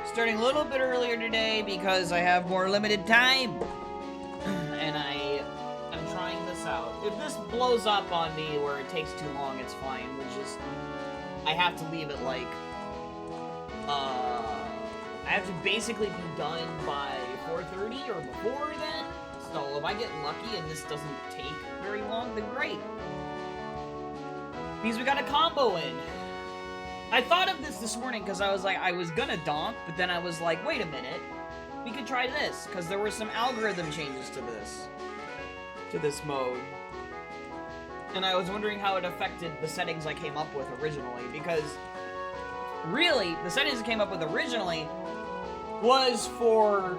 Starting a little bit earlier today because I have more limited time. And I'm trying this out. If this blows up on me where it takes too long, it's fine. I have to leave it like, I have to basically be done by 4:30 or before then. So if I get lucky and this doesn't take very long, then great. Because we got a combo in. I thought of this morning because I was like, I was gonna donk, but then I was like, wait a minute. We could try this, because there were some algorithm changes to this mode. And I was wondering how it affected the settings I came up with originally, because really, the settings I came up with originally was for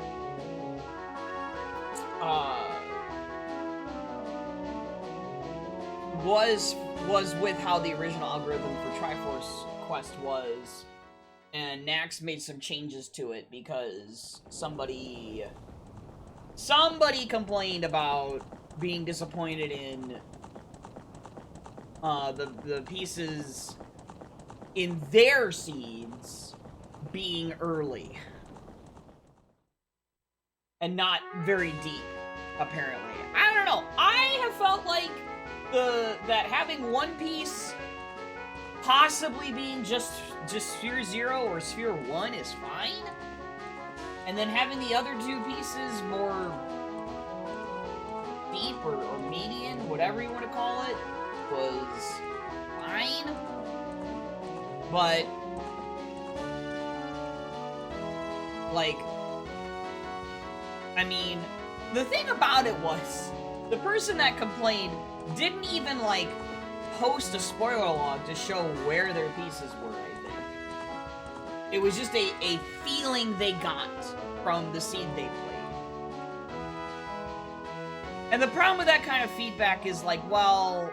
was with how the original algorithm for Triforce Quest was, and Nax made some changes to it because somebody complained about being disappointed in the pieces in their seeds being early and not very deep, apparently. I don't know. I have felt like that having one piece possibly being just Sphere 0 or Sphere 1 is fine. And then having the other two pieces more deep or median, whatever you want to call it, was fine. But, like, I mean, the thing about it was, the person that complained didn't even, like, post a spoiler log to show where their pieces were, I think. It was just a feeling they got from the seed they played. And the problem with that kind of feedback is like, well,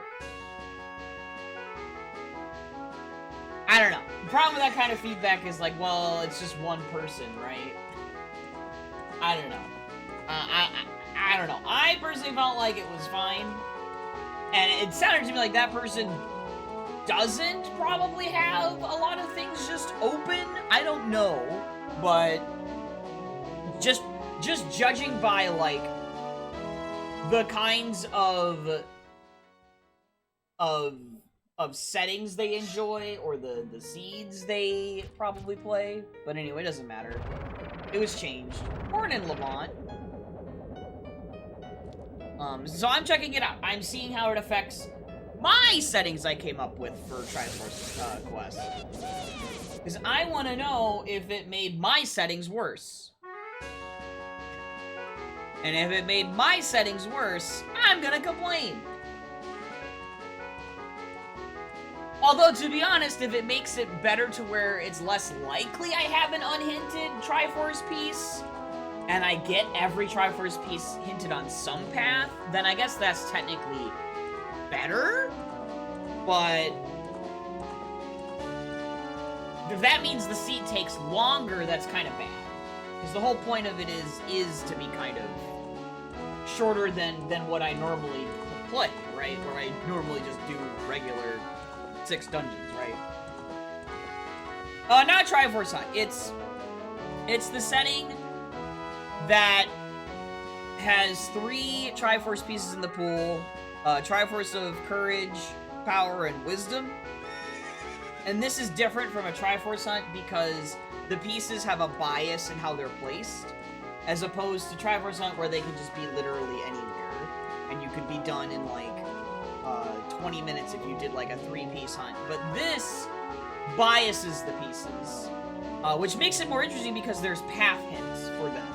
I don't know. The problem with that kind of feedback is like, well, it's just one person, right? I don't know. I don't know. I personally felt like it was fine. And it sounded to me like that person doesn't probably have a lot of things just open. I don't know. But just judging by, like, the kinds of settings they enjoy, or the seeds they probably play. But anyway, it doesn't matter. It was changed. Born in Levant. So I'm checking it out. I'm seeing how it affects my settings I came up with for Triforce Quest. Because I want to know if it made my settings worse. And if it made my settings worse, I'm gonna complain. Although, to be honest, if it makes it better to where it's less likely I have an unhinted Triforce piece, and I get every Triforce piece hinted on some path, then I guess that's technically better, but if that means the seed takes longer, that's kind of bad. Because the whole point of it is to be kind of shorter than what I normally play, right? Where I normally just do regular 6 dungeons, right? Not Triforce Hunt. It's the setting that has 3 Triforce pieces in the pool. Triforce of Courage, Power, and Wisdom. And this is different from a Triforce Hunt because the pieces have a bias in how they're placed, as opposed to Triforce Hunt where they can just be literally anywhere, and you could be done in like 20 minutes if you did like a 3-piece hunt. But this biases the pieces, which makes it more interesting because there's path hints for them.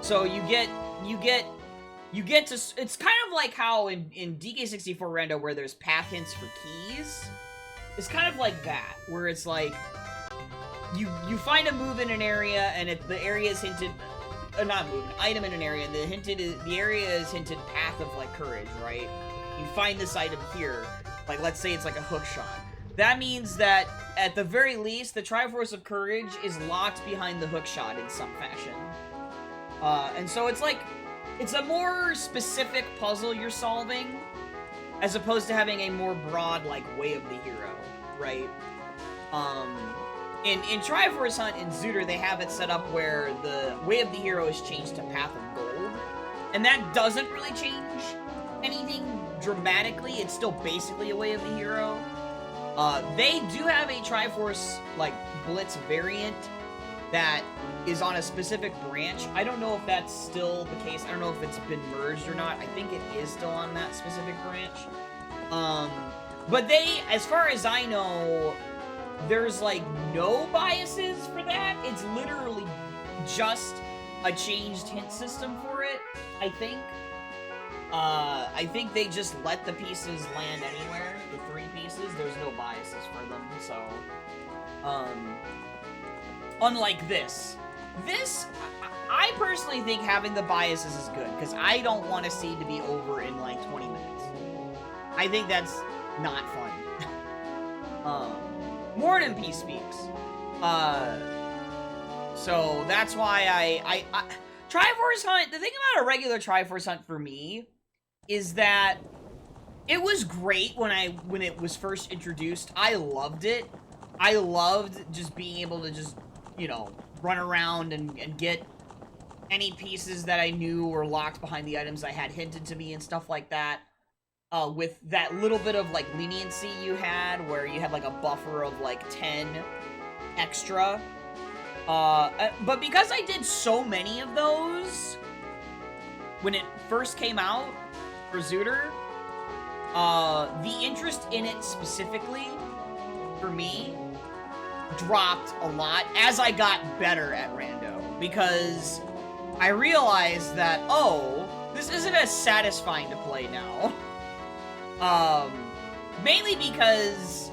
So you get to, it's kind of like how in DK64 Rando where there's path hints for keys. It's kind of like that, where it's like, you find a move in an area, and the area is hinted, not move, an item in an area, and the area is hinted path of, like, courage, right? You find this item here, like, let's say it's like a hook shot. That means that, at the very least, the Triforce of Courage is locked behind the hook shot in some fashion. And so it's like, it's a more specific puzzle you're solving, as opposed to having a more broad, like, way of the hero, right? in Triforce Hunt in Zooter, they have it set up where the Way of the Hero is changed to Path of Gold. And that doesn't really change anything dramatically. It's still basically a Way of the Hero. They do have a Triforce, like, Blitz variant that is on a specific branch. I don't know if that's still the case. I don't know if it's been merged or not. I think it is still on that specific branch. But they, as far as I know, there's, like, no biases for that. It's literally just a changed hint system for it, I think. I think they just let the pieces land anywhere, the 3 pieces. There's no biases for them, so... unlike this. This, I personally think having the biases is good, because I don't want a seed to be over in, like, 20 minutes. I think that's not fun. More than Peace Speaks. So that's why I Triforce Hunt, the thing about a regular Triforce Hunt for me is that it was great when it was first introduced. I loved it. I loved just being able to just, you know, run around and get any pieces that I knew were locked behind the items I had hinted to me and stuff like that. With that little bit of, like, leniency you had, where you had, like, a buffer of, like, 10 extra. But because I did so many of those when it first came out for Zooter, the interest in it specifically, for me, dropped a lot as I got better at Rando. Because I realized that, oh, this isn't as satisfying to play now. Mainly because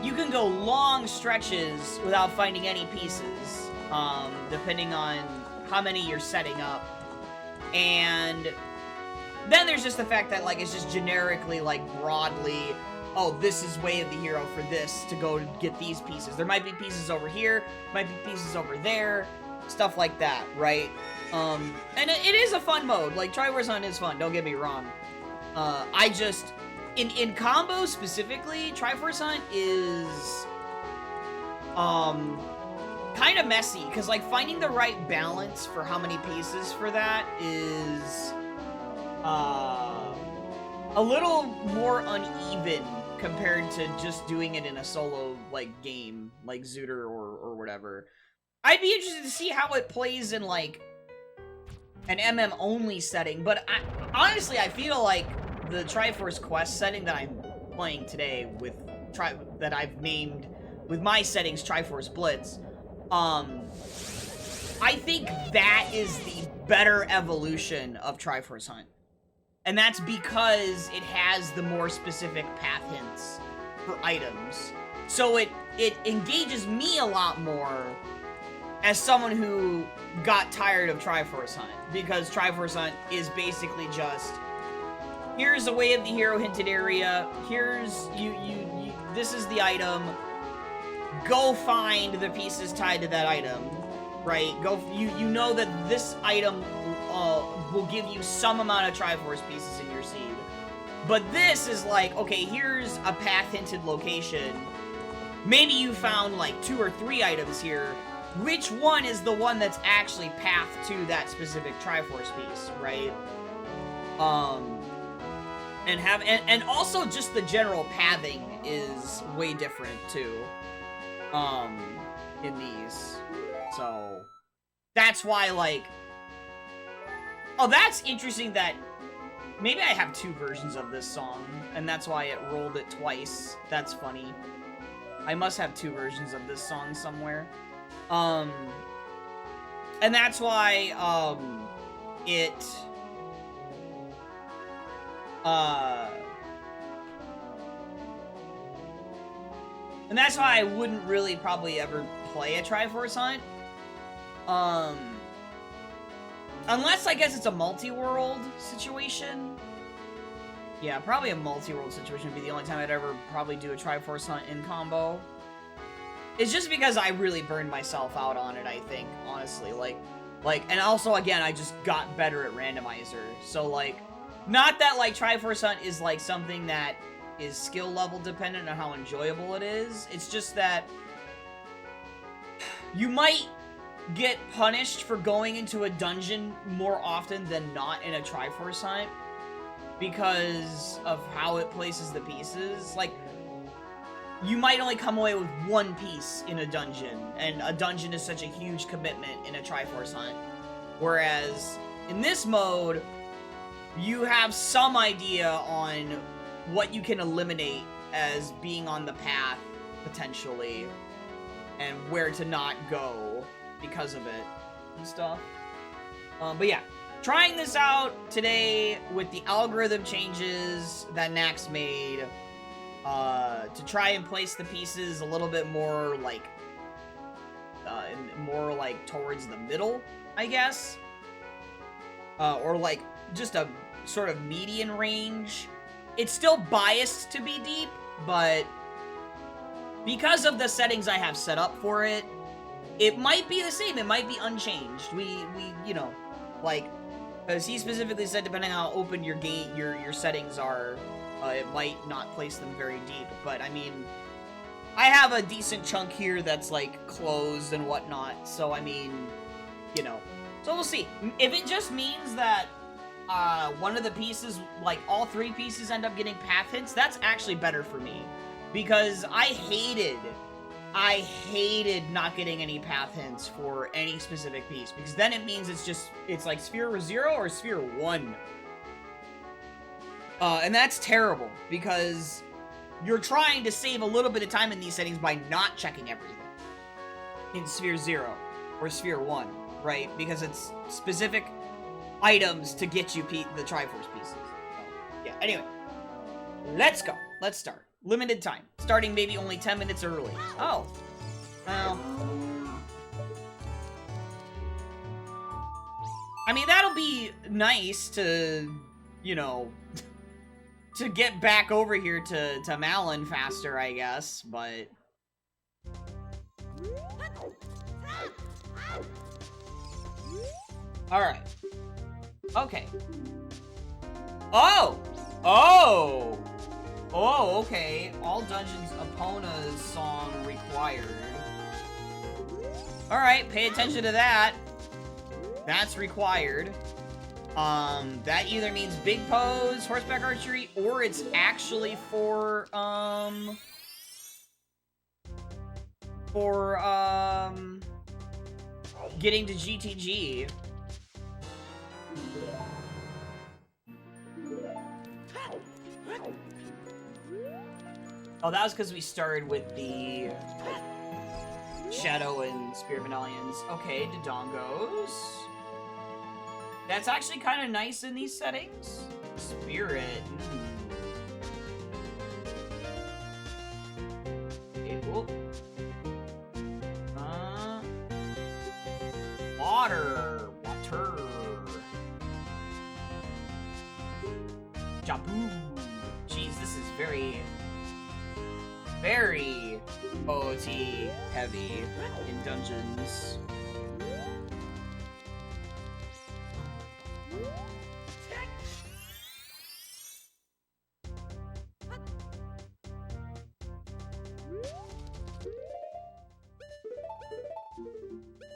you can go long stretches without finding any pieces, depending on how many you're setting up. And then there's just the fact that, like, it's just generically, like, broadly, oh, this is Way of the Hero for this, to go get these pieces. There might be pieces over here, might be pieces over there, stuff like that, right? And it is a fun mode. Like, Triforce Hunt is fun, don't get me wrong. I just... In combo specifically, Triforce Hunt is kind of messy, because, like, finding the right balance for how many pieces for that is a little more uneven compared to just doing it in a solo, like, game, like Zooter or whatever. I'd be interested to see how it plays in, like, an MM-only setting, but honestly, I feel like the Triforce Quest setting that I'm playing today with that I've named with my settings Triforce Blitz, I think that is the better evolution of Triforce Hunt. And that's because it has the more specific path hints for items. So it engages me a lot more as someone who got tired of Triforce Hunt, because Triforce Hunt is basically just, here's a Way of the Hero hinted area. Here's this is the item. Go find the pieces tied to that item, right? You know that this item will give you some amount of Triforce pieces in your seed. But this is like, okay, here's a path hinted location. Maybe you found like 2 or 3 items here. Which one is the one that's actually pathed to that specific Triforce piece, right? And also just the general pathing is way different too, in these. So that's why, like, oh, that's interesting that maybe I have 2 versions of this song, and that's why it rolled it twice. That's funny. I must have 2 versions of this song somewhere. And that's why, and that's why I wouldn't really probably ever play a Triforce Hunt. Unless, I guess, it's a multi-world situation. Yeah, probably a multi-world situation would be the only time I'd ever probably do a Triforce Hunt in combo. It's just because I really burned myself out on it, I think, honestly. Like, and also, again, I just got better at Randomizer. So, like, not that, like, Triforce Hunt is, like, something that is skill level dependent on how enjoyable it is. It's just that you might get punished for going into a dungeon more often than not in a Triforce hunt because of how it places the pieces. Like, you might only come away with one piece in a dungeon, and a dungeon is such a huge commitment in a Triforce hunt. Whereas, in this mode, you have some idea on what you can eliminate as being on the path, potentially, and where to not go because of it and stuff. But yeah, trying this out today with the algorithm changes that Nax made to try and place the pieces a little bit more like towards the middle, I guess, or like just a sort of median range. It's still biased to be deep, but because of the settings I have set up for it, it might be the same. It might be unchanged. We you know, like, as he specifically said, depending on how open your gate, your settings are, it might not place them very deep. But I mean, I have a decent chunk here that's like closed and whatnot. So I mean, you know, so we'll see. If it just means that one of the pieces, like all three pieces, end up getting path hints, that's actually better for me. Because I hated not getting any path hints for any specific piece. Because then it means it's like Sphere 0 or Sphere 1. And that's terrible, because you're trying to save a little bit of time in these settings by not checking everything in Sphere 0 or Sphere 1, right? Because it's specific items to get you the Triforce pieces. So, yeah, anyway. Let's go. Let's start. Limited time. Starting maybe only 10 minutes early. Oh. Well. I mean, that'll be nice to, you know, to get back over here to Malin faster, I guess, but... Alright. Okay. Oh! Oh! Oh, okay. All dungeons, Epona's song required. Alright, pay attention to that. That's required. That either means big pose, horseback archery, or it's actually for getting to GTG. Oh, that was because we started with the Shadow and Spirit Medallions. Okay, Dodongos. That's actually kind of nice in these settings. Spirit. Okay, cool. Water. Jabu. Jeez, this is very OT heavy in dungeons.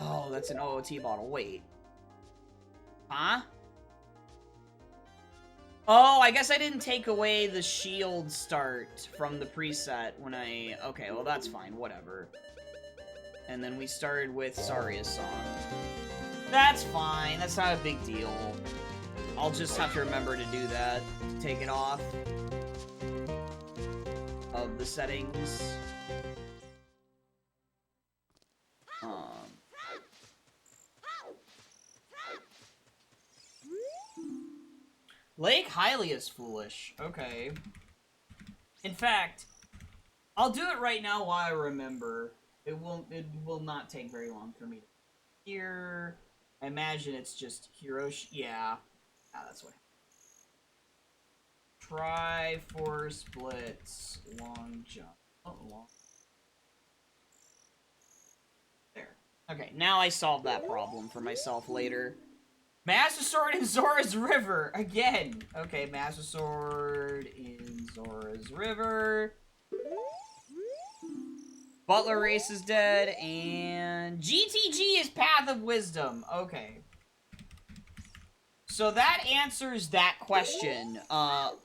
Oh, that's an OOT bottle. Wait. Huh? Oh, I guess I didn't take away the shield start from the preset when I... Okay, well that's fine, whatever. And then we started with Saria's song. That's fine, that's not a big deal. I'll just have to remember to do that, to take it off of the settings. Lake Hylia is foolish. Okay. In fact, I'll do it right now while I remember. It will not take very long for me to hear. I imagine it's just Hiroshi. Yeah. Ah, that's what. Triforce Blitz long jump. Oh, long. There. Okay, now I solved that problem for myself later. Master Sword in Zora's River! Again! Okay, Master Sword in Zora's River. Butler Race is dead, and GTG is Path of Wisdom. Okay. So that answers that question. Our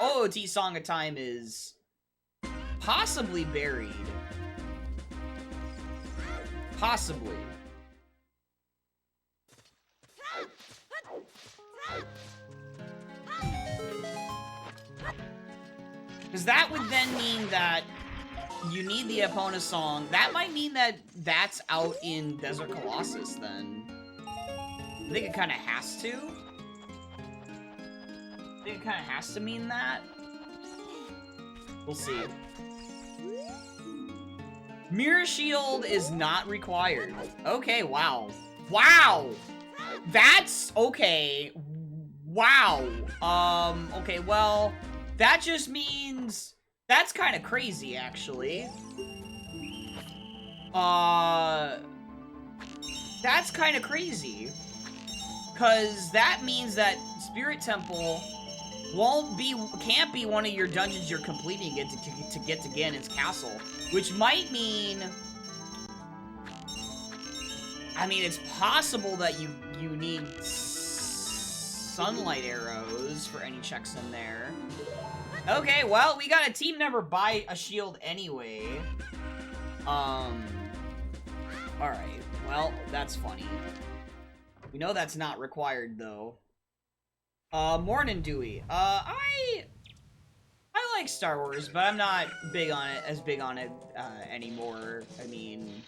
OOT Song of Time is possibly buried. Possibly. Because that would then mean that you need the Epona song. That might mean that that's out in Desert Colossus, then. I think it kind of has to. I think it kind of has to mean that. We'll see. Mirror Shield is not required. Okay, wow. Wow! That's... okay. Wow. Okay, well... that just means... that's kind of crazy, actually. That's kind of crazy. Because that means that Spirit Temple can't be one of your dungeons you're completing it to get to Ganon's castle. Which might mean... I mean, it's possible that you need sunlight arrows for any checks in there. Okay, well, we got a team member buy a shield anyway. Alright, well, that's funny. We know that's not required, though. Morning Dewey. I like Star Wars, but I'm not as big on it anymore. I mean...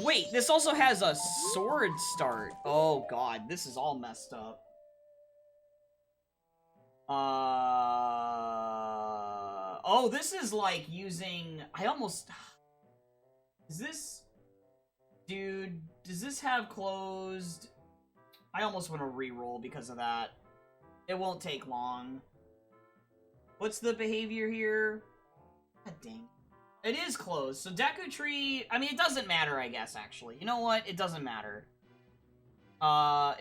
wait, this also has a sword start. Oh god, this is all messed up. Oh, this is like using... is this... dude, does this have closed... I almost want to reroll because of that. It won't take long. What's the behavior here? God dang. It is closed, so Deku Tree... I mean, it doesn't matter, I guess, actually. You know what? It doesn't matter.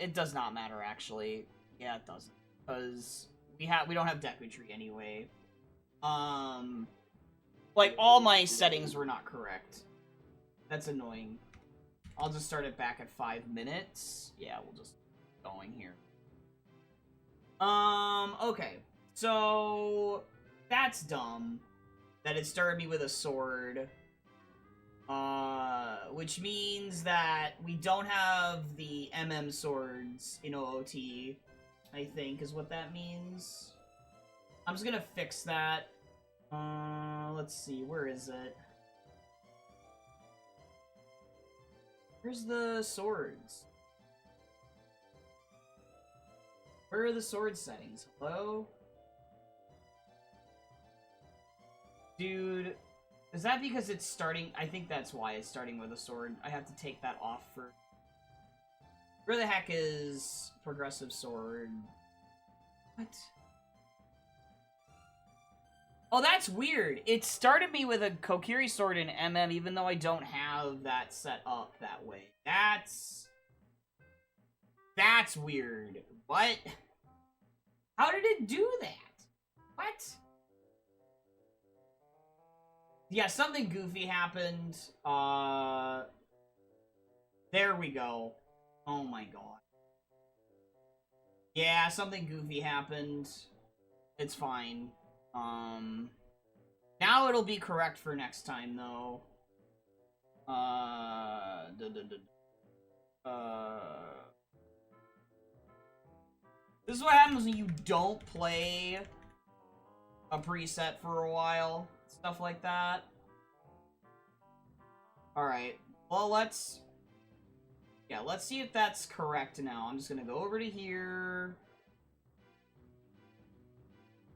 It does not matter, actually. Yeah, it doesn't. Because we don't have Deku Tree anyway. Like, all my settings were not correct. That's annoying. I'll just start it back at 5 minutes. Yeah, we'll just keep going here. Okay. So, that's dumb. That it started me with a sword. Which means that we don't have the MM swords in OOT, I think, is what that means. I'm just gonna fix that. Let's see, where is it? Where's the swords? Where are the sword settings? Hello? Dude, is that because it's starting? I think that's why it's starting with a sword. I have to take that off for... where the heck is progressive sword? What? Oh, that's weird. It started me with a Kokiri sword in MM, even though I don't have that set up that way. That's weird. What? How did it do that? What? Yeah, something goofy happened. There we go. Oh my god. Yeah, something goofy happened. It's fine. Now it'll be correct for next time, though. This is what happens when you don't play a preset for a while. Stuff like that. Alright. Well, let's see if that's correct now. I'm just gonna go over to here.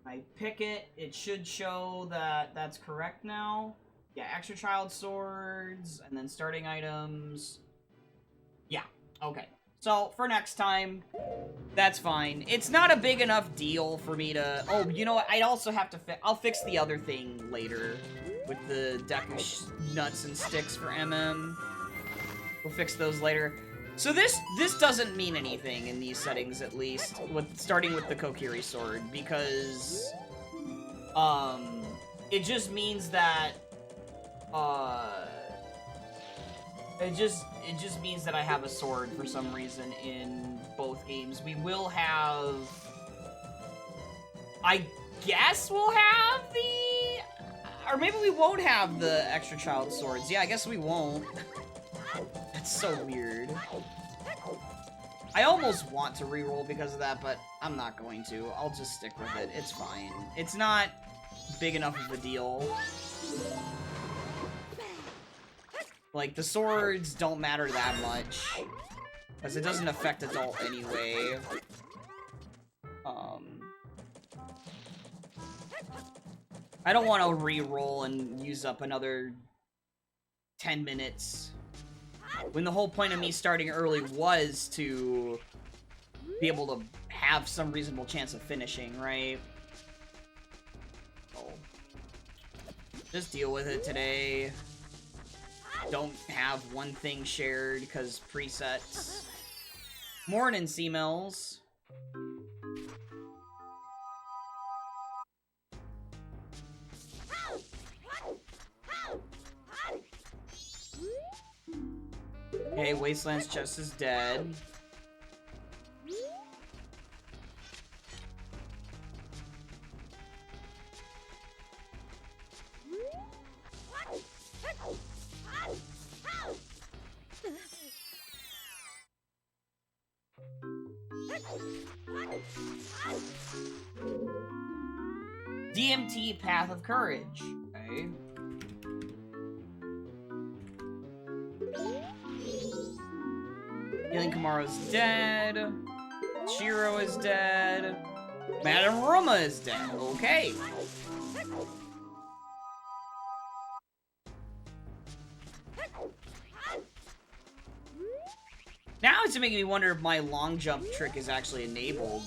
I pick it. It should show that that's correct now. Yeah, extra child swords, and then starting items. Yeah, okay. So, for next time, that's fine. It's not a big enough deal for me to... oh, you know what? I'd also have to I'll fix the other thing later with the Deku nuts and sticks for MM. We'll fix those later. So this doesn't mean anything in these settings, at least, starting with the Kokiri sword, because it just means that, it just means that I have a sword for some reason in both games. We will have, I guess we'll have the, or maybe we won't have the extra child swords. Yeah, I guess we won't. That's so weird. I almost want to reroll because of that, but I'm not going to. I'll just stick with it. It's fine. It's not big enough of a deal. Like, the swords don't matter that much, because it doesn't affect adult anyway. I don't want to re-roll and use up another 10 minutes, when the whole point of me starting early was to be able to have some reasonable chance of finishing, right? Oh. Just deal with it today. Don't have one thing shared because presets. Morning, C-Mills. Okay, Wasteland's chest is dead. DMT Path of Courage. Okay. Healing Kamaro's dead. Shiro is dead. Madame Roma is dead. Okay. Now it's making me wonder if my long jump trick is actually enabled.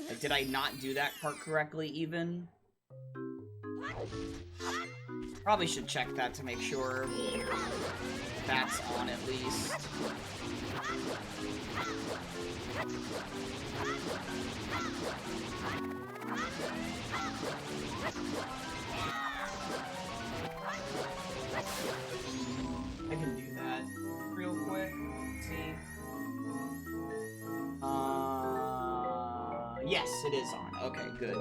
Like, did I not do that part correctly, even? Probably should check that to make sure that's on at least. I can do that real quick. Let's see. Yes, it is on. Okay, good.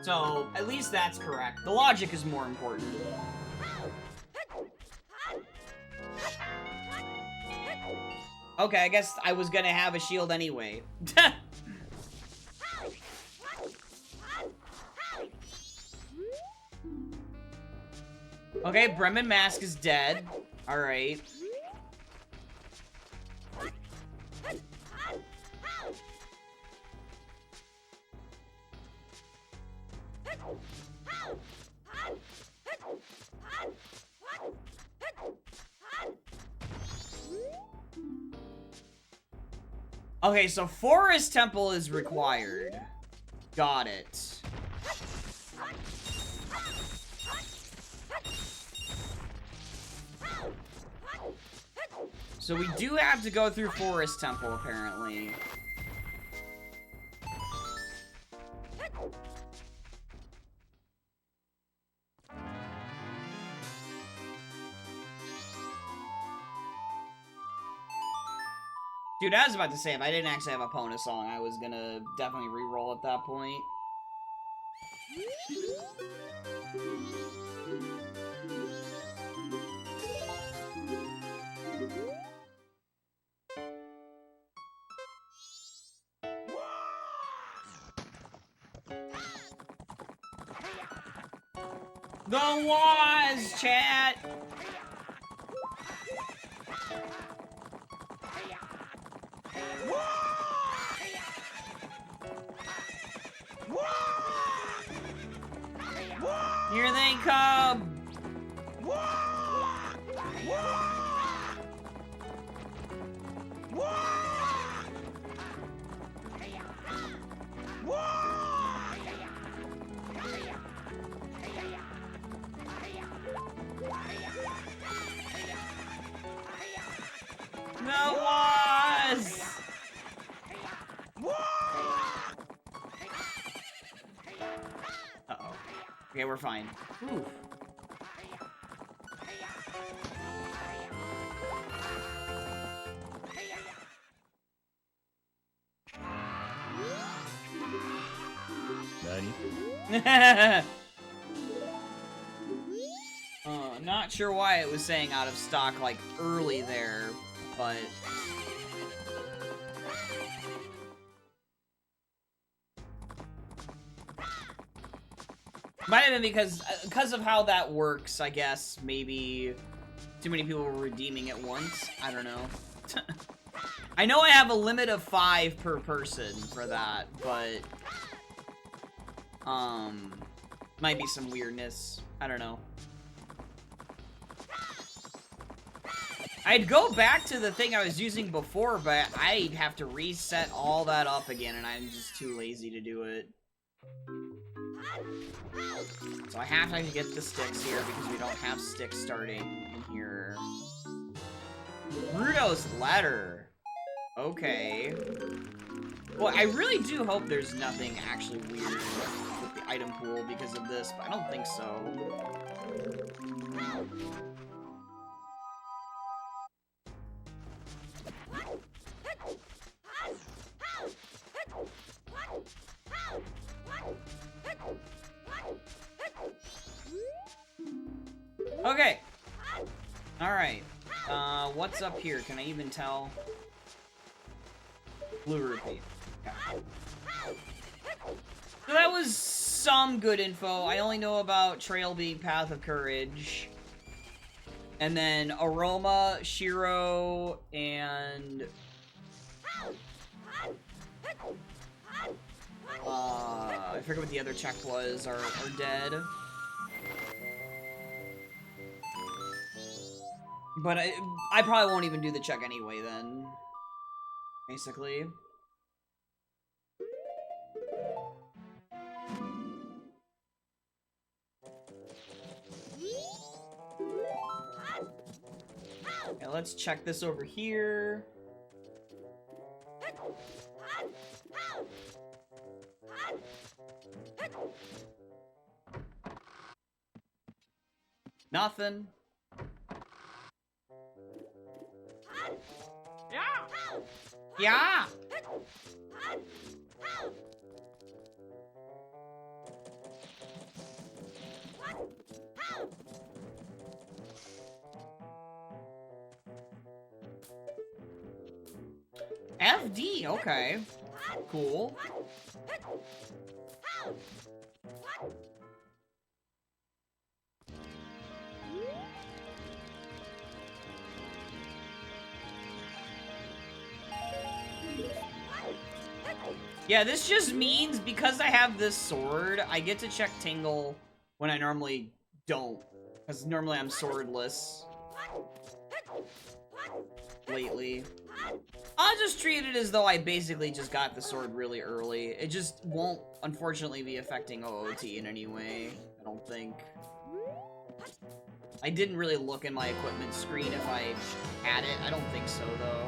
So, at least that's correct. The logic is more important. Okay, I guess I was gonna have a shield anyway. Okay, Bremen Mask is dead. Alright. Okay, so Forest Temple is required. Got it. So we do have to go through Forest Temple, apparently. Dude, I was about to say, if I didn't actually have a Pona song, I was gonna definitely re-roll at that point. The Waz, chat! Here they come! The Waz! Okay, we're fine. Ooh. Not sure why it was saying out of stock, like, early there, but... Might have been because of how that works, I guess. Maybe too many people were redeeming it once. I don't know. I know I have a limit of 5 per person for that, but... Might be some weirdness. I don't know. I'd go back to the thing I was using before, but I'd have to reset all that up again, and I'm just too lazy to do it. So I have to get the sticks here, because we don't have sticks starting in here. Rudo's letter. Okay. Well, I really do hope there's nothing actually weird with the item pool because of this, but I don't think so. Okay. Alright. What's up here? Can I even tell? Blue rupee. Okay. So that was some good info. I only know about Trail being Path of Courage. And then Aroma, Shiro, and... I forget what the other check was, are dead. But I probably won't even do the check anyway then. Basically. Okay, let's check this over here. Nothing. Yeah! FD, okay. Cool. Yeah, this just means because I have this sword, I get to check Tingle when I normally don't. Because normally I'm swordless. Lately. I'll just treat it as though I basically just got the sword really early. It just won't, unfortunately, be affecting OOT in any way, I don't think. I didn't really look in my equipment screen if I had it. I don't think so, though.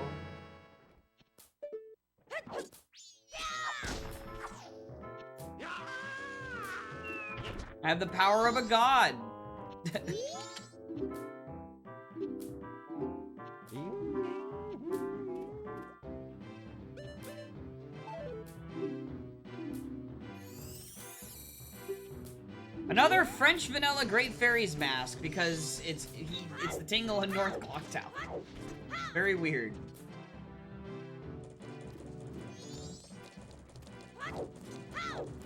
I have the power of a god! Another French vanilla Great Fairy's mask, because it's the Tingle in North Clocktown. Very weird.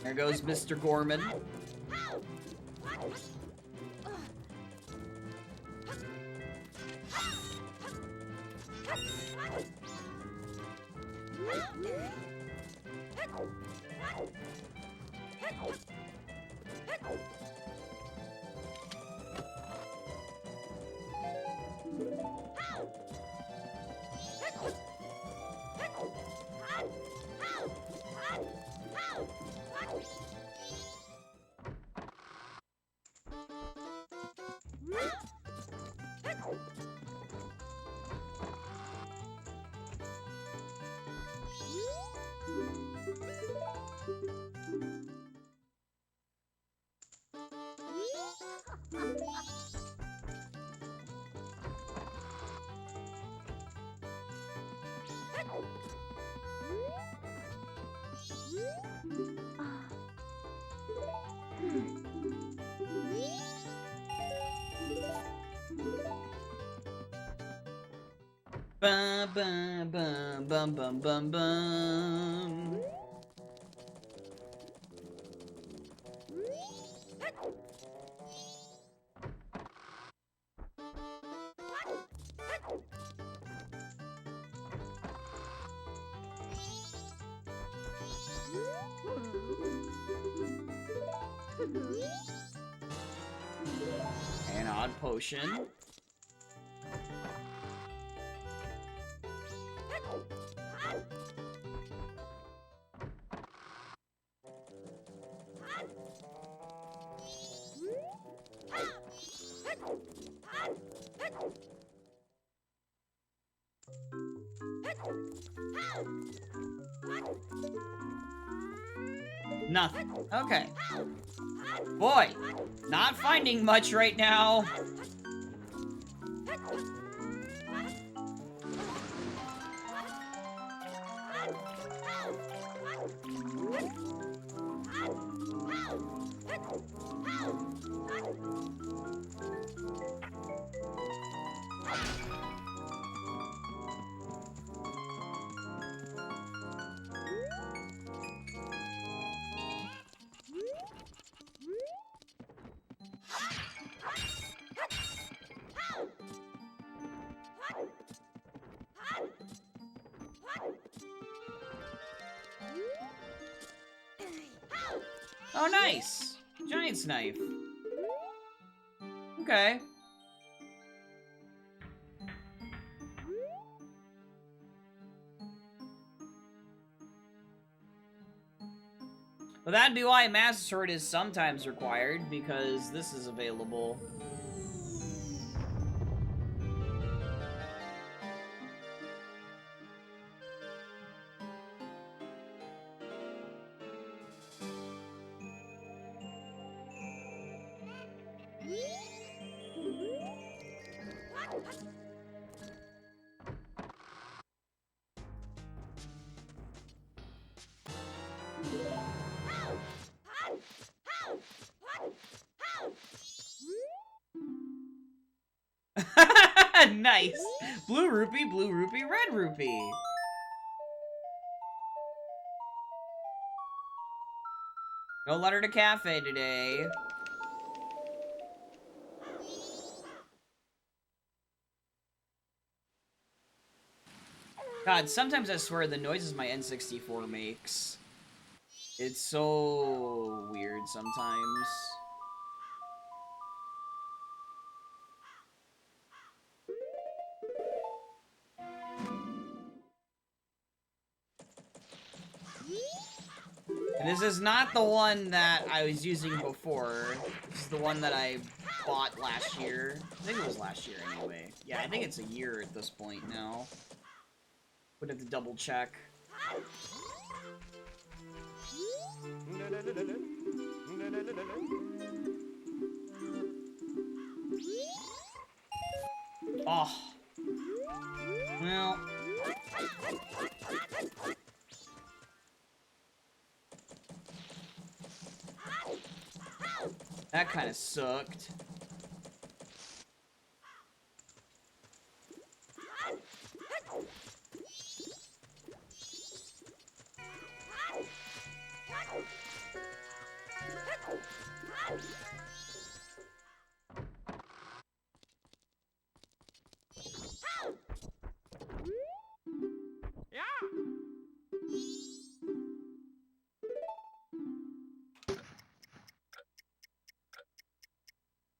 There goes Mr. Gorman. Bum bum bum bum bum bum bum. An odd potion. Nothing. Okay. Boy, not finding much right now. Oh, nice! Giant's knife. Okay. Well, that'd be why Master Sword is sometimes required, because this is available. Nice! Blue rupee, red rupee. No letter to cafe today. God, sometimes I swear the noises my N64 makes. It's so weird sometimes. And this is not the one that I was using before. This is the one that I bought last year. I think it was last year anyway. Yeah, I think it's a year at this point now. Would have to double check. Oh. Well. That kind of sucked.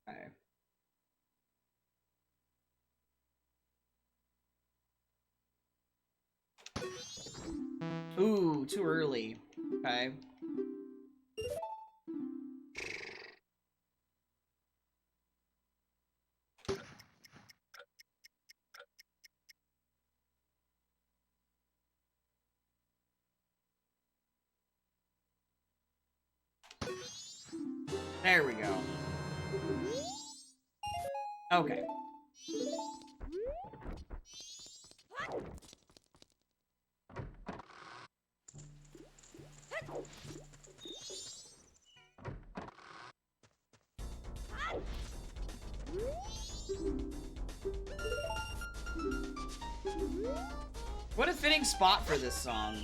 Okay. Ooh, too early. Okay. There we go. Okay. What a fitting spot for this song.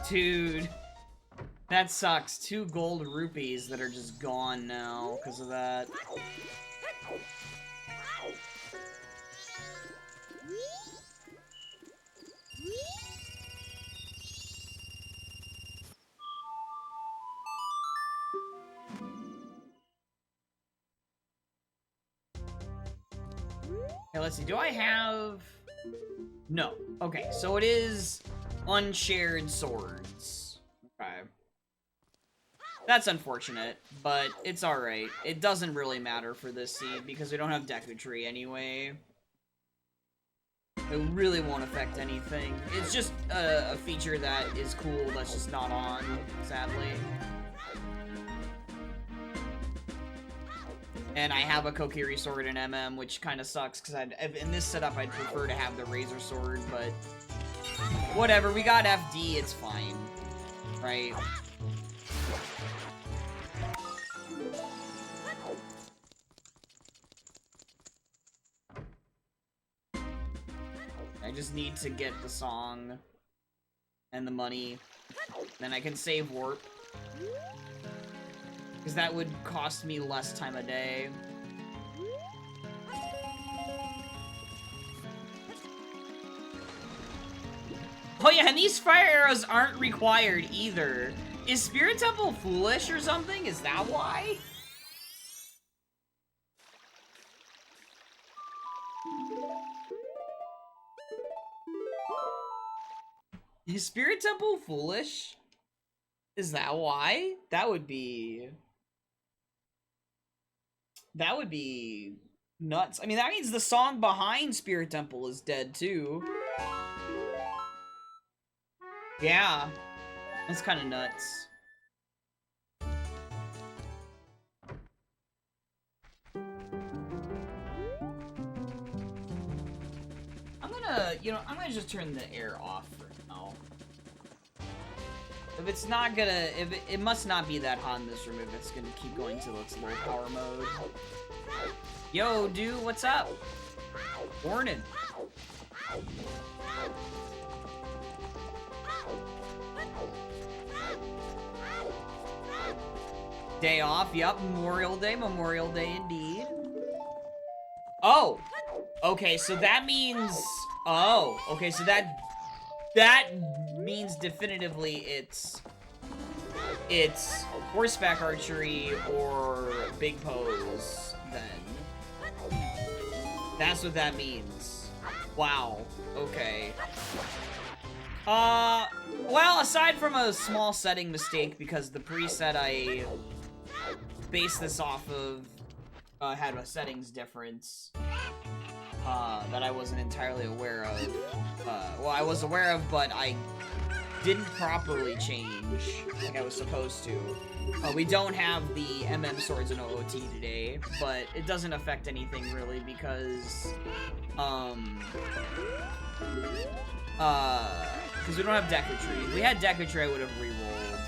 Dude, that sucks. 2 gold rupees that are just gone now because of that. Okay, let's see. Do I have... No. Okay, so it is unshared swords. Okay. That's unfortunate, but it's alright. It doesn't really matter for this seed because we don't have Deku Tree anyway. It really won't affect anything. It's just a feature that is cool that's just not on, sadly. And I have a Kokiri sword in MM, which kind of sucks, because in this setup I'd prefer to have the Razor sword, but whatever, we got FD, it's fine, right? I just need to get the song and the money, then I can save warp. Because that would cost me less time a day. Oh yeah, and these fire arrows aren't required either. Is Spirit Temple foolish or something? Is that why? Is Spirit Temple foolish? Is that why? That would be nuts. I mean, that means the song behind Spirit Temple is dead, too. Yeah. That's kind of nuts. I'm gonna just turn the air off for now. If it's not gonna, it must not be that hot in this room if it's gonna keep going till it's low power mode. Yo, dude, what's up? Morning. Day off, yup, Memorial Day indeed. Oh! Okay, so that means... Oh, okay, so that means definitively it's horseback archery or big pose, then. That's what that means. Wow, okay. Well, aside from a small setting mistake, because the preset I based this off of had a settings difference that I wasn't entirely aware of. Well, I was aware of, but I didn't properly change like I was supposed to. We don't have the MM swords in OOT today, but it doesn't affect anything really because we don't have Deku Tree. If we had Deku Tree, I would have re-rolled.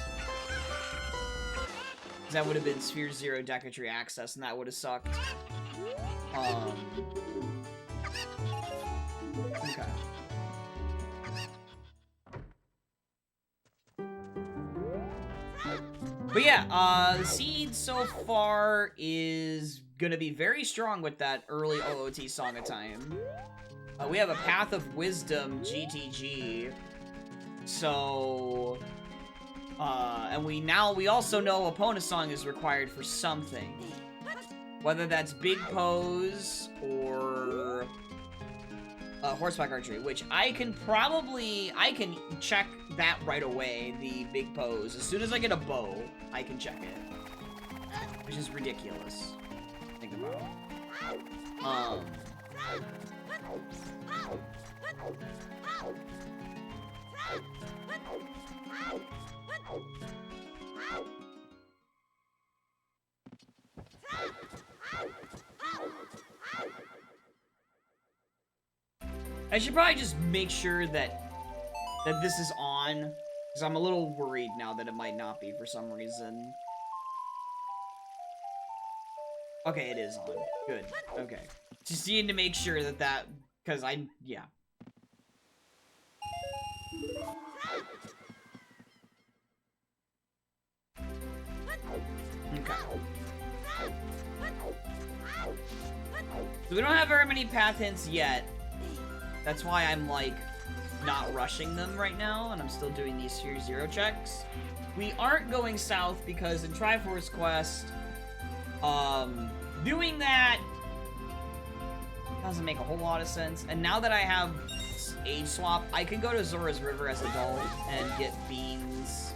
Because that would have been Sphere 0 Deku Tree access, and that would have sucked. Okay. But yeah, the seed so far is gonna be very strong with that early OOT Song of Time. We have a Path of Wisdom GTG. So, and we also know Epona Song is required for something. Whether that's Big Pose or horseback archery, which I can check that right away, the big pose. As soon as I get a bow, I can check it. Which is ridiculous. Think about it. I should probably just make sure that this is on, because I'm a little worried now that it might not be for some reason. Okay, it is on. Good. Okay. Just need to make sure that, because yeah. Okay. So we don't have very many path hints yet. That's why I'm, like, not rushing them right now, and I'm still doing these Tier 0 checks. We aren't going south because in Triforce Quest, doing that doesn't make a whole lot of sense. And now that I have age swap, I can go to Zora's River as adult and get beans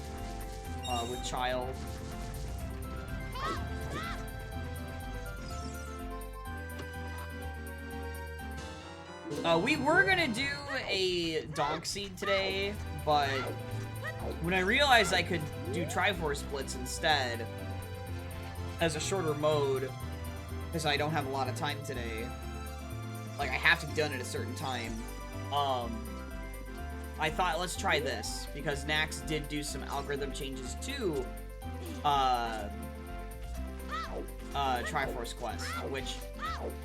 with child. We were gonna do a Donk Seed today, but when I realized I could do Triforce Blitz instead as a shorter mode, because I don't have a lot of time today, like I have to be done at a certain time, I thought let's try this, because Nax did do some algorithm changes to Triforce Quest, which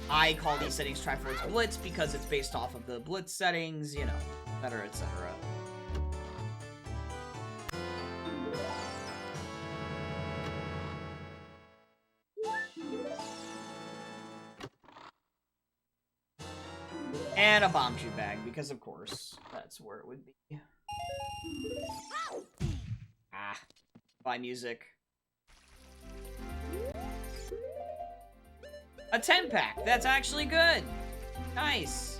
I call these settings Triforce Blitz because it's based off of the Blitz settings, you know, etc., etc. And a bomb shoe bag, because of course, that's where it would be. Ah, buy music. A 10-pack! That's actually good! Nice!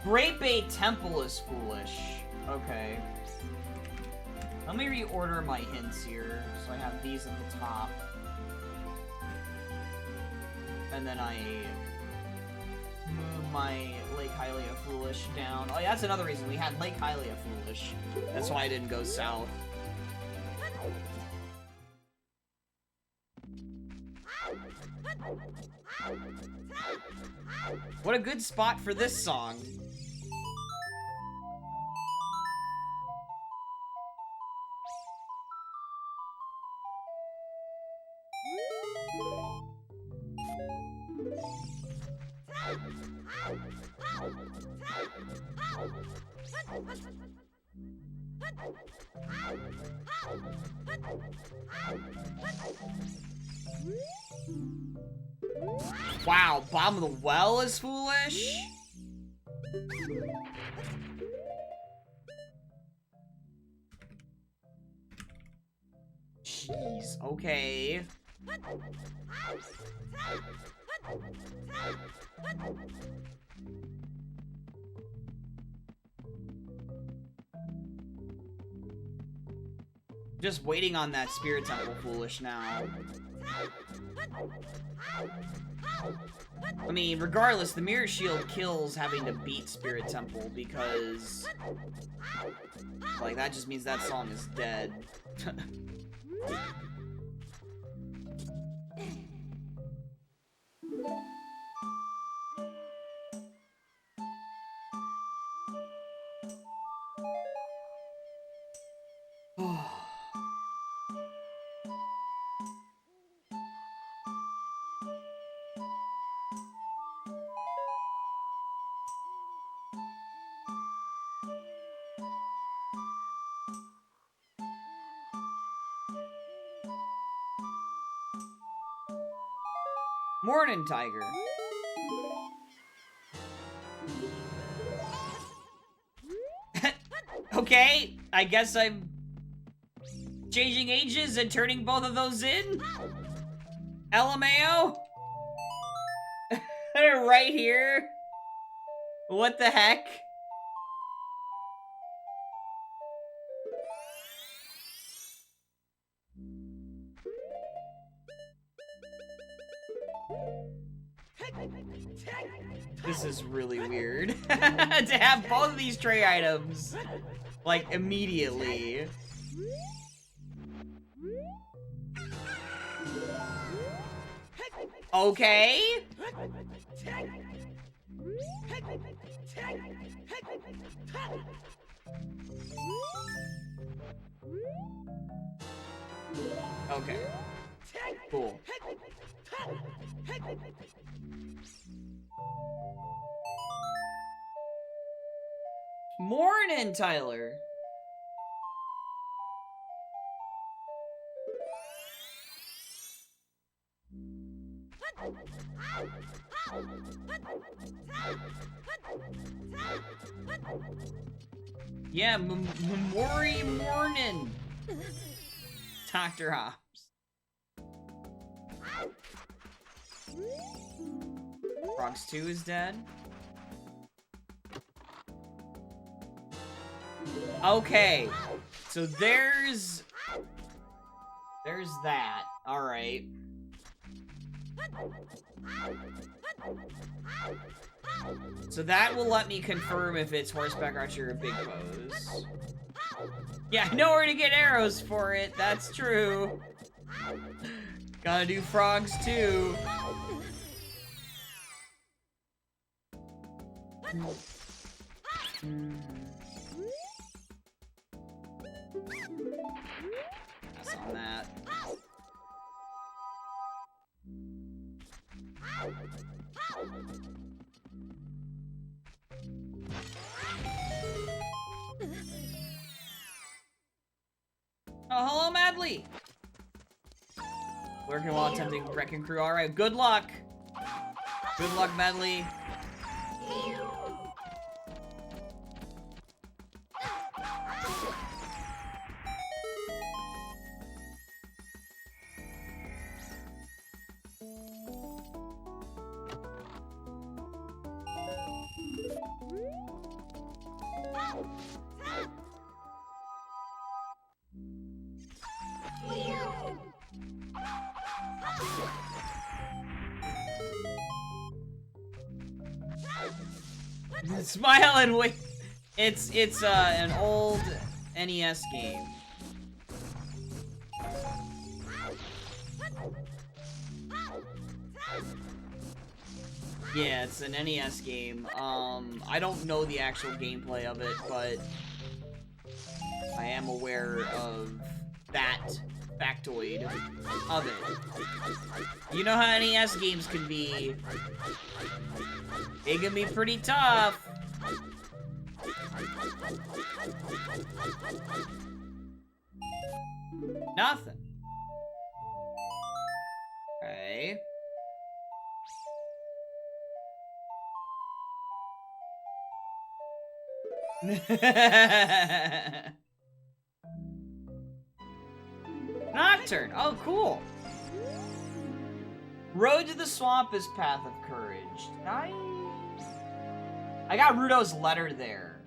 Great Bay Temple is foolish. Okay. Let me reorder my hints here. So I have these at the top. And then I move my Lake Hylia Foolish down. Oh yeah, that's another reason. We had Lake Hylia Foolish. That's why I didn't go south. What a good spot for this song. Wow, Bomb of the Well is foolish? Jeez, okay. Just waiting on that Spirit Temple foolish now. I mean, regardless, the Mirror Shield kills having to beat Spirit Temple because, like, that just means that song is dead. Morning, Tiger. Okay, I guess I'm changing ages and turning both of those in. LMAO? They're right here. What the heck? This is really weird. To have both of these tray items, like, immediately. Okay. Okay. Cool. Morning, Tyler. Yeah, Mori morning. Dr. Hobbs. Frogs 2 is dead. Okay, so there's that. All right. So that will let me confirm if it's horseback archer or big bows. Yeah, I know where to get arrows for it. That's true. Gotta do frogs too. Pass on that. Oh, hello, Madly! Lurking while attempting Wrecking Crew. Alright, good luck! Good luck, Madly. Smile and wait. It's an old NES game. Yeah, it's an NES game. I don't know the actual gameplay of it, but I am aware of that factoid of it. You know how NES games can be. They can be pretty tough. Nothing. Okay. Nocturne. Oh, cool. Road to the Swamp is Path of Courage. Nice. I got Rudo's letter there.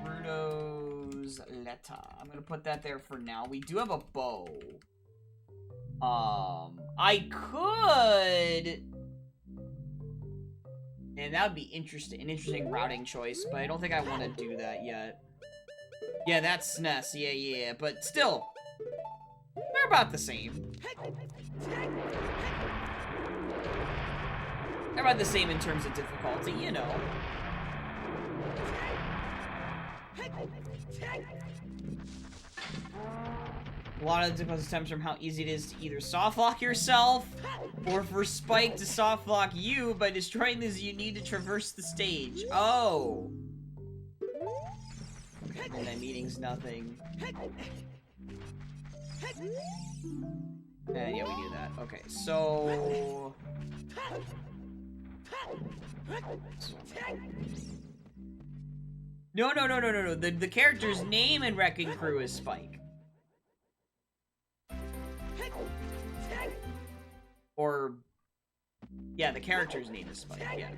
Rudo's letter. I'm gonna put that there for now. We do have a bow. I could, and that would be an interesting routing choice, but I don't think I want to do that yet. Yeah, that's SNES. Yeah, but still, they're about the same. They're about the same in terms of difficulty, you know. A lot of the difficulty stems from how easy it is to either softlock yourself, or for Spike to softlock you by destroying this you need to traverse the stage. Oh. And that meeting's nothing. And yeah, we do that. Okay, so... No. The character's name in Wrecking Crew is Spike. Or... Yeah, the character's name is Spike, yeah.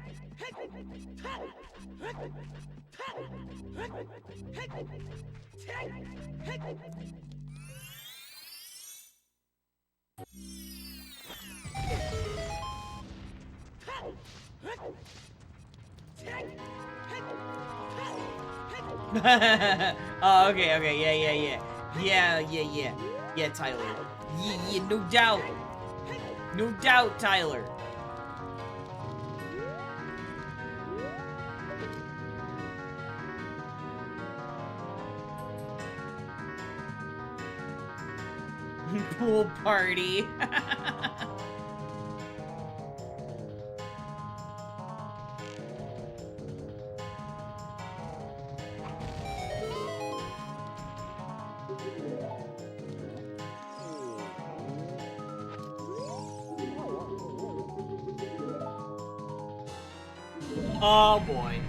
Oh, okay, yeah, Tyler. Yeah, no doubt. No doubt, Tyler. Pool party. Oh boy.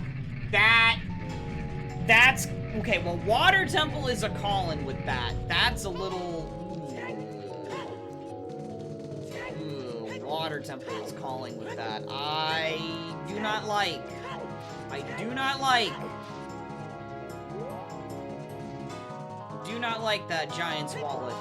That's okay, well, Water Temple is a call-in with that. That's a little... Water Temple is calling with that. I do not like. I do not like. Do not like that Giant's wallet.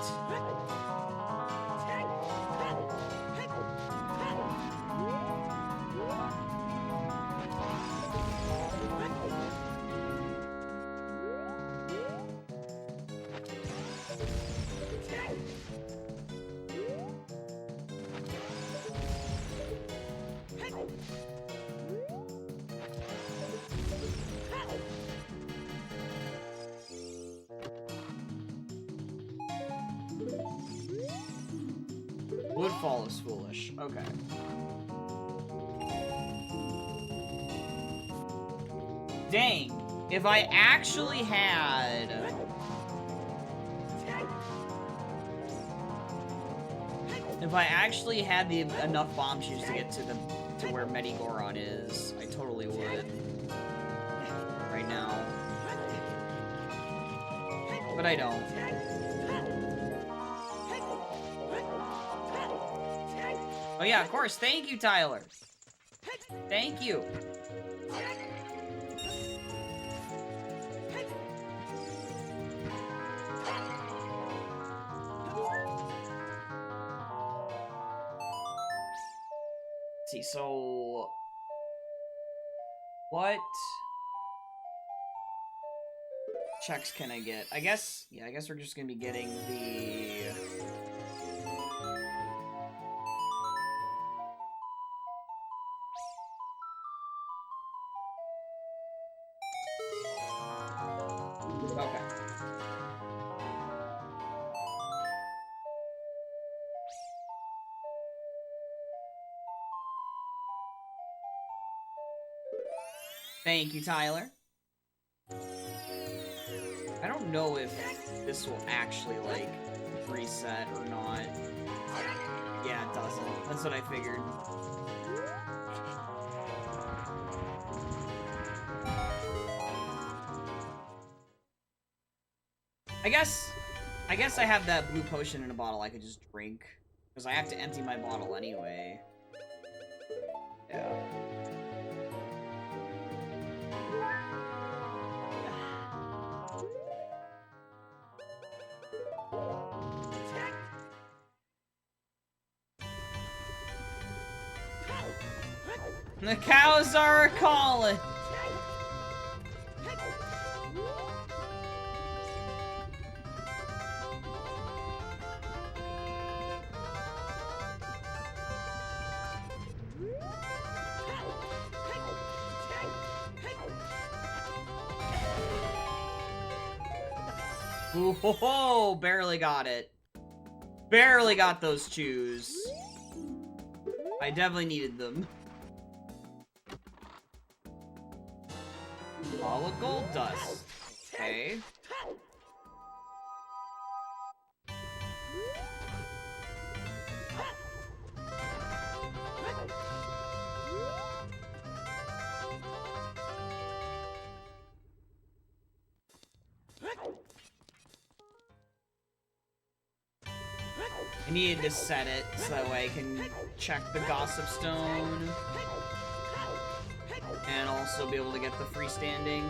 Woodfall is foolish. Okay. Dang. If I actually had... If I actually had enough bomb shoes to get to where Medigoron is, I totally would. Right now. But I don't. Oh yeah, of course. Thank you, Tyler. Thank you. Let's see, so... What checks can I get? I guess, yeah, I guess we're just gonna be getting the... Okay. Thank you, Tyler. I don't know if this will actually, like, reset or not. Yeah, it doesn't. That's what I figured. I guess I have that blue potion in a bottle I could just drink. Because I have to empty my bottle anyway. Yeah. The cows are a-calling. Ooh, ho, ho, barely got it. Barely got those chews. I definitely needed them. All of gold dust. Okay. Needed to set it so that way I can check the Gossip Stone. And also be able to get the freestanding.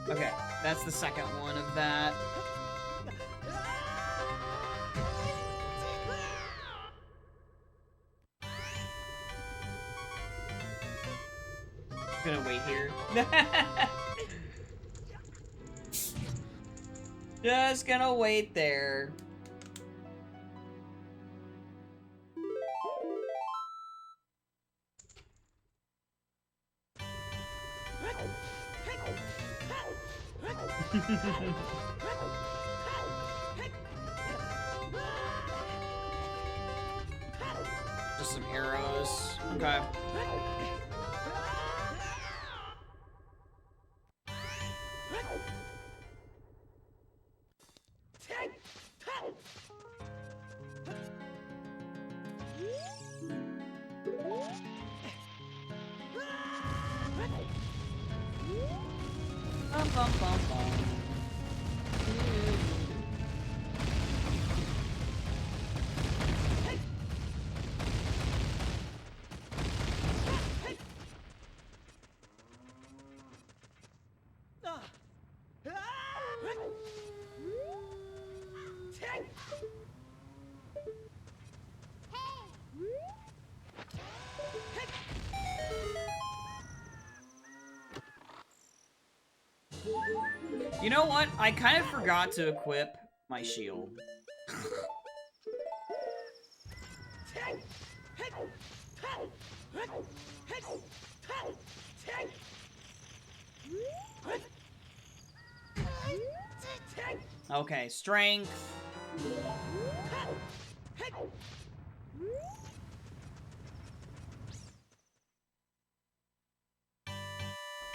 Okay, that's the second one of that. Gonna wait here. Just gonna wait there. Just some arrows. Okay. Bum, bum, bum, bum. You know what? I kind of forgot to equip my shield. Okay, strength.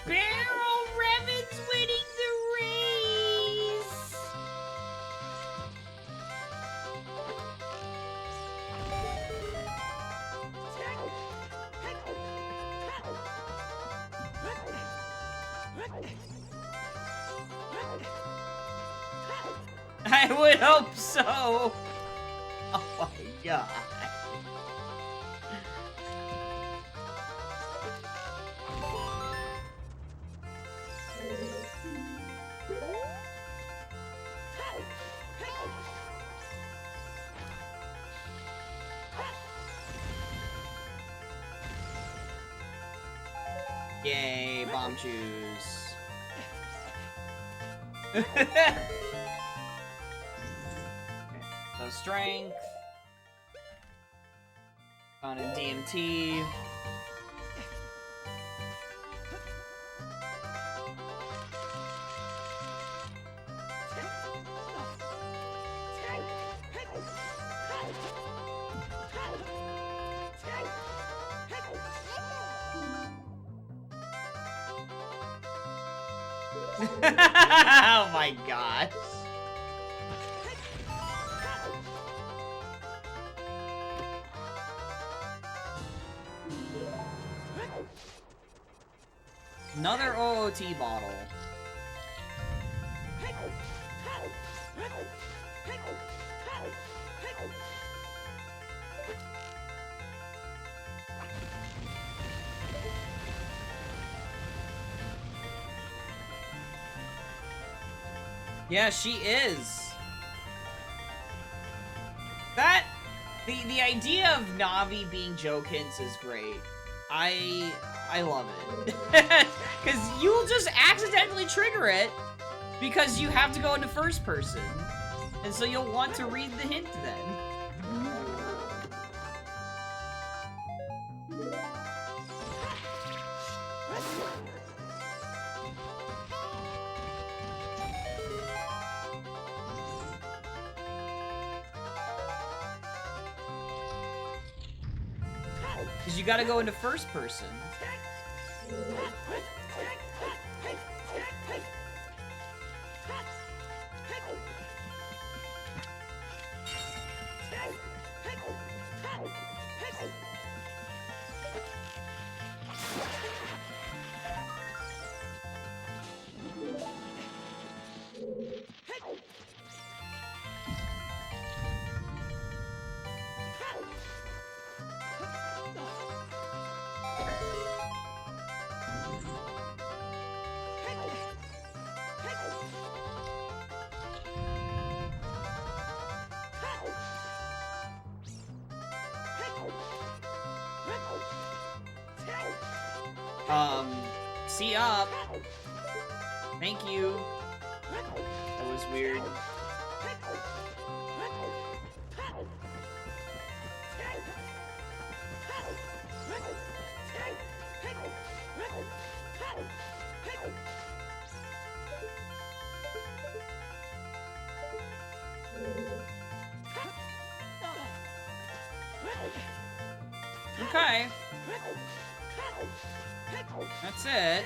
Barrel Revan's winning the race! I would hope so! Oh my god. Yay, bomb juice. So strength. On a DMT. Oh my gosh. Another OOT bottle. Yeah, she is. That the idea of Navi being Jokins is great. I love it. Cause you'll just accidentally trigger it because you have to go into first person. And so you'll want to read the hint then. Because you gotta go into first person. See up. Thank you. That was weird. Okay. That's it.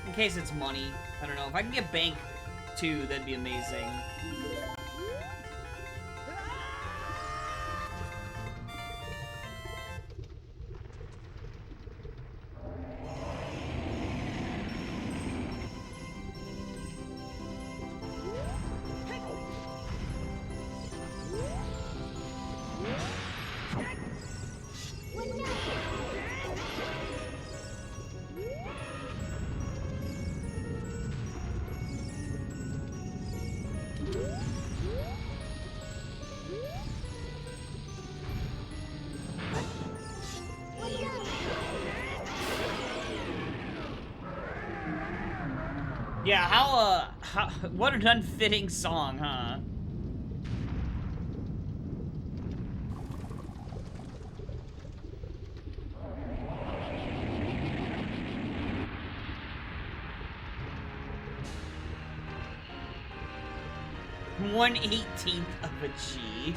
In case it's money. I don't know. If I can get bank 2, that'd be amazing. Yeah, what an unfitting song, huh? One-18th of a G.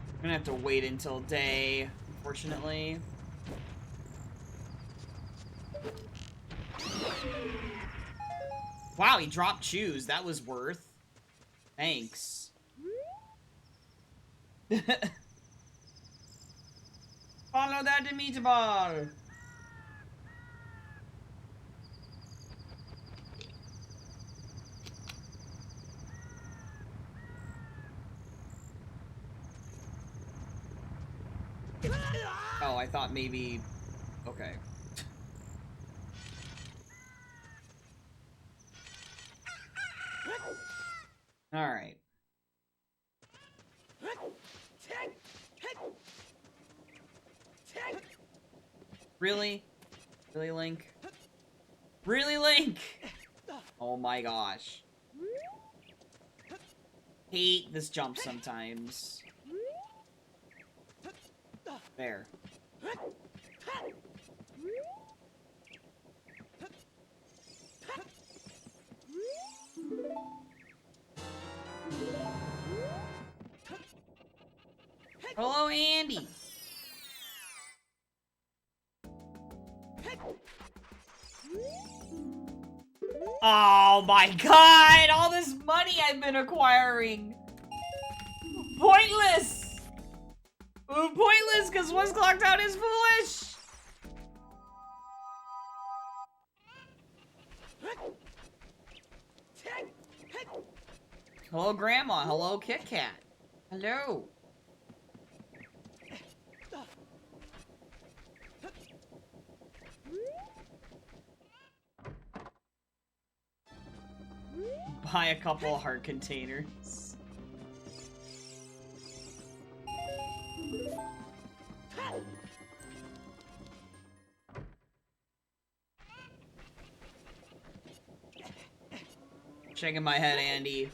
I'm gonna have to wait until day, unfortunately. Wow, he dropped shoes. That was worth. Thanks. Follow that meatball. Oh, I thought maybe... Okay. Alright. Really? Really, Link? Really, Link? Oh my gosh. Hate this jump sometimes. There. Hello, Andy. Oh my god! All this money I've been acquiring! Pointless! Pointless, because once clocked out is foolish! Hello, Grandma. Hello, Kit Kat. Hello. Buy a couple of heart containers. Shaking my head, Andy.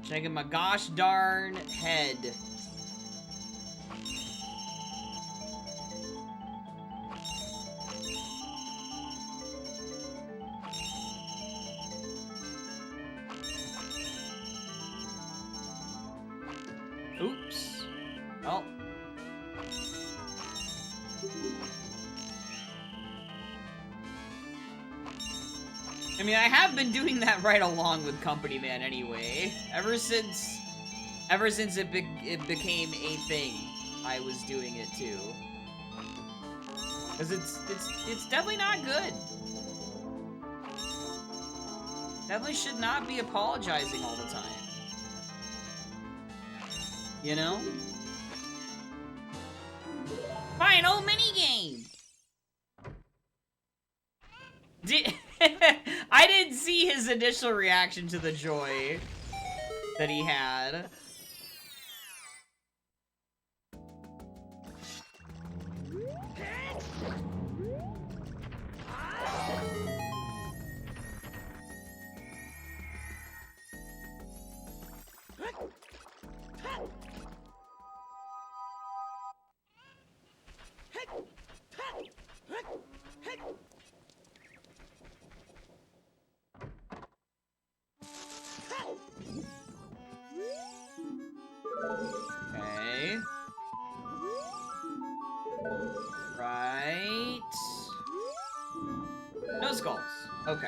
Shaking my gosh darn head. Oops. Oh. I mean, I have been doing that right along with Company Man anyway. Ever since it became a thing, I was doing it too. Cause it's definitely not good. Definitely should not be apologizing all the time. You know? Final minigame! I didn't see his initial reaction to the joy that he had. Okay. Right. No skulls. Okay.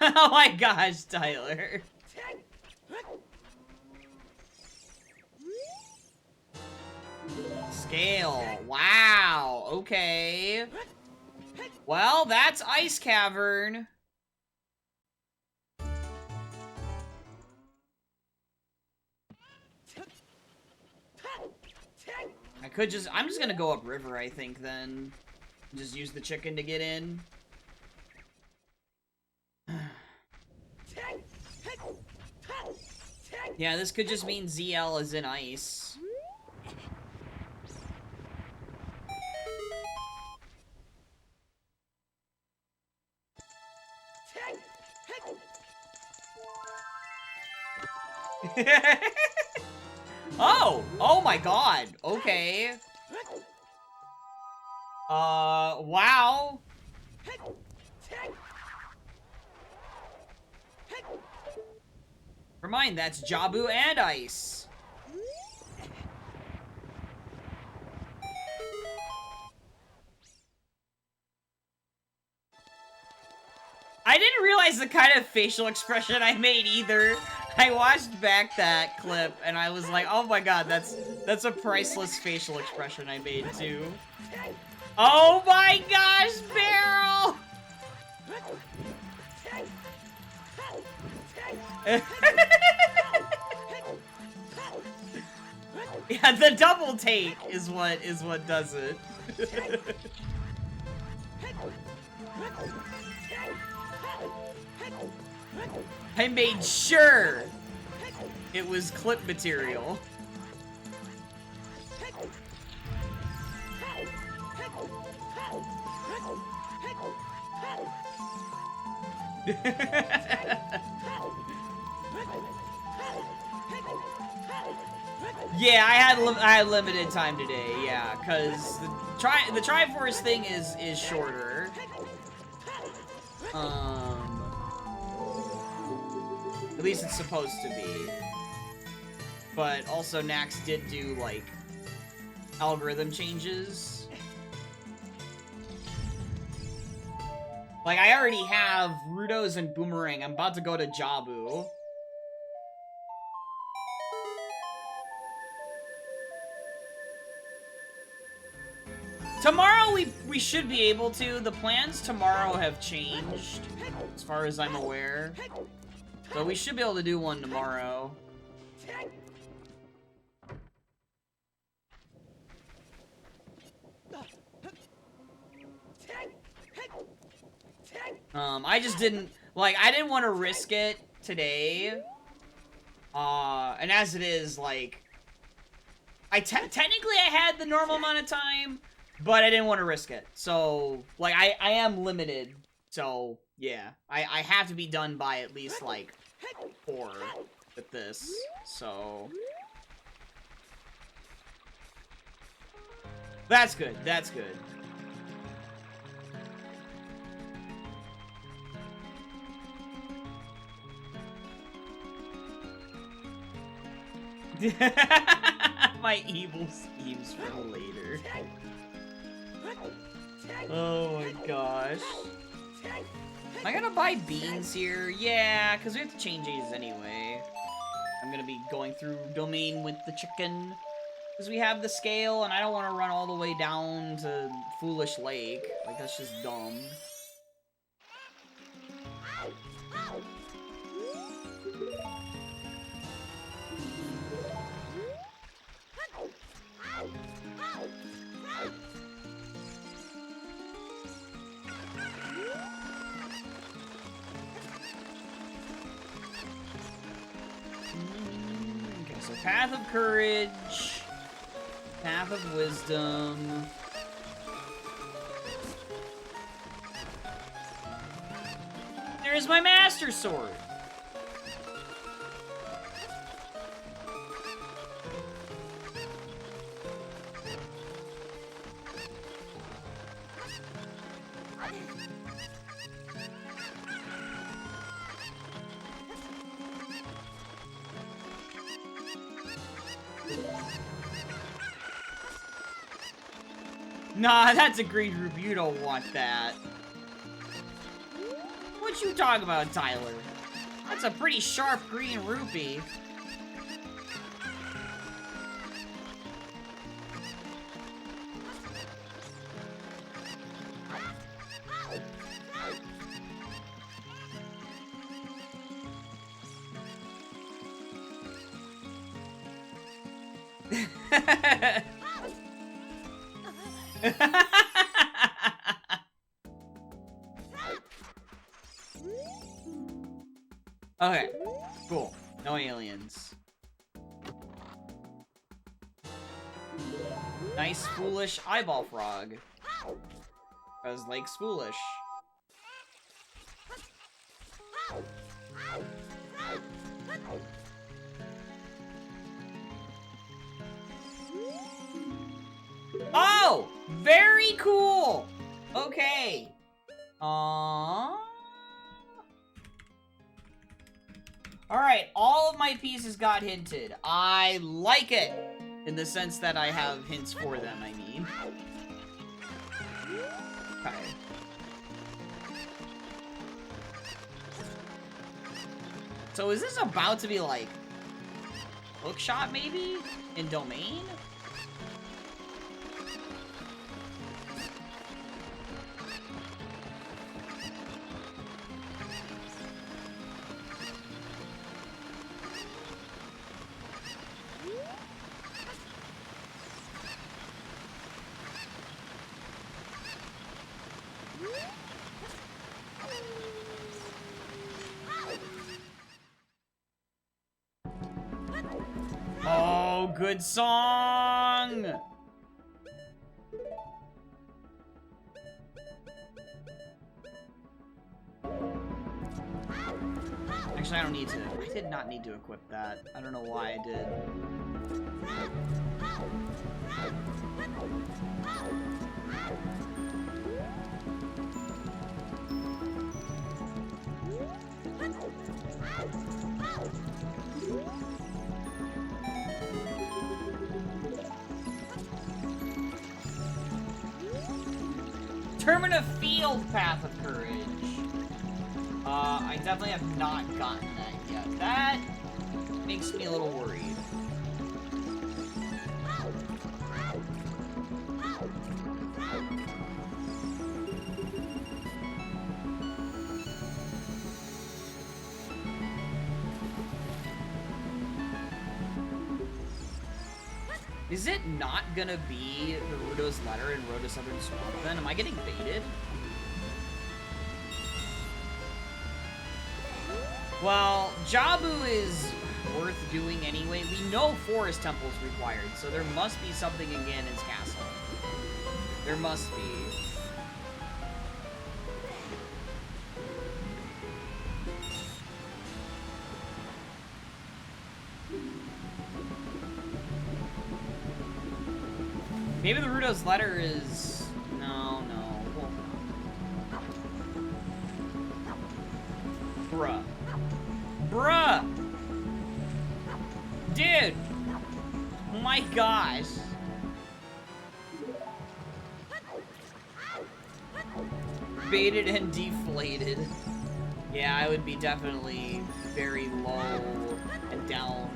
Oh my gosh, Tyler. Scale. Wow. Okay. Well, that's Ice Cavern. I'm just gonna go upriver, I think, then. Just use the chicken to get in. Yeah, this could just mean ZL is in ice. Oh my god, okay. Wow. Never mind, that's Jabu and ice. I didn't realize the kind of facial expression I made either. I watched back that clip and I was like, oh my god, that's a priceless facial expression I made too. Oh my gosh, Barrel! Yeah, the double take is what does it. I made sure it was clip material. Yeah, I had limited time today, yeah, because the Triforce thing is shorter. At least it's supposed to be. But also Nax did do, like, algorithm changes. Like, I already have Rudos and Boomerang. I'm about to go to Jabu. Tomorrow we should be able to. The plans tomorrow have changed, as far as I'm aware. So we should be able to do one tomorrow. I just didn't, like, I didn't want to risk it today. And as it is, like, technically I had the normal amount of time, but I didn't want to risk it. So, like, I am limited. So, yeah. I have to be done by at least, like, 4 with this. So... That's good. That's good. My evil schemes for later. Oh my gosh. Am I gonna buy beans here? Yeah, because we have to change these anyway. I'm gonna be going through domain with the chicken. Because we have the scale, and I don't want to run all the way down to Foolish Lake. Like, that's just dumb. Okay, so Path of Courage, Path of Wisdom. There's my Master Sword. Nah, that's a green rupee. You don't want that. What you talking about, Tyler? That's a pretty sharp green rupee. Okay, cool. No aliens. Nice foolish eyeball frog. Because Lake's foolish. Oh! Very cool! Okay. Alright, all of my pieces got hinted. I like it! In the sense that I have hints for them, I mean. Okay. So is this about to be, like, hookshot, maybe? In domain? Oh, good song! Actually, I don't need to. I did not need to equip that. I don't know why I did. Determine a field path of courage. I definitely have not gotten that yet. That makes me a little worried. Is it not gonna be Naruto's letter in Road to Southern Swamp then? Am I getting baited? Well, Jabu is worth doing anyway. We know Forest Temple's required, so there must be something in Ganon's castle. There must be. Maybe the Naruto's letter is... No. Bruh. Dude! Oh my gosh. Baited and deflated. Yeah, I would be definitely very low and down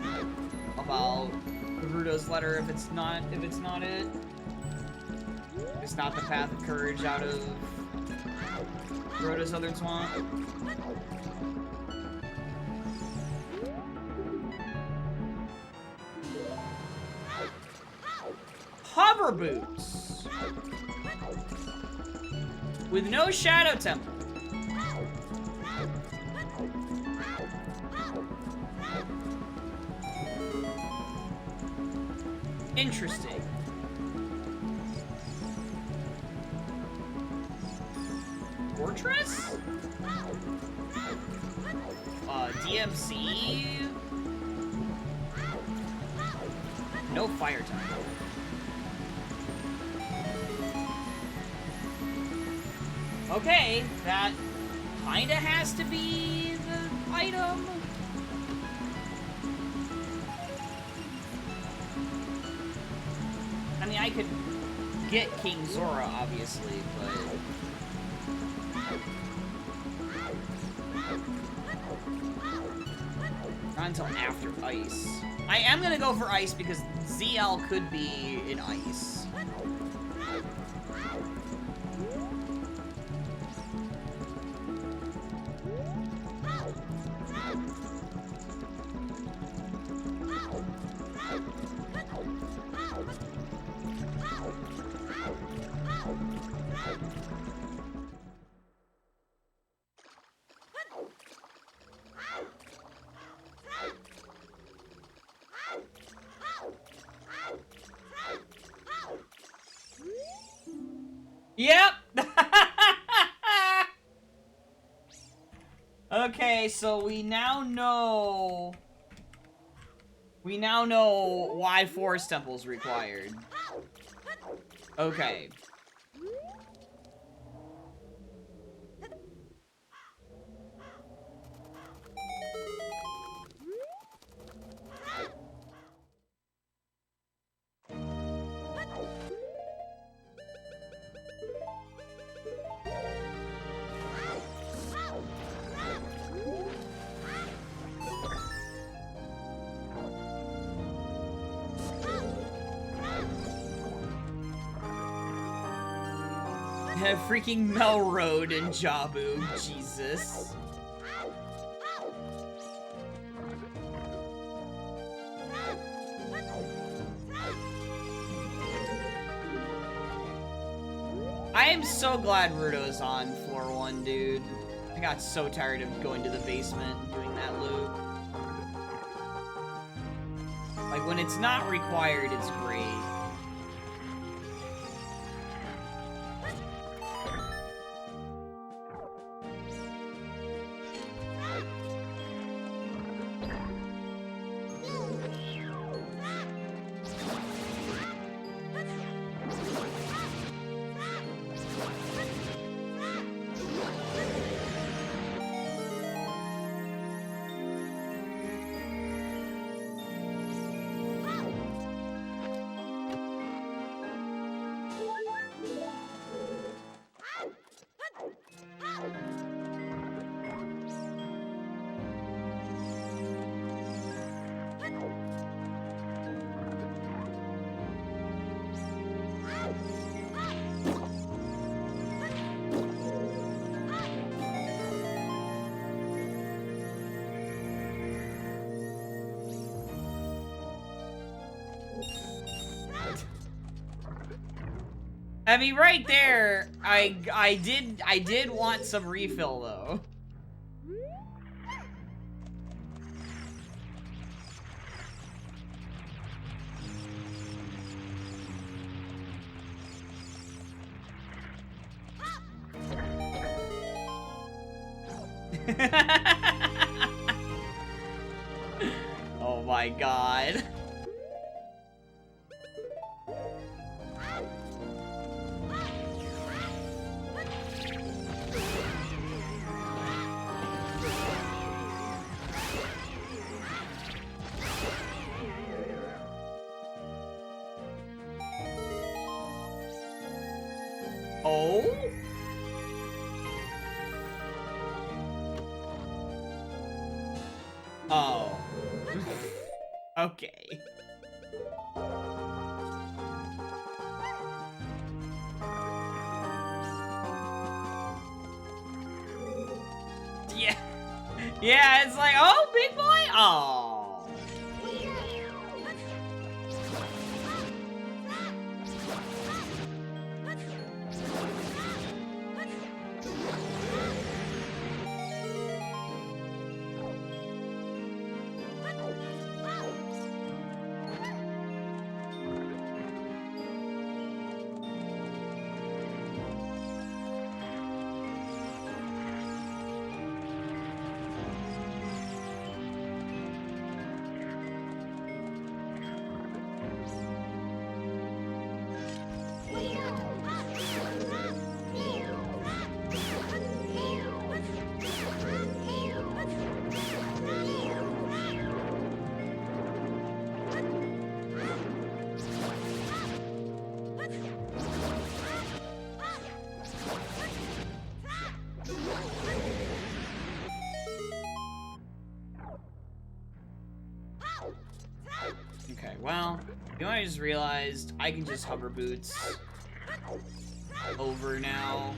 about Naruto's letter if it's not it. It's not the path of courage out of Road to Southern Swamp. Hover boots with no Shadow Temple. Interesting. Fortress? DMC? No fire type. Okay, that kinda has to be the item. I mean, I could get King Zora, obviously, but... not until after Ice. I am gonna go for Ice because ZL could be in Ice. Yep! Okay, so we now know why Forest Temple's required. Okay. Freaking Melroad and Jabu, Jesus. I am so glad Ruto's on floor 1, dude. I got so tired of going to the basement and doing that loop. Like, when it's not required, it's great. I mean, right there, I did want some refill though. Oh my god. Oh? Oh. Okay. Yeah. Yeah, it's like, oh, big boy? Oh. Okay, well, you know what I just realized? I can just hover boots over now.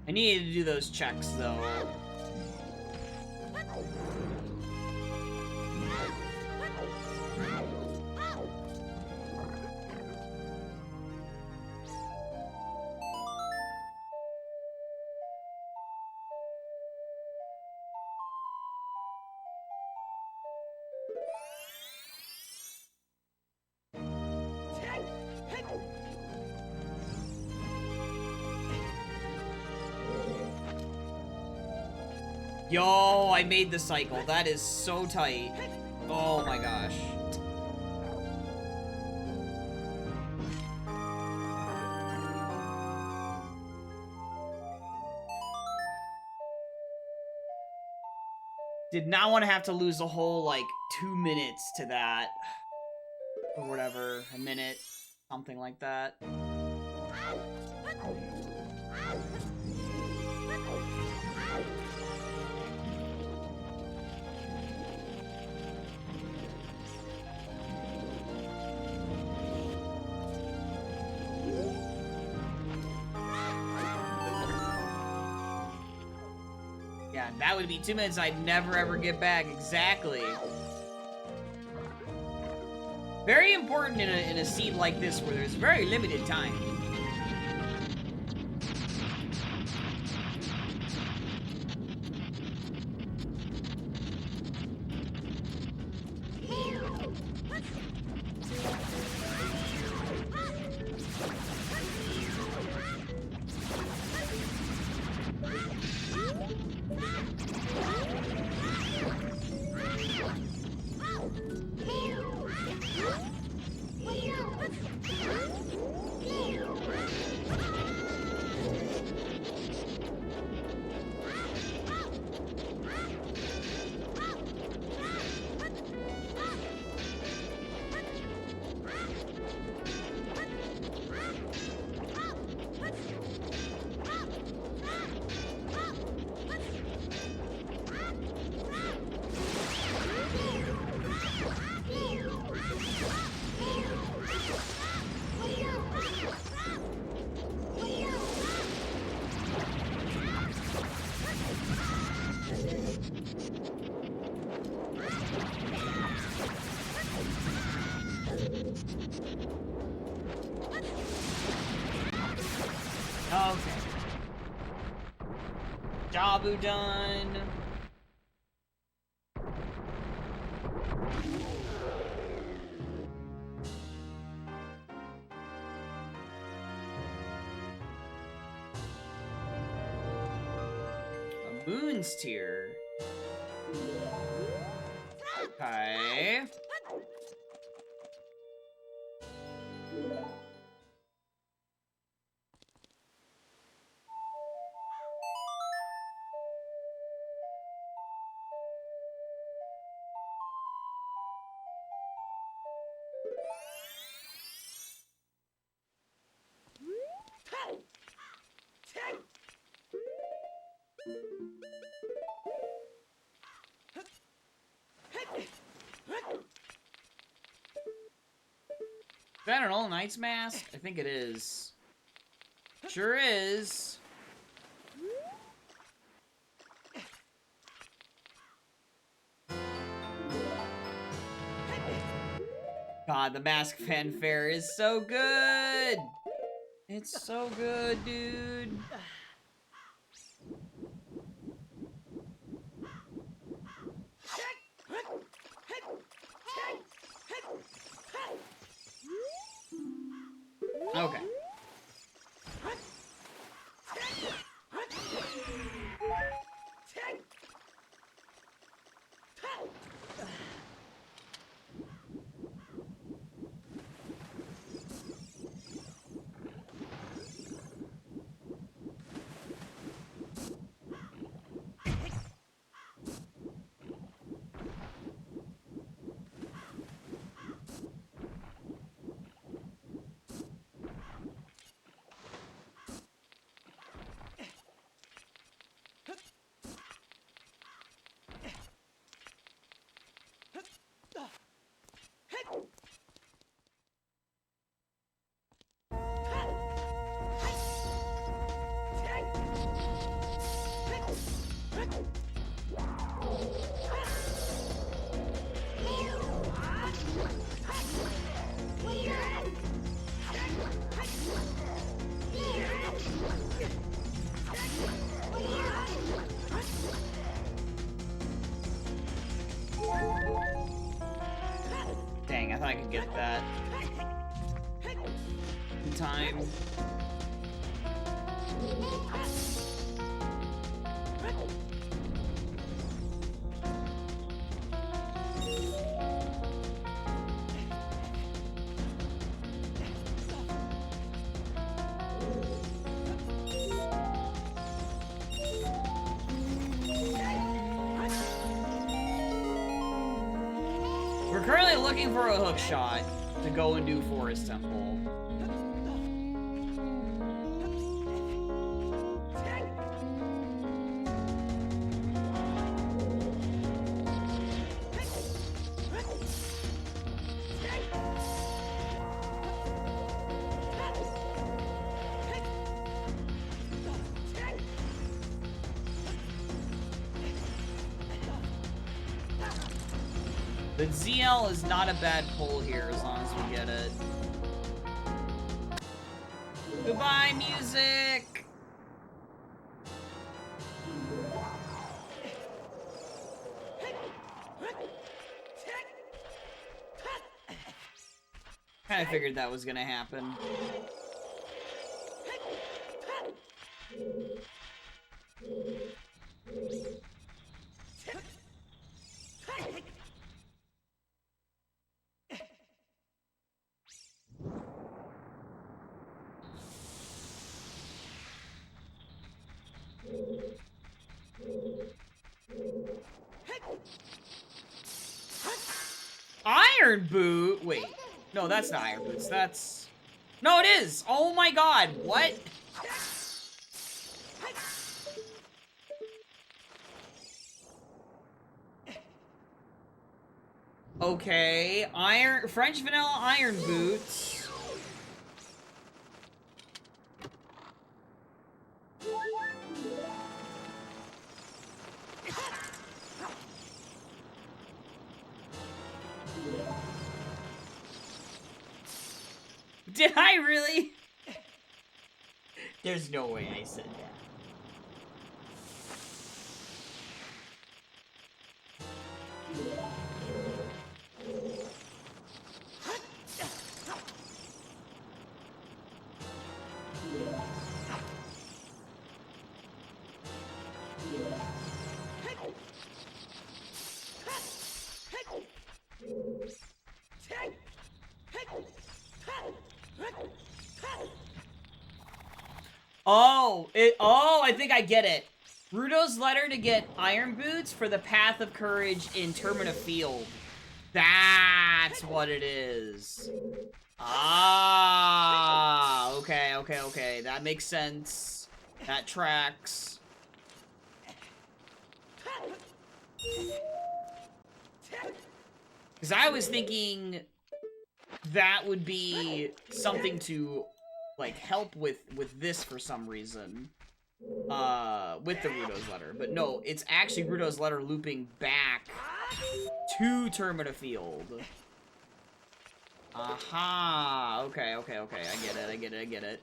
I needed to do those checks, though. Yo, I made the cycle. That is so tight. Oh my gosh. Did not want to have to lose a whole, like, 2 minutes to that. Or whatever. A minute. Something like that. Yeah, that would be 2 minutes I'd never ever get back. Exactly. Very important in a scene like this where there's very limited time. Okay. Jabu done. A Moon's Tear. Okay. Is that an All Knights mask? I think it is. Sure is. God, the mask fanfare is so good! It's so good, dude. Okay. Dang, I thought I could get that in time. We're currently looking for a hook shot to go and do Forest Temple. But ZL is not a bad pull here as long as we get it. Goodbye, music! Kinda figured that was gonna happen. Iron Boot? Wait. No, that's not Iron Boots. That's... No, it is! Oh my god, what? Okay, French vanilla Iron Boots. Did I really? There's no way I said that. Oh, I think I get it. Rudo's letter to get Iron Boots for the Path of Courage in Termina Field. That's what it is. Ah, okay. That makes sense. That tracks. Because I was thinking that would be something to, like, help with this for some reason. With the Rudo's letter. But no, it's actually Rudo's letter looping back to Termina Field. Aha! Okay. I get it.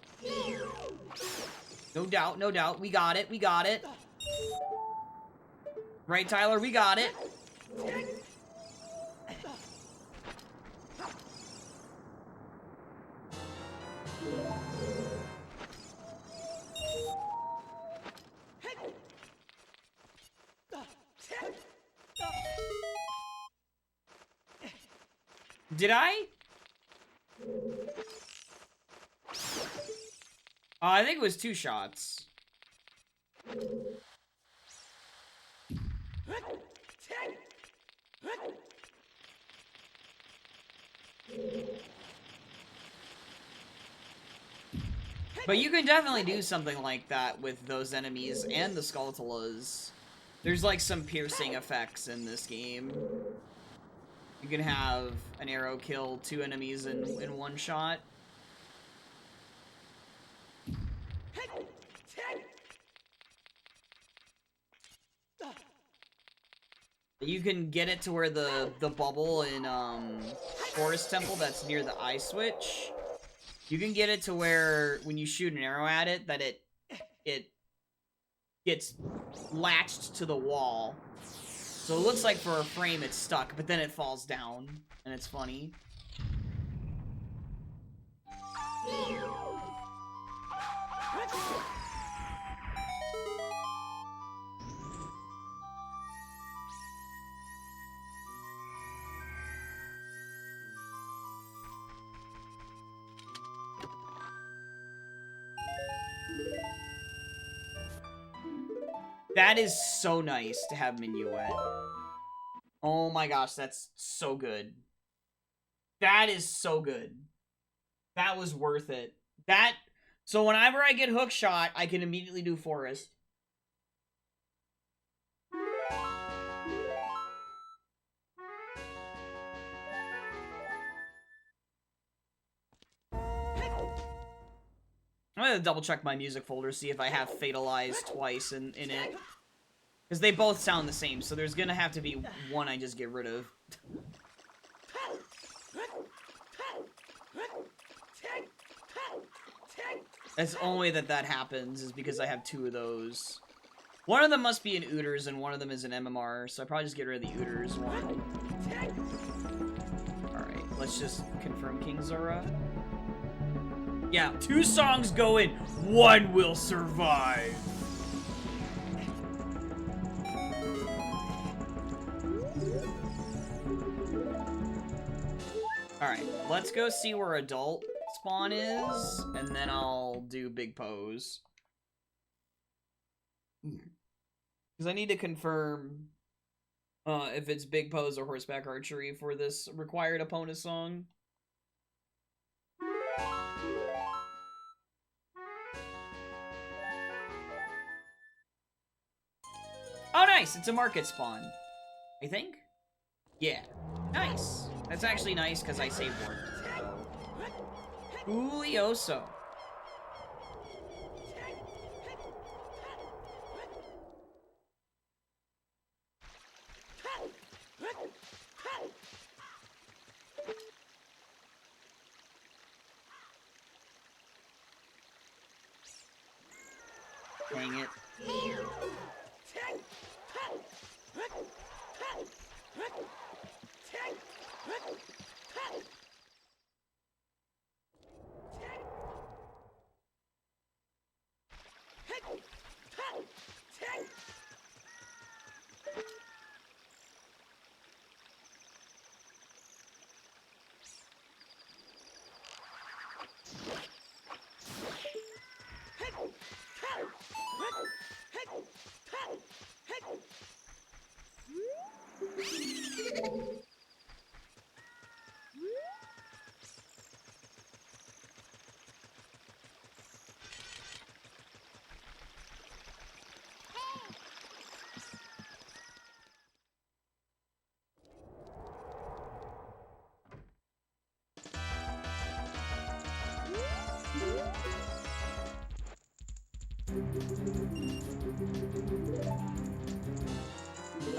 No doubt. We got it. Right, Tyler? We got it. Did I? I think it was 2 shots. But you can definitely do something like that with those enemies and the Skulltulas. There's like some piercing effects in this game. You can have an arrow kill 2 enemies in 1 shot. You can get it to where the bubble in Forest Temple that's near the eye switch. You can get it to where when you shoot an arrow at it, that it gets latched to the wall. So it looks like for a frame it's stuck, but then it falls down, and it's funny. That is so nice to have Minuet. Oh my gosh, that's so good. That is so good. That was worth it. So whenever I get hookshot, I can immediately do Forest. I'm gonna double check my music folder, see if I have Fatalize twice in it. Because they both sound the same, so there's gonna have to be one I just get rid of. That's the only way that happens, is because I have 2 of those. One of them must be an Ooters, and one of them is an MMR, so I probably just get rid of the Ooters one. Alright, let's just confirm King Zora. Yeah, 2 songs go in, 1 will survive. Alright, let's go see where adult spawn is, and then I'll do big pose. Because I need to confirm if it's big pose or horseback archery for this required opponent song. Oh, nice! It's a market spawn. I think? Yeah. Nice. That's actually nice, because I saved work. Julioso. Dang it.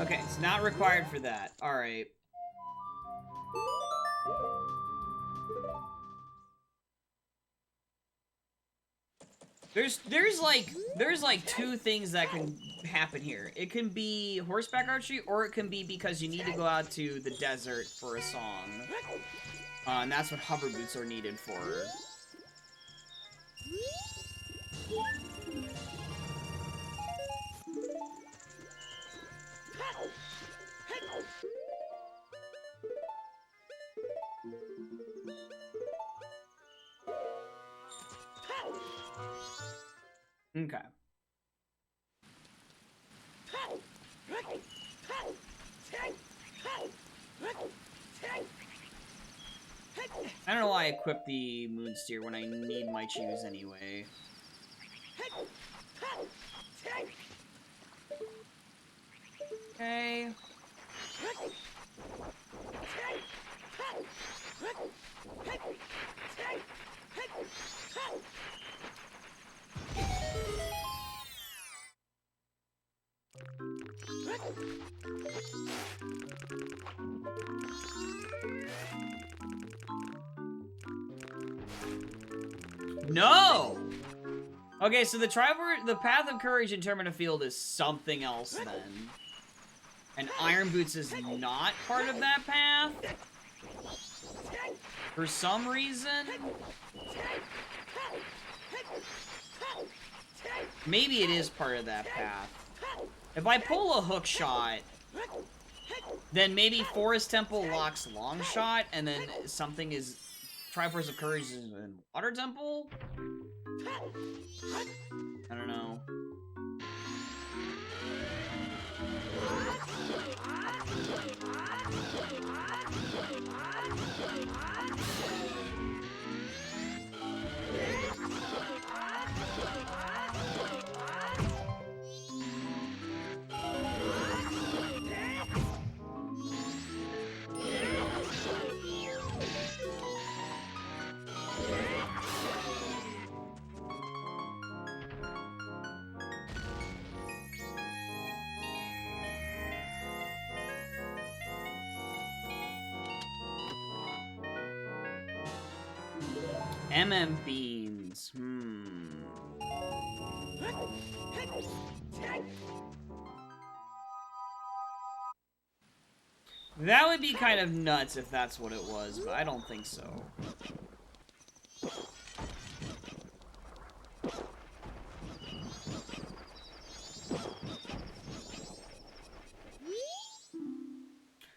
Okay, it's not required for that. Alright. There's like two things that can happen here. It can be horseback archery, or it can be because you need to go out to the desert for a song. And that's what hover boots are needed for. Okay. I don't know why I equip the Moonsteer when I need my shoes anyway. Okay. No! Okay, so the Path of Courage in Termina Field is something else then. And Iron Boots is not part of that path? For some reason? Maybe it is part of that path. If I pull a hook shot, then maybe Forest Temple locks long shot, and then something is... Triforce of Courage is in Water Temple? I don't know. Beans. That would be kind of nuts if that's what it was, but I don't think so.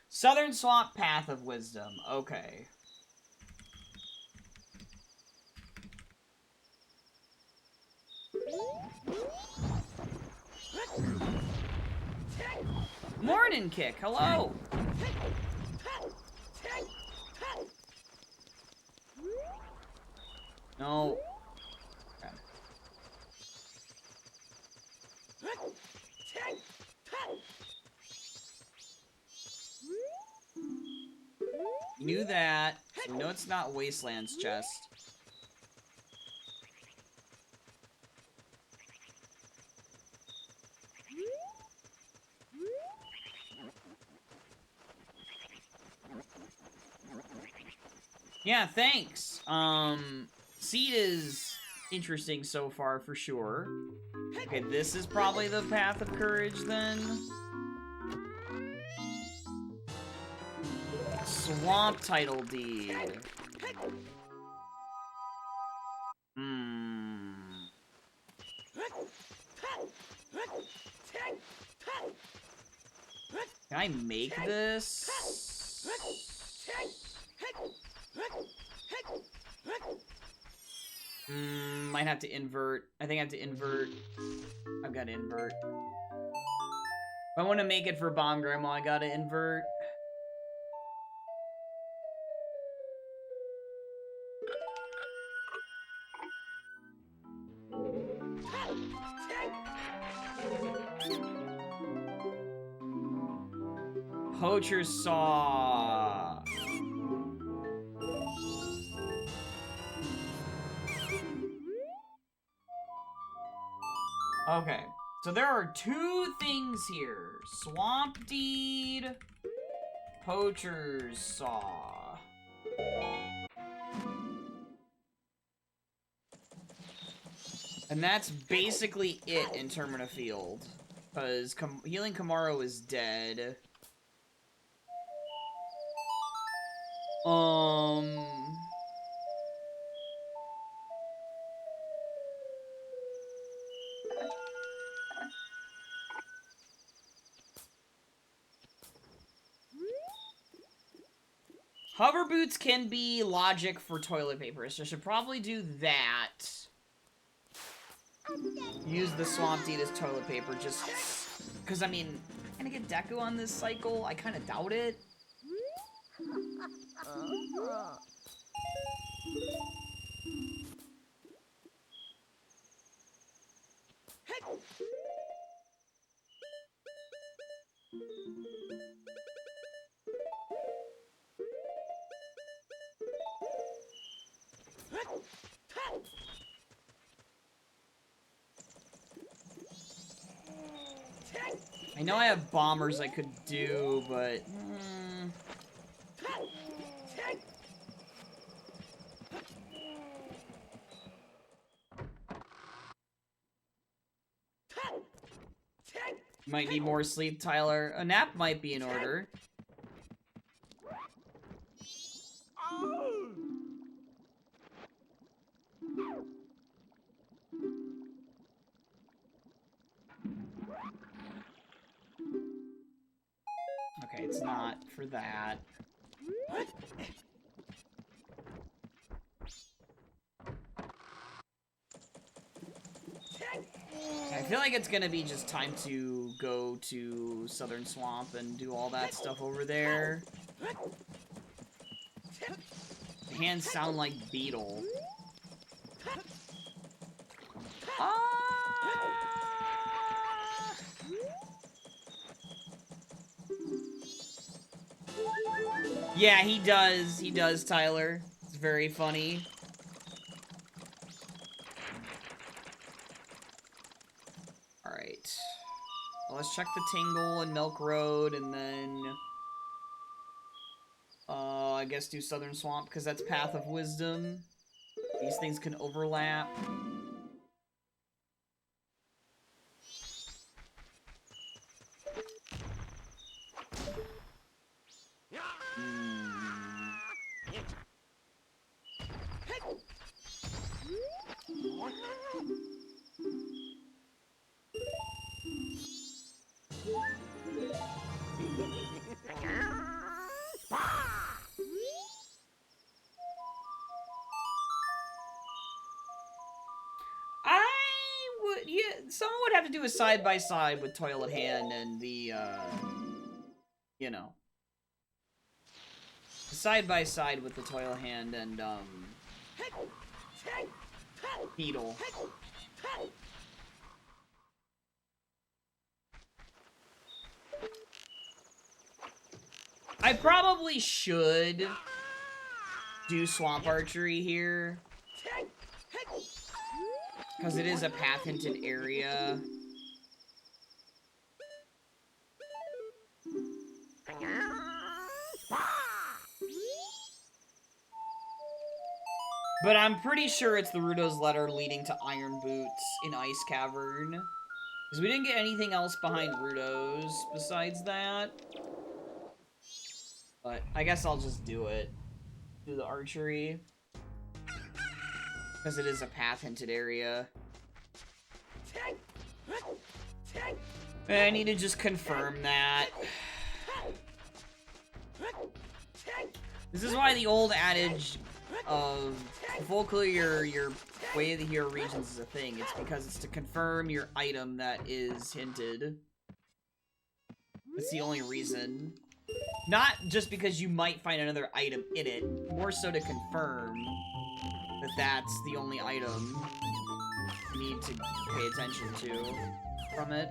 Southern Swamp Path of Wisdom. Okay. Morning Kick, hello! No. Okay. Knew that. So we know it's not Wasteland's chest. Yeah, thanks. Seed is interesting so far, for sure. Okay, this is probably the path of courage, then. Swamp title deed. Hmm. Can I make this? Might have to invert. I think I have to invert. I've got to invert. If I want to make it for Bomb Grandma, I gotta invert. Poacher's Saw. Okay, so there are two things here. Swamp Deed, Poacher's Saw. And that's basically it in Termina Field. Because Healing Kamaro is dead. Hover boots can be logic for toilet paper, so I should probably do that. Use the Swamp Deed as toilet paper, just... Because, I mean, am I gonna get Deku on this cycle? I kind of doubt it. I know I have bombers I could do, but... Might need more sleep, Tyler. A nap might be in order. Okay, it's not for that. I feel like it's gonna be just time to go to Southern Swamp and do all that stuff over there. The hands sound like Beetle. Yeah, he does. He does, Tyler. It's very funny. Alright. Well, let's check the Tingle and Milk Road, and then... I guess do Southern Swamp, because that's Path of Wisdom. These things can overlap. Someone would have to do a side-by-side with Toilet Hand and the, you know. Side-by-side with the Toilet Hand and, Beetle. I probably should do Swamp Archery here. Because it is a path-hinted area. But I'm pretty sure it's the Rudo's letter leading to Iron Boots in Ice Cavern. Because we didn't get anything else behind Rudo's besides that. But I guess I'll just do it. Do the archery. Because it is a path-hinted area. I need to just confirm that. This is why the old adage of full clear your way of the hero regions is a thing. It's because it's to confirm your item that is hinted. That's the only reason. Not just because you might find another item in it, more so to confirm that that's the only item you need to pay attention to from it.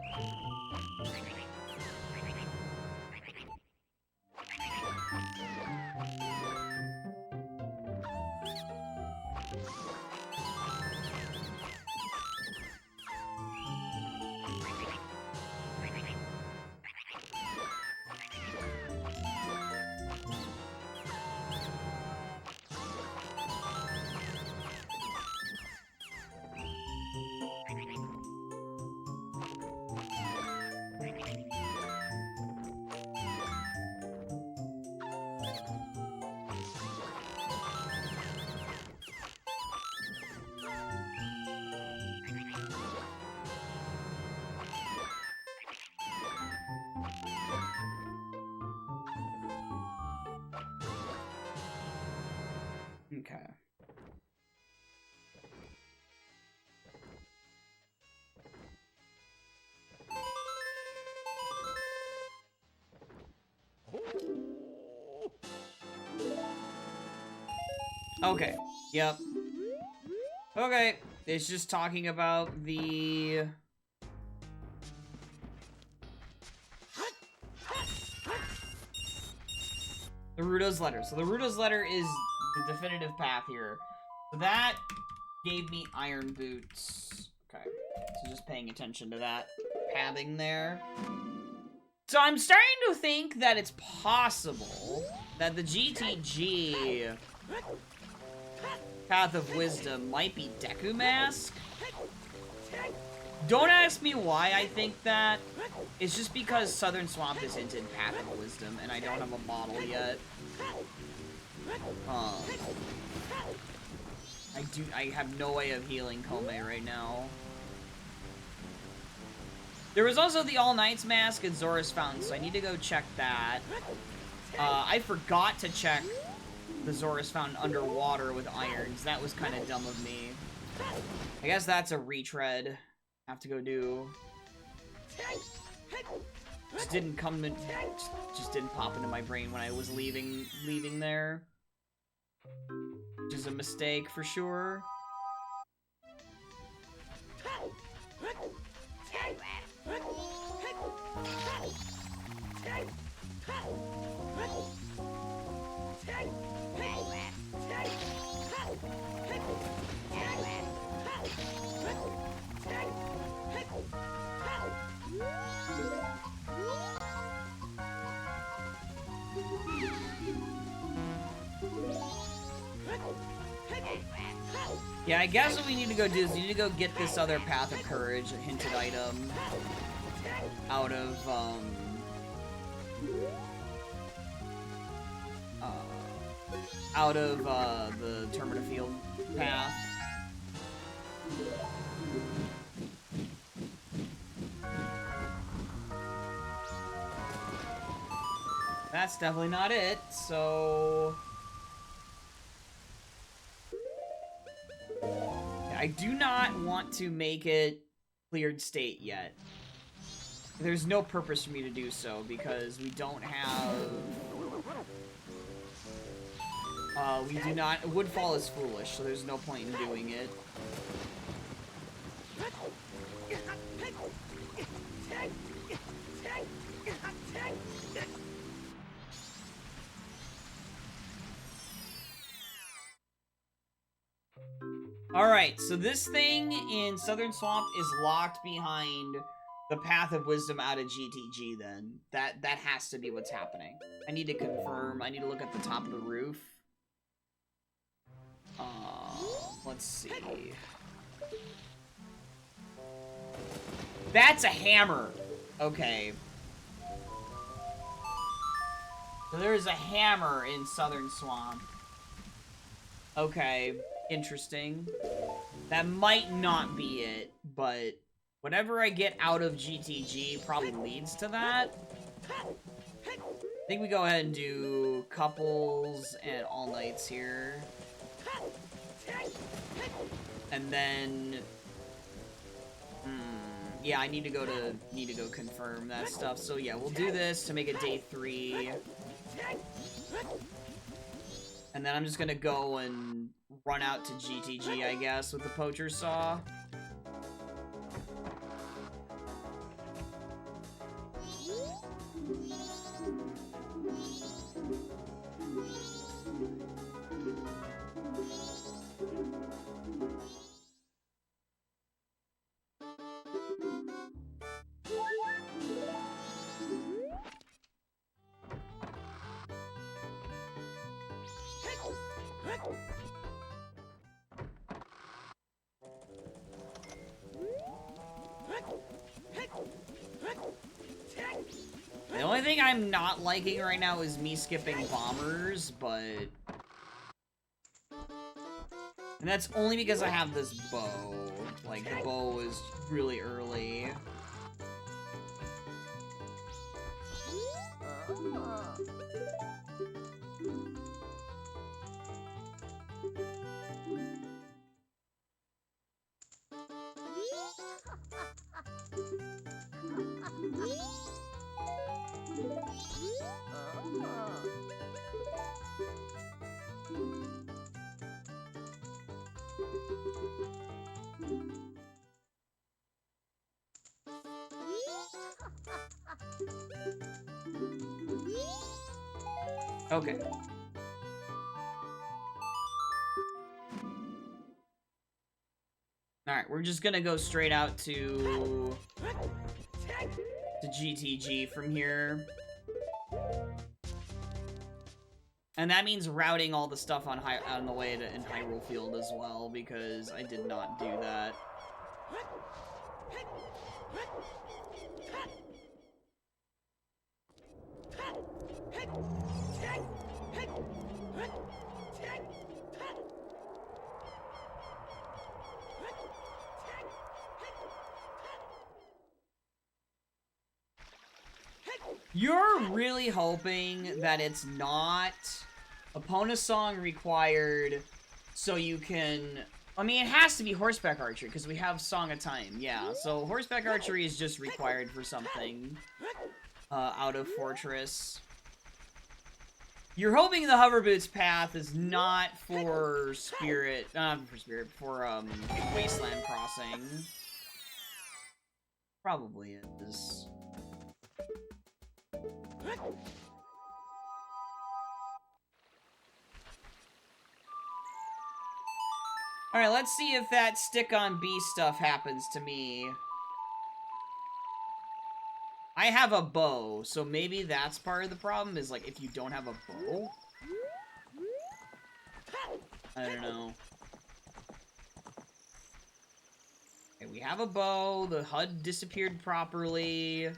Okay. Okay. Yep. Okay. It's just talking about the... the Rudo's letter. So the Rudo's letter is the definitive path here. So that gave me Iron Boots. Okay. So just paying attention to that pathing there. So I'm starting to think that it's possible that the GTG Path of Wisdom might be Deku Mask. Don't ask me why I think that. It's just because Southern Swamp is hinted Path of Wisdom, and I don't have a model yet. I have no way of healing Kome right now. There was also the All Knights Mask at Zora's Fountain, so I need to go check that. I forgot to check the Zora's Fountain underwater with irons. That was kind of dumb of me. I guess that's a retread. Have to go do. Just didn't come in, just didn't pop into my brain when I was leaving there. Which is a mistake for sure. Yeah, I guess what we need to go do is we need to go get this other Path of Courage, a hinted item, out of, the Termina Field path. That's definitely not it, so... I do not want to make it cleared state yet. There's no purpose for me to do so, because we don't have... we do not... Woodfall is foolish, so there's no point in doing it. Alright, so this thing in Southern Swamp is locked behind the Path of Wisdom out of GTG then. That has to be what's happening. I need to confirm. I need to look at the top of the roof. Let's see. That's a hammer. Okay. So there's a hammer in Southern Swamp. Okay, interesting. That might not be it, but whatever I get out of GTG probably leads to that. I think we go ahead and do couples and all nights here. And then... yeah, I need to go confirm that stuff. So yeah, we'll do this to make it day 3. And then I'm just gonna go and run out to GTG, I guess, with the poacher saw. The only thing I'm not liking right now is me skipping bombers, but... And that's only because I have this bow. Like, the bow is really early. Okay. Alright, we're just gonna go straight out to GTG from here. And that means routing all the stuff on the way to in Hyrule Field as well, because I did not do that. You're really hoping that it's not Epona song required so you can... I mean, it has to be horseback archery because we have Song of Time, yeah. So horseback archery is just required for something out of Fortress. You're hoping the hover boots path is not for for Wasteland Crossing. Probably is. Alright, let's see if that stick on B stuff happens to me. I have a bow, so maybe that's part of the problem, is like if you don't have a bow? I don't know. Okay, we have a bow, the HUD disappeared properly.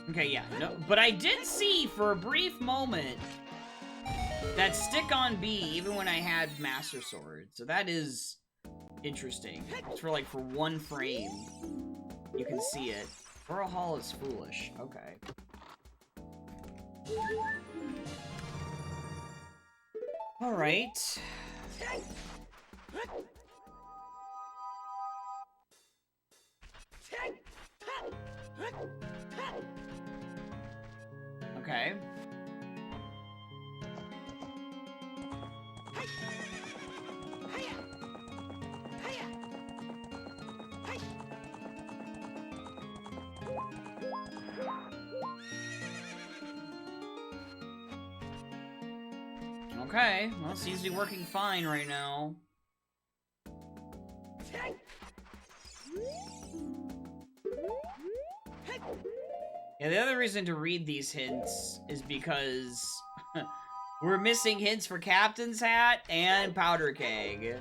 Okay, yeah, no, but I did see for a brief moment that stick on B even when I had Master Sword, so that is interesting. It's for like for 1 frame, you can see it. Burrow Hall is foolish. Okay. All right. Okay. Okay, well, it seems to be working fine right now. Yeah, the other reason to read these hints is because we're missing hints for Captain's Hat and Powder Keg.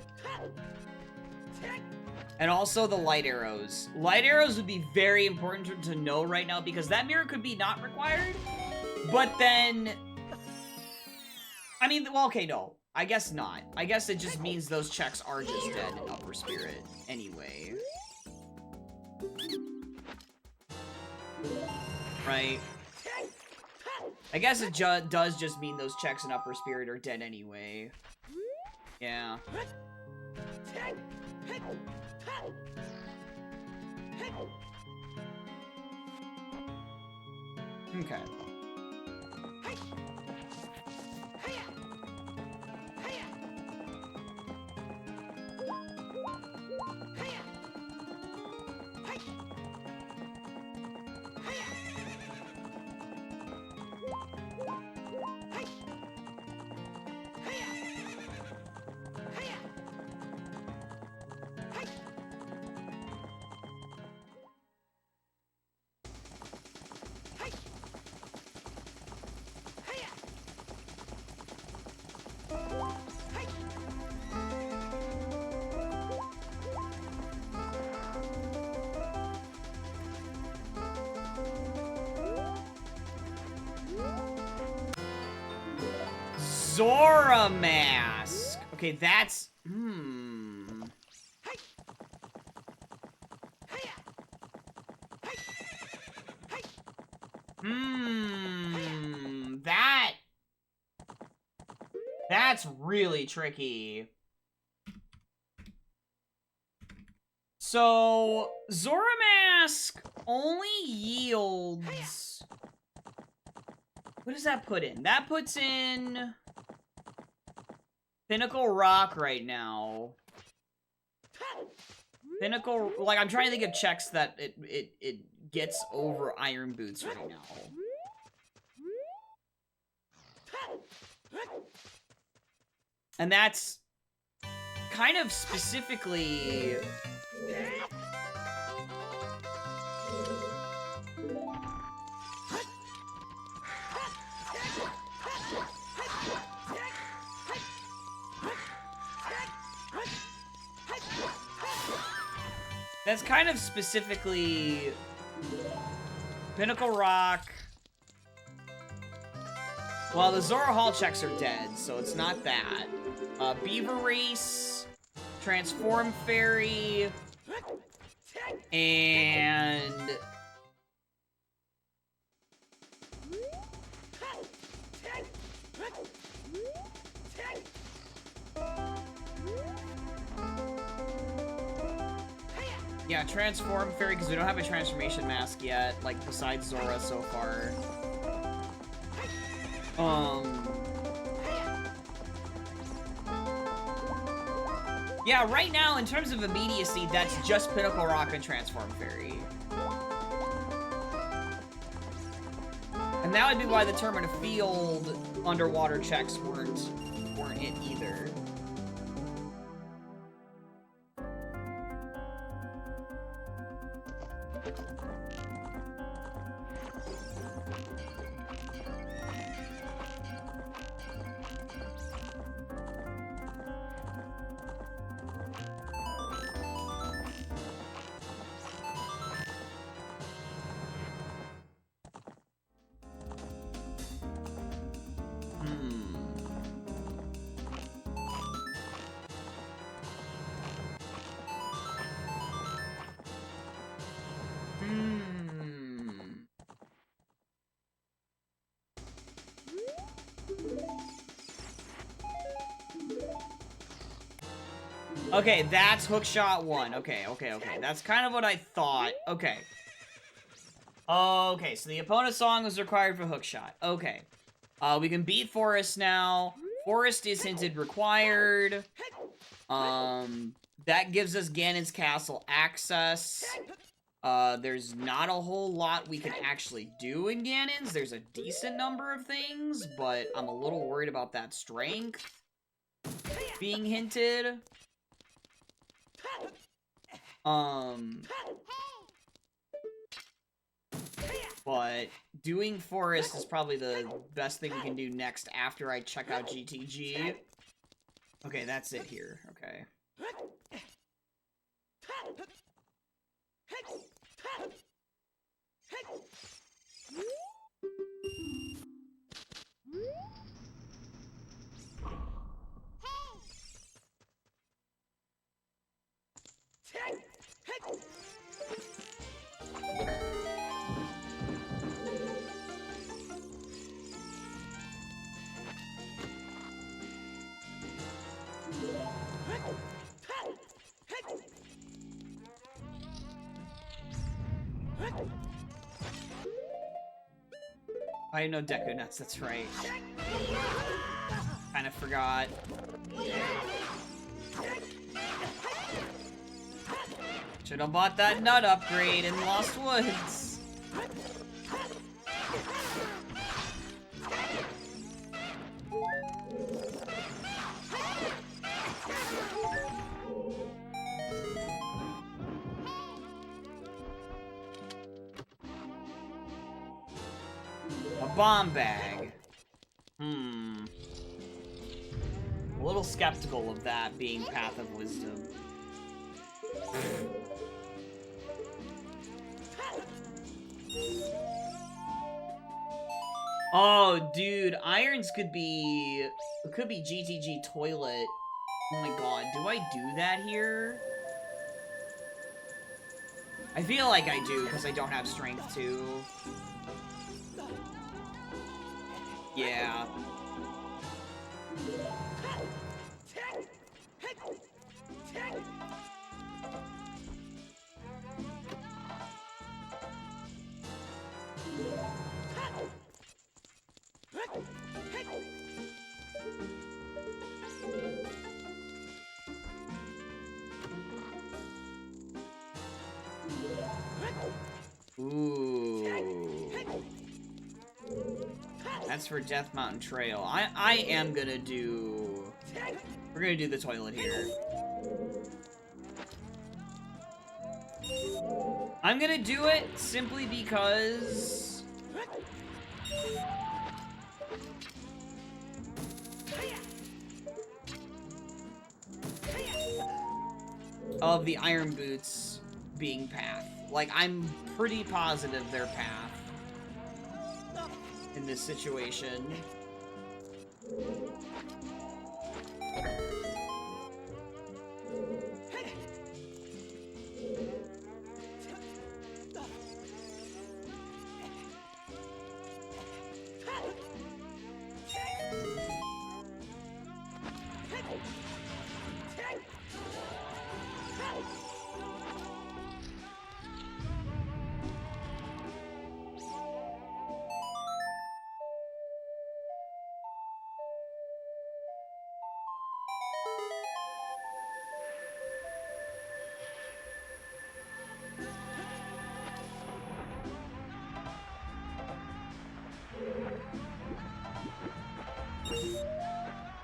And also the light arrows. Light arrows would be very important to know right now because that mirror could be not required. But then... I mean, well, okay, no. I guess not. I guess it just means those checks are just dead in Upper Spirit anyway. Right? I guess it does just mean those checks in Upper Spirit are dead anyway. Yeah. Okay. Zora mask. Okay, that's... That's really tricky. So, Zora mask only yields... What does that put in? That puts in... Pinnacle Rock right now. Pinnacle... Like, I'm trying to think of checks that it gets over Iron Boots right now. And that's kind of specifically... That's kind of specifically Pinnacle Rock. Well, the Zora Hall checks are dead, so it's not that. Beaver Race, Transform Fairy, and... Yeah, Transform Fairy, because we don't have a transformation mask yet, like, besides Zora so far. Yeah, right now, in terms of immediacy, that's just Pinnacle Rock and Transform Fairy. And that would be why the Termina Field underwater checks weren't it either. Okay, that's Hookshot 1. Okay. That's kind of what I thought. Okay. Okay, so the opponent song was required for Hookshot. Okay. We can beat Forest now. Forest is hinted required. That gives us Ganon's Castle access. There's not a whole lot we can actually do in Ganon's. There's a decent number of things, but I'm a little worried about that strength being hinted. But doing Forest is probably the best thing we can do next after I check out GTG. Okay, that's it here. Okay. I know Deku Nuts, that's right. Kinda forgot. Should've bought that nut upgrade in Lost Woods. A bomb bag. A little skeptical of that being Path of Wisdom. Oh, dude, irons could be GTG toilet. Oh my god, do I do that here? I feel like I do, because I don't have strength 2. Yeah. Ooh. That's for Death Mountain Trail. I am gonna do... We're gonna do the toilet here. I'm gonna do it simply because... of the Iron Boots being Path. Like, I'm pretty positive they're Path in this situation.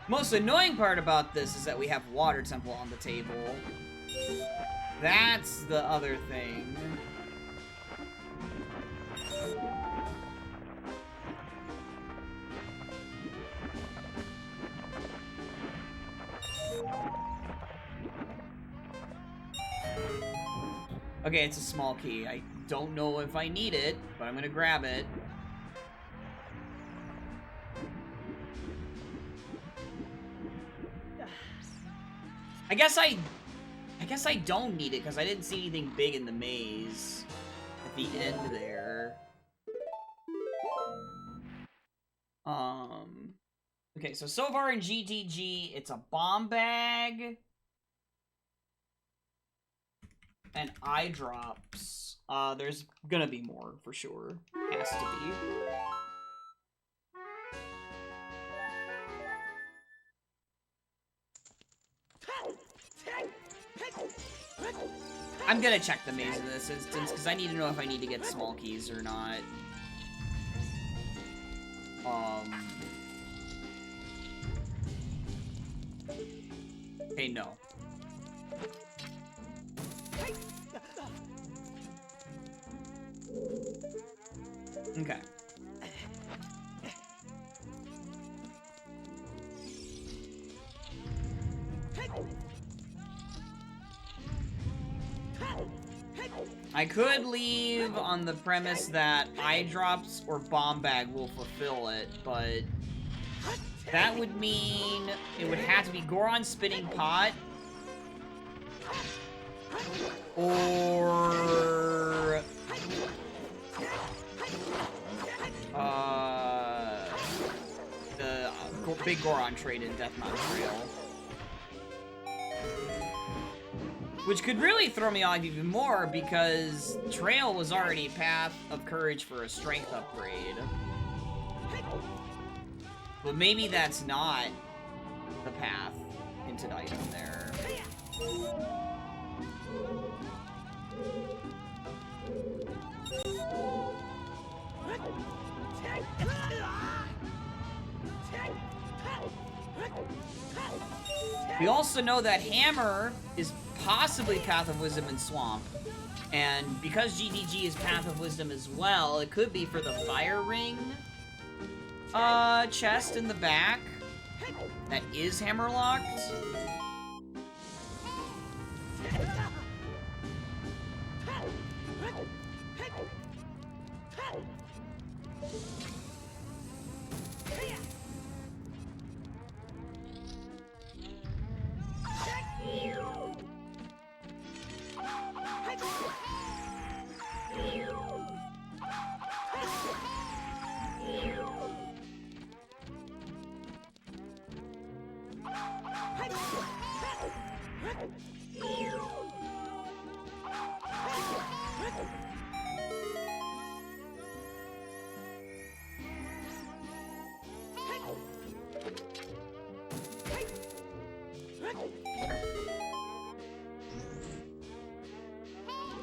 Most annoying part about this is that we have Water Temple on the table. That's the other thing. Okay, it's a small key. I don't know if I need it, but I'm gonna grab it. I guess I don't need it because I didn't see anything big in the maze at the end there. Okay, so far in GTG, it's a bomb bag and eye drops. There's gonna be more for sure. Has to be. I'm gonna check the maze in this instance, because I need to know if I need to get small keys or not. Okay, no. Okay. I could leave on the premise that eye drops or bomb bag will fulfill it, but that would mean it would have to be Goron spinning pot or the big Goron trade in Death Mountain Trail. Which could really throw me off even more, because Trail was already Path of Courage for a strength upgrade. But maybe that's not the path into the item there. We also know that Hammer is possibly Path of Wisdom and Swamp. And because GDG is Path of Wisdom as well, it could be for the Fire Ring chest in the back that is hammerlocked.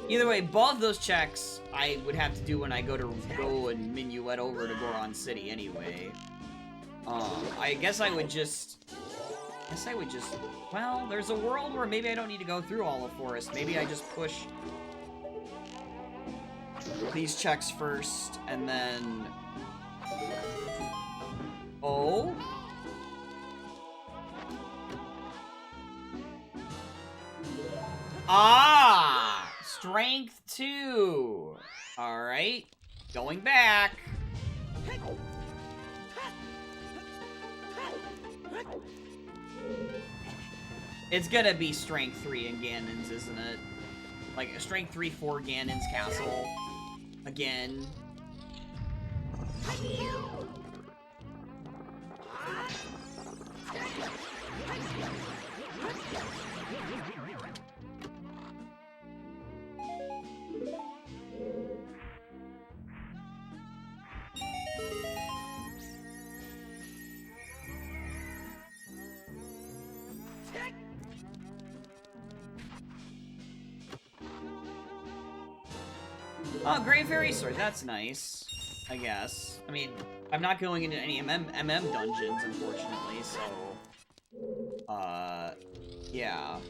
Either way, both those checks I would have to do when I go and minuet over to Goron City anyway. I guess I would just... Well, there's a world where maybe I don't need to go through all of Forest. Maybe I just push these checks first, and then... Oh? Ah! Strength 2! Alright. Going back. It's gonna be Strength 3 in Ganon's, isn't it? Like, Strength 3 for Ganon's castle. Again. Oh, Great Fairy Sword, that's nice, I guess. I mean, I'm not going into any MM dungeons, unfortunately, so... yeah.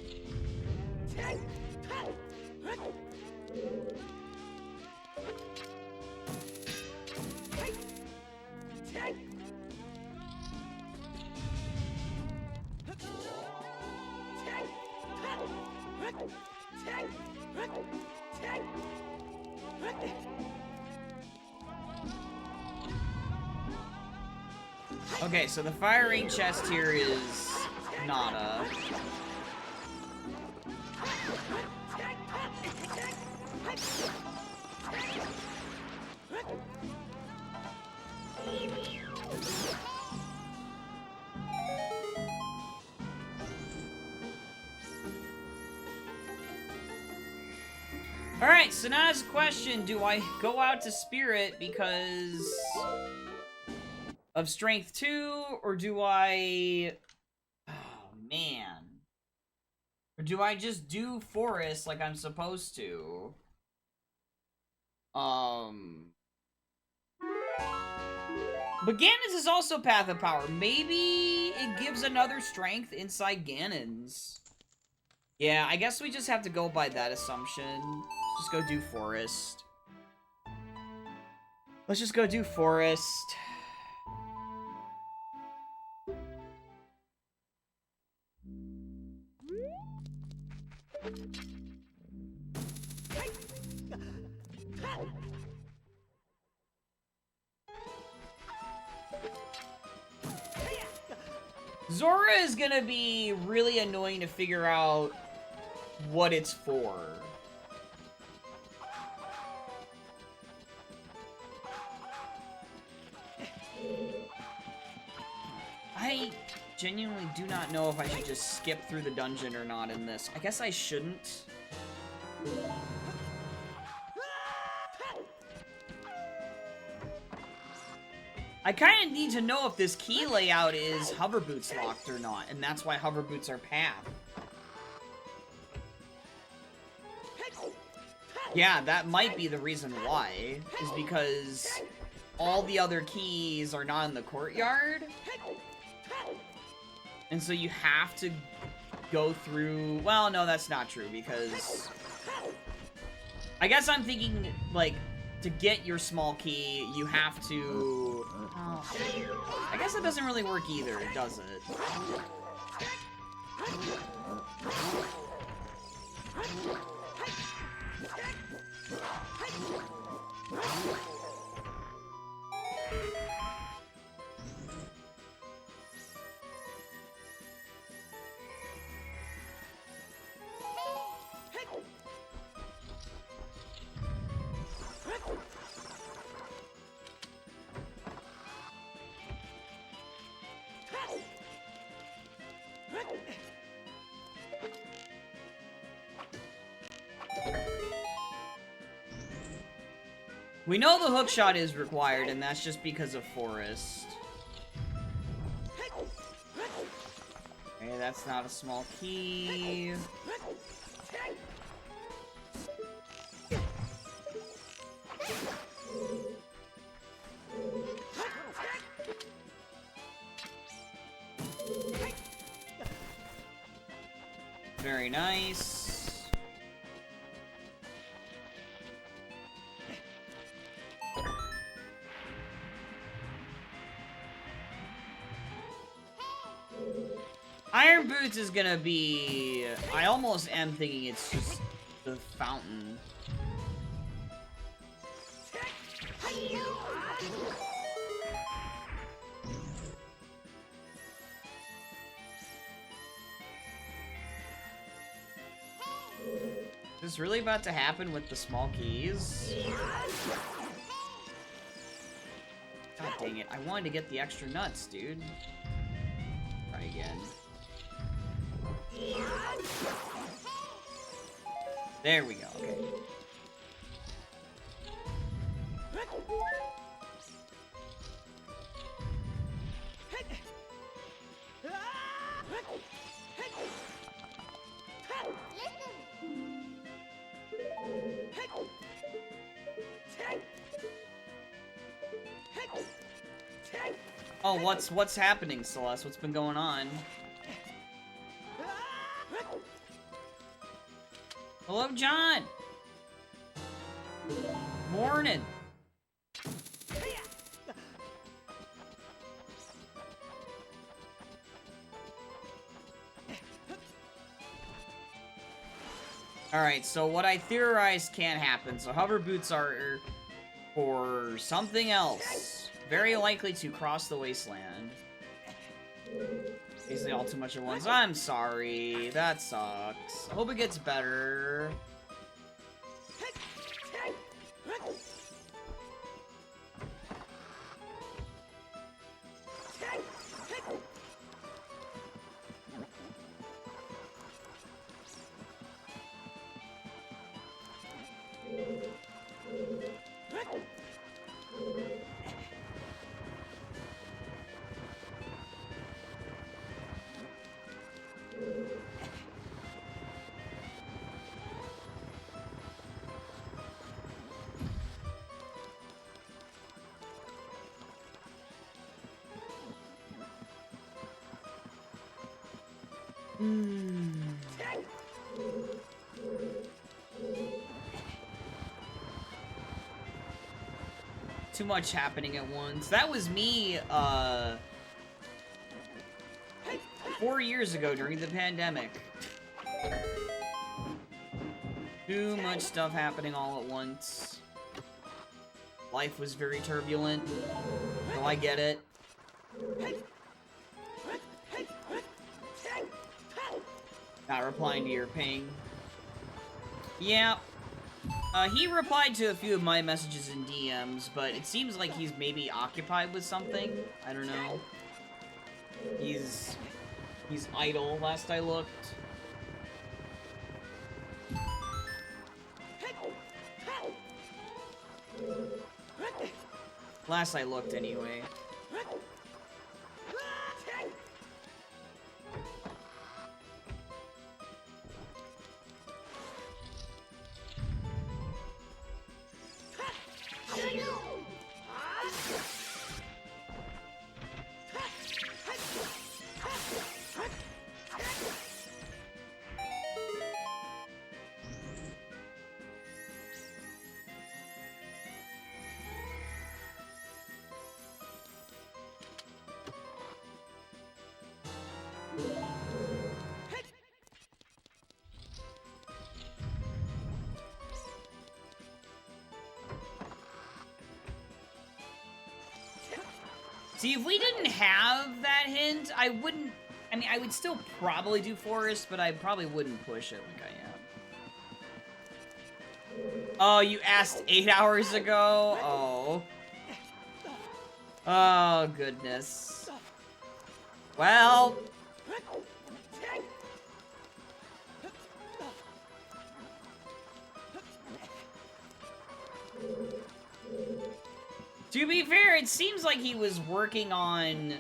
Okay, so the firing chest here is nada. Alright, so now it's a question, do I go out to Spirit because of Strength 2, or do I... Oh, man. Or do I just do forest like I'm supposed to? But Ganon's is also Path of Power. Maybe it gives another strength inside Ganon's. Yeah, I guess we just have to go by that assumption. Just go do forest. Let's just go do forest. Zora is gonna be really annoying to figure out what it's for. I genuinely do not know if I should just skip through the dungeon or not in this. I guess I shouldn't. I kind of need to know if this key layout is hover boots locked or not, and that's why hover boots are path. Yeah, that might be the reason why, is because all the other keys are not in the courtyard. And so you have to go through... Well, no, that's not true, because... I guess I'm thinking, like, to get your small key, you have to... Oh, I guess it doesn't really work either, does it? We know the hookshot is required, and that's just because of forest. Okay, that's not a small key. Very nice. Iron Boots is gonna be... I almost am thinking it's just the fountain. Is this really about to happen with the small keys? God dang it, I wanted to get the extra nuts, dude. Try again. There we go, okay. Oh, what's happening, Celeste? What's been going on? Hello, John! Morning! Alright, so what I theorized can happen. So hover boots are for something else. Very likely to cross the wasteland. Basically all too much at once. I'm sorry. That sucks. I hope it gets better. Too much happening at once. That was me, 4 years ago during the pandemic. Too much stuff happening all at once. Life was very turbulent. So I get it. Not replying to your ping. Yeah. He replied to a few of my messages in DMs, but it seems like he's maybe occupied with something. I don't know. He's idle, last I looked. Last I looked, anyway. See, if we didn't have that hint, I wouldn't... I mean, I would still probably do Forest, but I probably wouldn't push it like I am. Oh, you asked 8 hours ago? Oh. Oh, goodness. Well... To be fair, it seems like he was working on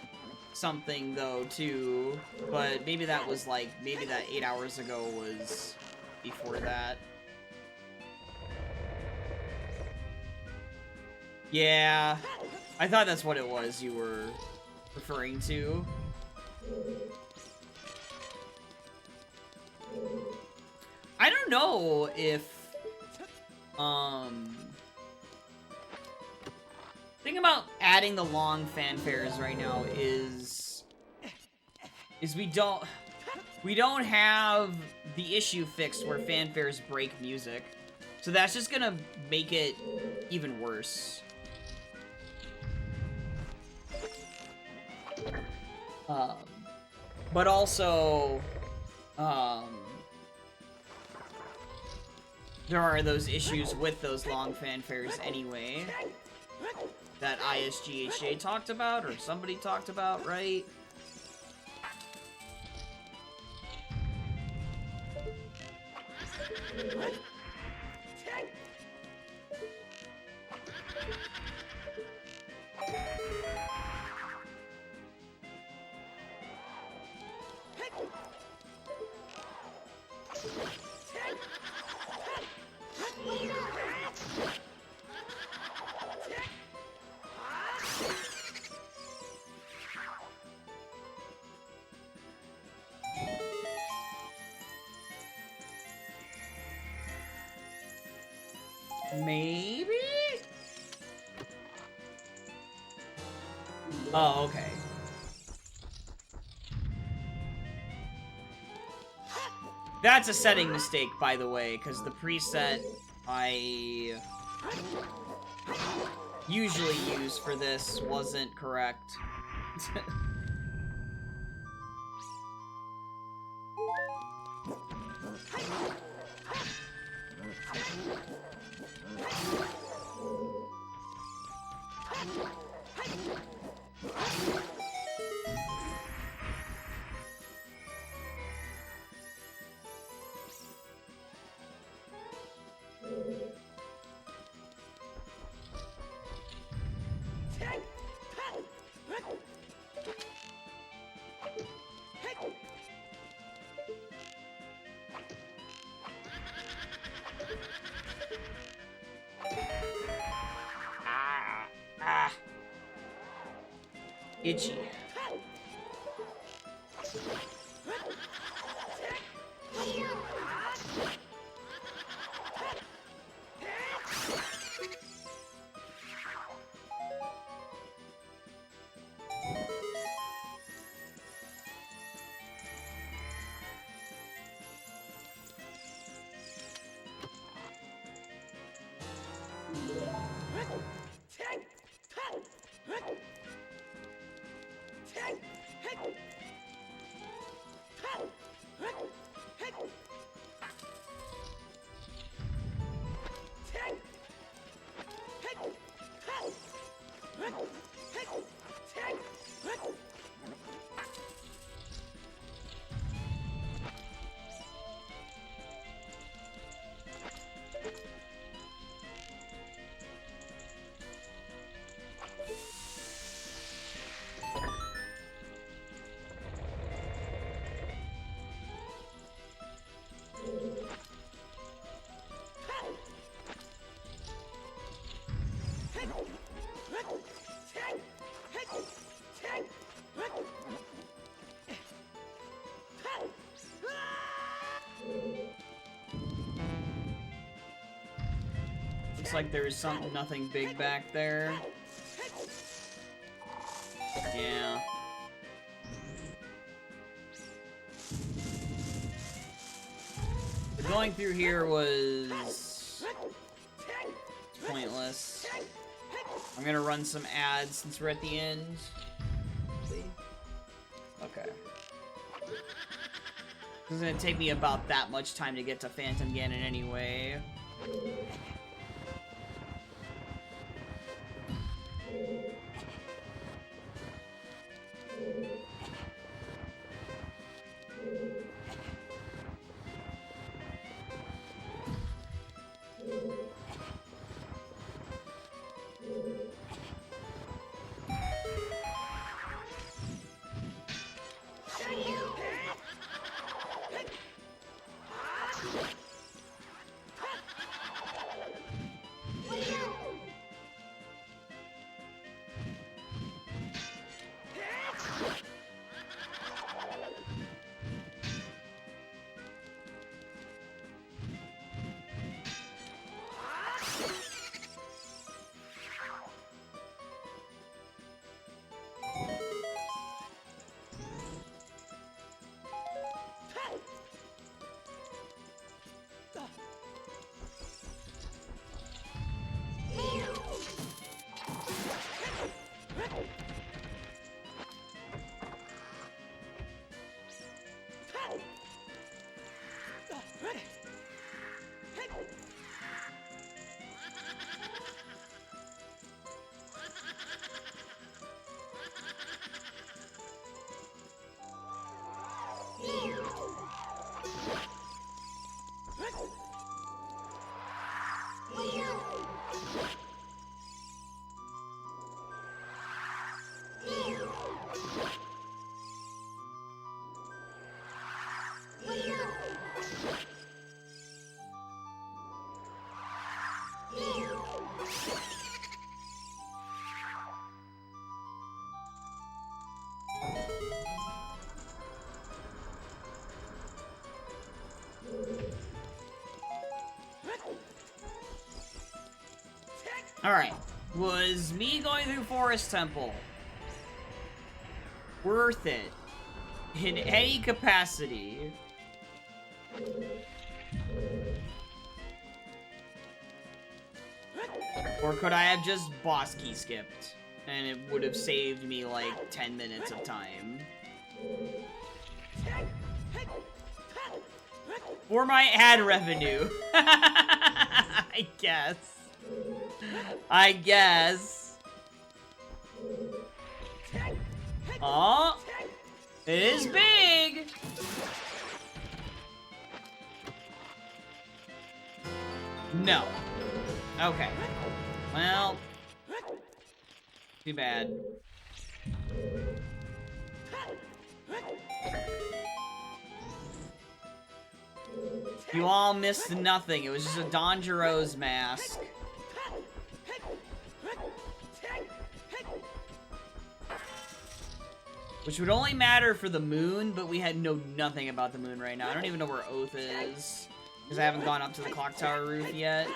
something, though, too. But maybe that was, like, maybe that 8 hours ago was before that. Yeah. I thought that's what it was you were referring to. I don't know if, thing about adding the long fanfares right now is we don't have the issue fixed where fanfares break music. So that's just gonna make it even worse. But also, there are those issues with those long fanfares anyway. That ISGHJ talked about, or somebody talked about, right? Maybe? Oh, okay. That's a setting mistake, by the way, because the preset I usually use for this wasn't correct. Itchy. Looks like there's nothing big back there. Yeah. Going through here was pointless. I'm gonna run some ads since we're at the end. Okay. This is gonna take me about that much time to get to Phantom Ganon anyway. Alright, was me going through Forest Temple worth it in any capacity? Or could I have just boss key skipped and it would have saved me like 10 minutes of time? For my ad revenue. I guess. I guess. Oh, it is big. No. Okay. Well, too bad. You all missed nothing. It was just a Dangero's mask. Which would only matter for the moon, but we know nothing about the moon right now. I don't even know where Oath is, because I haven't gone up to the clock tower roof yet.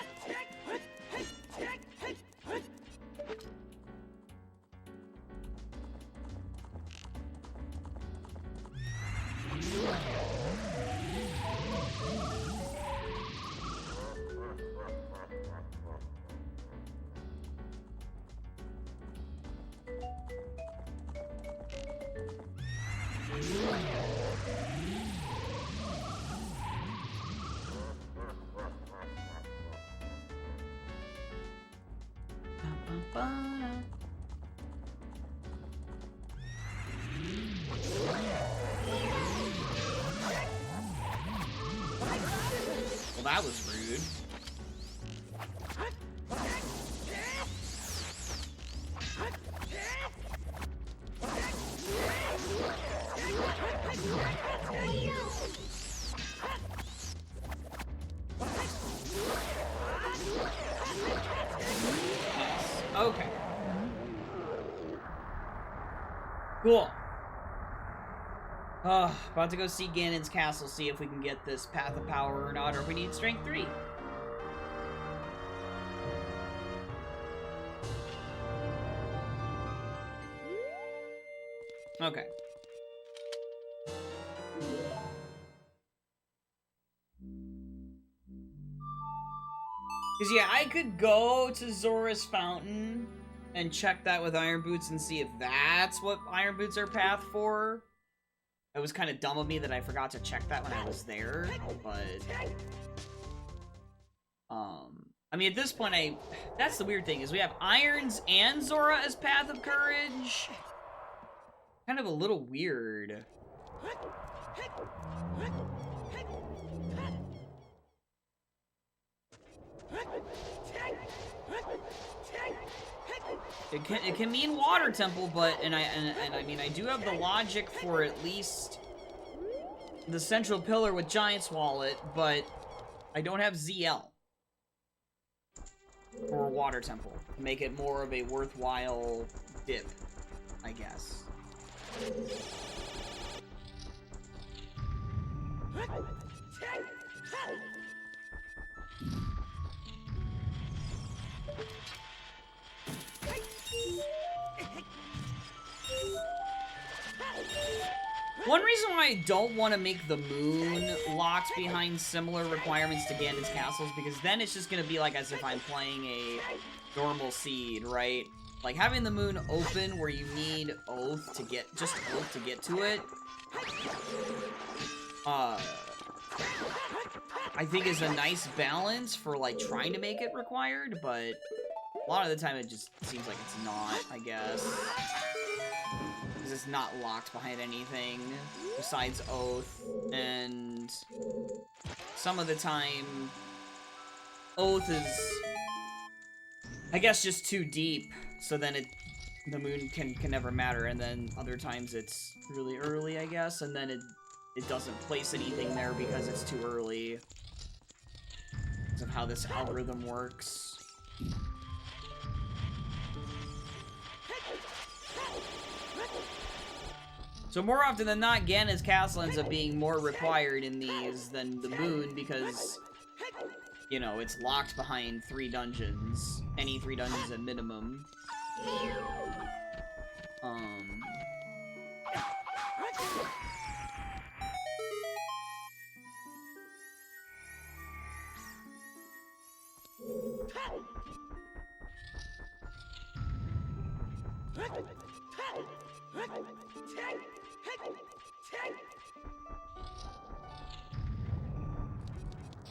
Well, that was rude. Okay. Cool. About to go see Ganon's castle, see if we can get this Path of Power or not, or if we need Strength 3. Okay. Because, yeah, I could go to Zora's Fountain and check that with Iron Boots and see if that's what Iron Boots are path for. It was kind of dumb of me that I forgot to check that when I was there, but... I mean, at this point, that's the weird thing, is we have Irons and Zora as Path of Courage. Kind of a little weird. It can mean Water Temple, but and I mean I do have the logic for at least the Central Pillar with Giant's Wallet, but I don't have ZL or Water Temple to make it more of a worthwhile dip, I guess. One reason why I don't want to make the moon locked behind similar requirements to Ganon's castle is because then it's just going to be like as if I'm playing a normal seed, right? Like having the moon open where you need Oath to get, just Oath to get to it, I think is a nice balance for like trying to make it required, but a lot of the time it just seems like it's not, I guess. Because it's not locked behind anything besides Oath, and some of the time Oath is, I guess, just too deep, so then the moon can never matter, and then other times it's really early, I guess, and then it doesn't place anything there because it's too early. Because of how this algorithm works. So more often than not, Ganon's castle ends up being more required in these than the moon because, you know, it's locked behind 3 dungeons. Any 3 dungeons at minimum.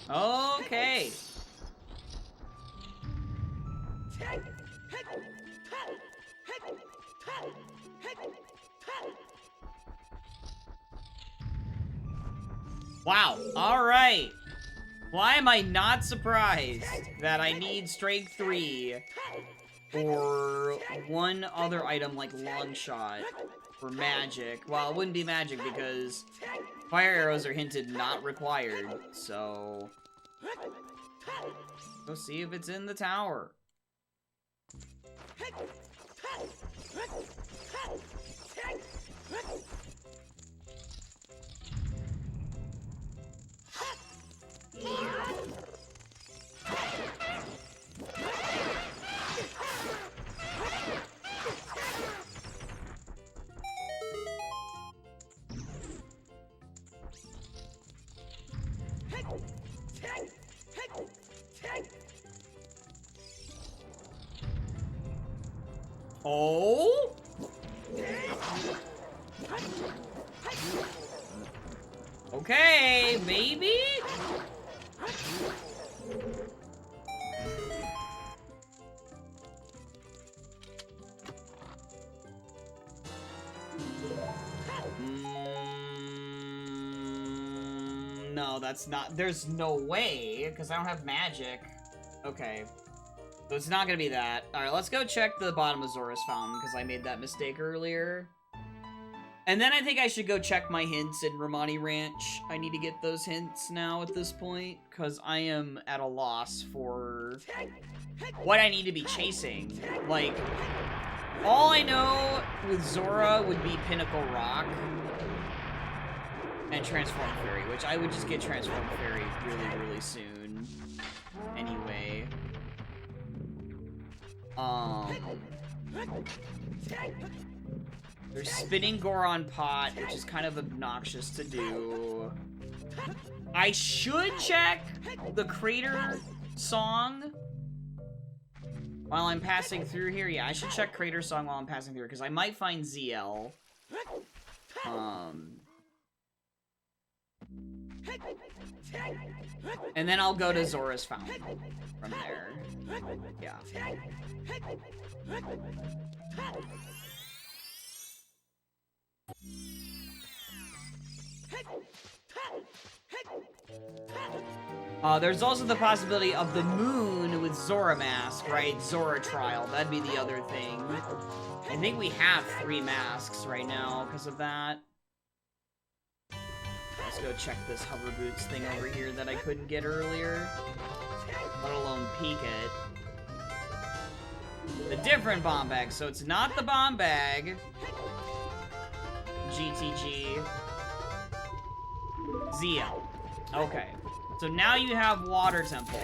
Okay. Wow. All right. Why am I not surprised that I need Strength 3 or one other item like Long Shot for magic? Well, it wouldn't be magic because fire arrows are hinted not required, so go see if it's in the tower. Oh? Okay, maybe? No, that's not, there's no way, because I don't have magic. Okay. So it's not gonna be that. Alright, let's go check the bottom of Zora's Fountain, because I made that mistake earlier. And then I think I should go check my hints in Romani Ranch. I need to get those hints now at this point, because I am at a loss for what I need to be chasing. Like, all I know with Zora would be Pinnacle Rock and Transform Fairy, which I would just get Transform Fairy really, really soon. Anyway. There's spinning Goron pot, which is kind of obnoxious to do. I should check the crater song while I'm passing through here. Yeah, I should check crater song while I'm passing through, because I might find ZL. And then I'll go to Zora's Fountain from there. Yeah. There's also the possibility of the moon with Zora mask, right? Zora trial. That'd be the other thing. I think we have 3 masks right now because of that. Let's go check this hover boots thing over here that I couldn't get earlier. Let alone peek it. A different bomb bag, so it's not the bomb bag. GTG. ZL. Okay. So now you have Water Temple.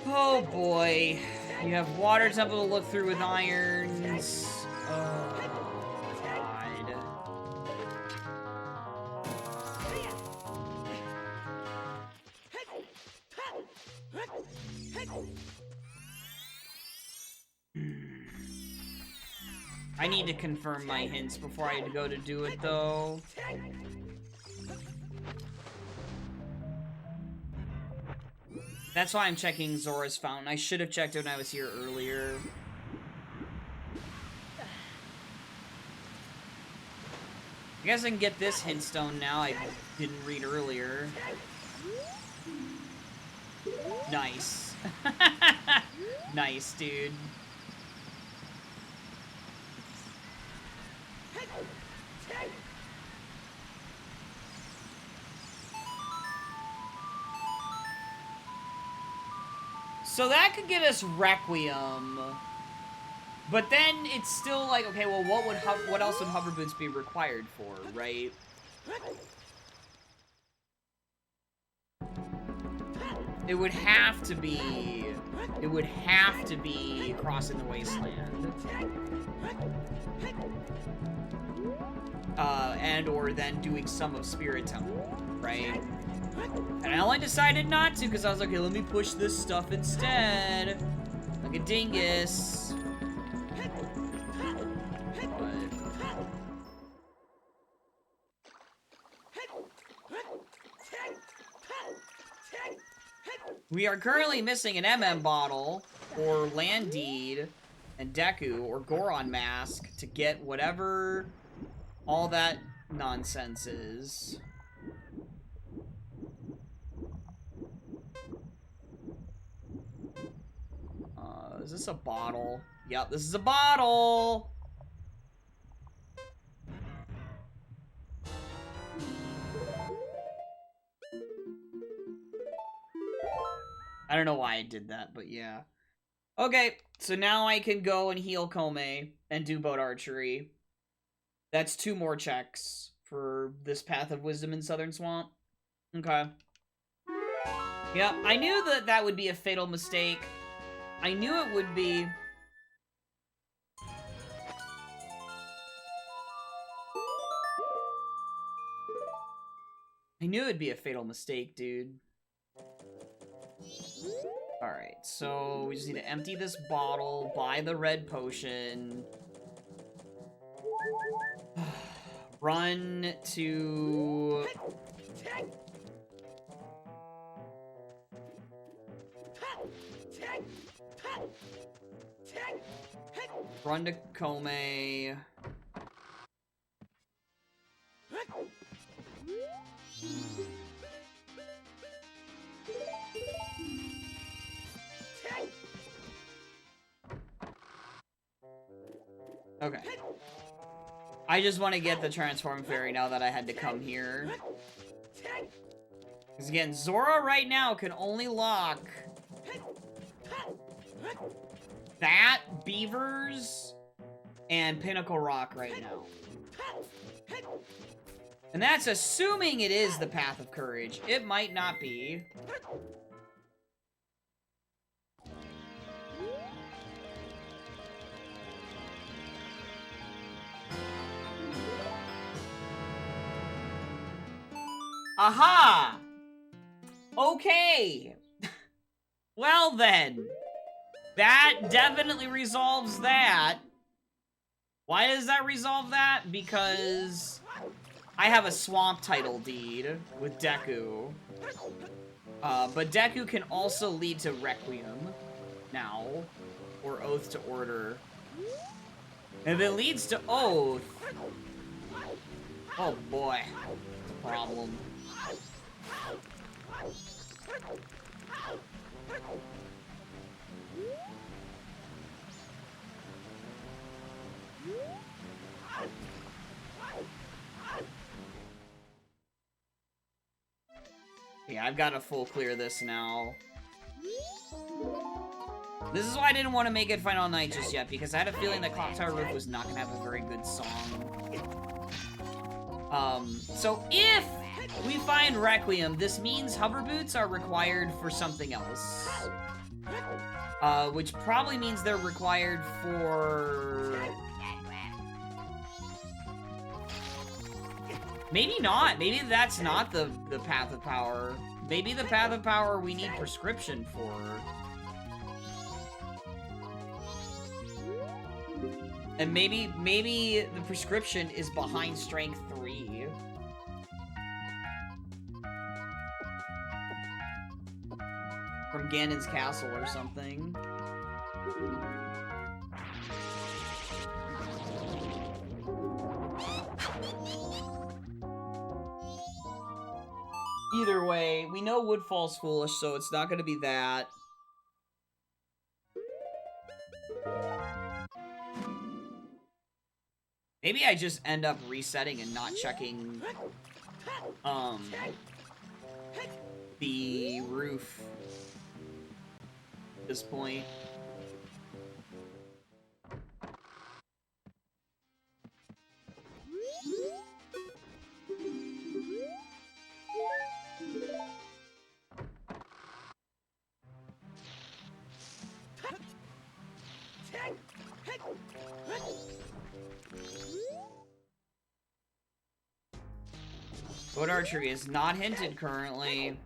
Oh boy. You have Water Temple to look through with irons. Oh god. I need to confirm my hints before I go to do it, though. That's why I'm checking Zora's Fountain. I should have checked it when I was here earlier. I guess I can get this hint stone now. I didn't read earlier. Nice. Nice, dude. So that could get us Requiem, but then it's still like, okay, well, what else would hover boots be required for, right? It would have to be crossing the wasteland, and or then doing some of Spirit Temple, right? And I only decided not to because I was like, okay, let me push this stuff instead. Like a dingus. We are currently missing an MM bottle, or Land Deed, and Deku, or Goron mask, to get whatever all that nonsense is. Is this a bottle? Yep, this is a bottle! I don't know why I did that, but yeah. Okay, so now I can go and heal Kome and do boat archery. That's 2 more checks for this Path of Wisdom in Southern Swamp. Okay. Yeah, I knew that that would be a fatal mistake. I knew it would be. I knew it'd be a fatal mistake, dude. Alright, so we just need to empty this bottle, buy the red potion. Run to... Run to Kome. Okay. I just want to get the Transform Fairy now that I had to come here. Because again, Zora right now can only lock that, Beavers, and Pinnacle Rock right now. And that's assuming it is the Path of Courage. It might not be. Aha! Okay. Well then. That definitely resolves that. Why does that resolve that? Because I have a swamp title deed with Deku. But Deku can also lead to Requiem now. Or Oath to Order. And if it leads to Oath... Oh boy. It's a problem. Yeah, I've got to full clear this now. This is why I didn't want to make it Final Night just yet, because I had a feeling that Clock Tower Roof was not going to have a very good song. So if we find Requiem, this means hover boots are required for something else. Which probably means they're required for... Maybe not. Maybe that's not the Path of Power. Maybe the Path of Power we need prescription for. And maybe the prescription is behind Strength 3. From Ganon's castle or something. Either way, we know Woodfall's foolish, so it's not gonna be that. Maybe I just end up resetting and not checking, the roof at this point. Sword archery is not hinted currently.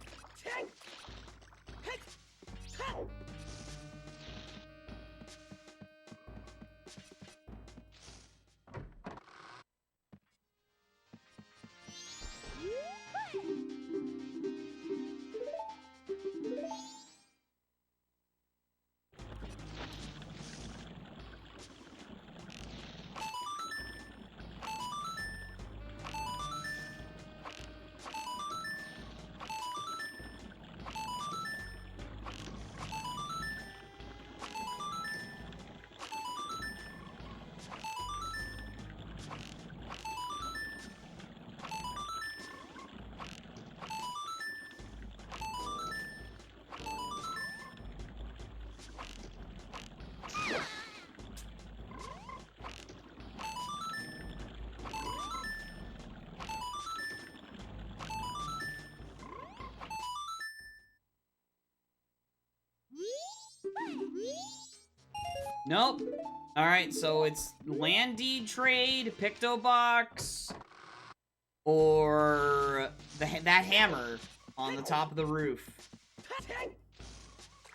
Nope. Alright, so it's land deed trade, Picto Box, or that hammer on the top of the roof.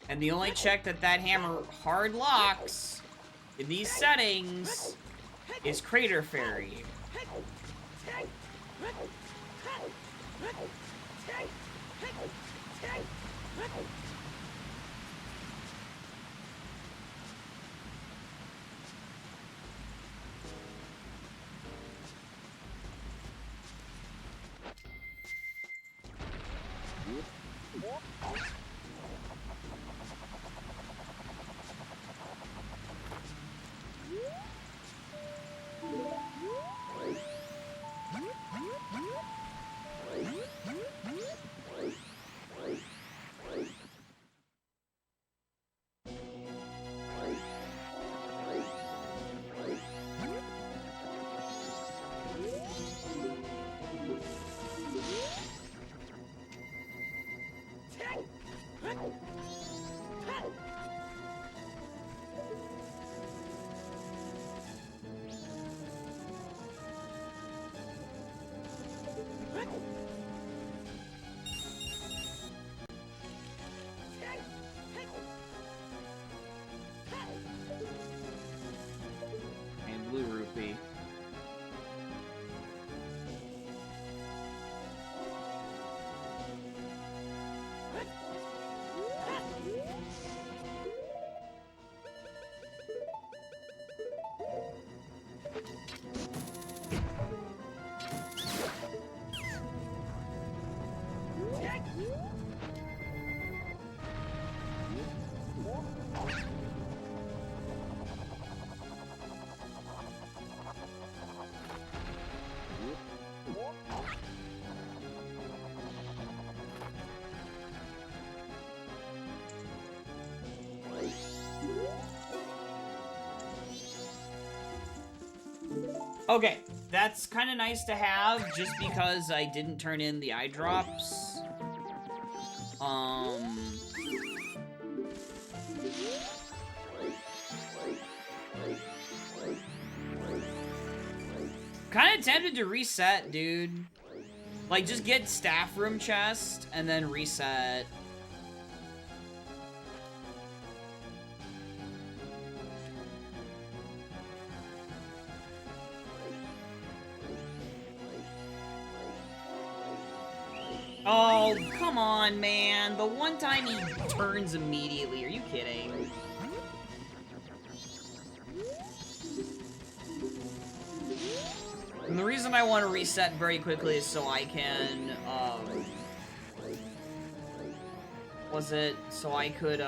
And the only check that hammer hard locks in these settings is Crater Fairy. Okay, that's kind of nice to have, just because I didn't turn in the eye drops. Kind of tempted to reset, dude. Like, just get staff room chest, and then reset. Oh, come on, man. The one time he turns immediately. Are you kidding? And the reason I want to reset very quickly is so I can, so I could,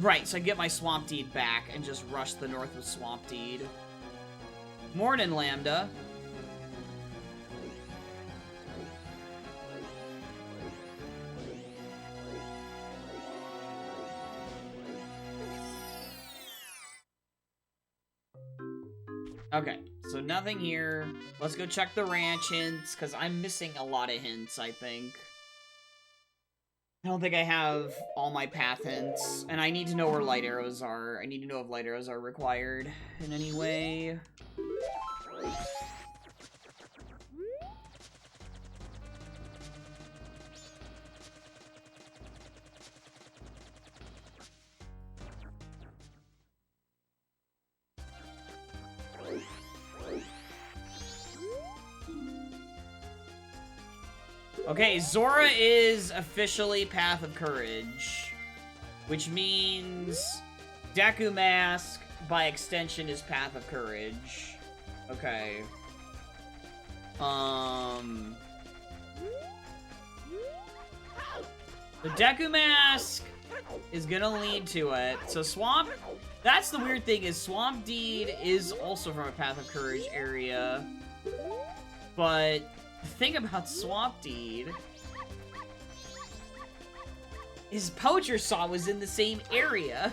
right, so I get my Swamp Deed back and just rush the north with Swamp Deed. Morning, Lambda. Okay, so nothing here. Let's go check the ranch hints, because I'm missing a lot of hints, I think. I don't think I have all my path hints, and I need to know where light arrows are. I need to know if light arrows are required in any way. Okay, Zora is officially Path of Courage, which means Deku Mask, by extension, is Path of Courage. Okay. The Deku Mask is gonna lead to it. So Swamp... That's the weird thing, is Swamp Deed is also from a Path of Courage area. But the thing about Swamp Deed is Poacher Saw was in the same area.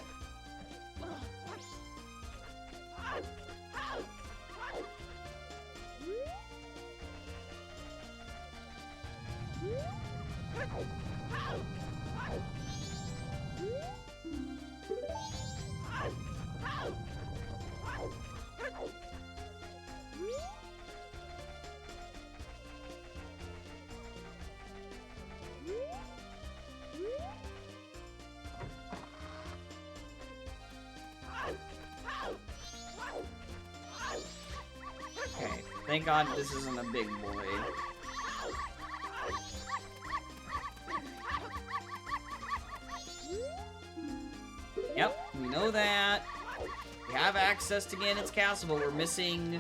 Okay, thank God this isn't a big boy. Yep, we know that. We have access to Ganon's castle, but we're missing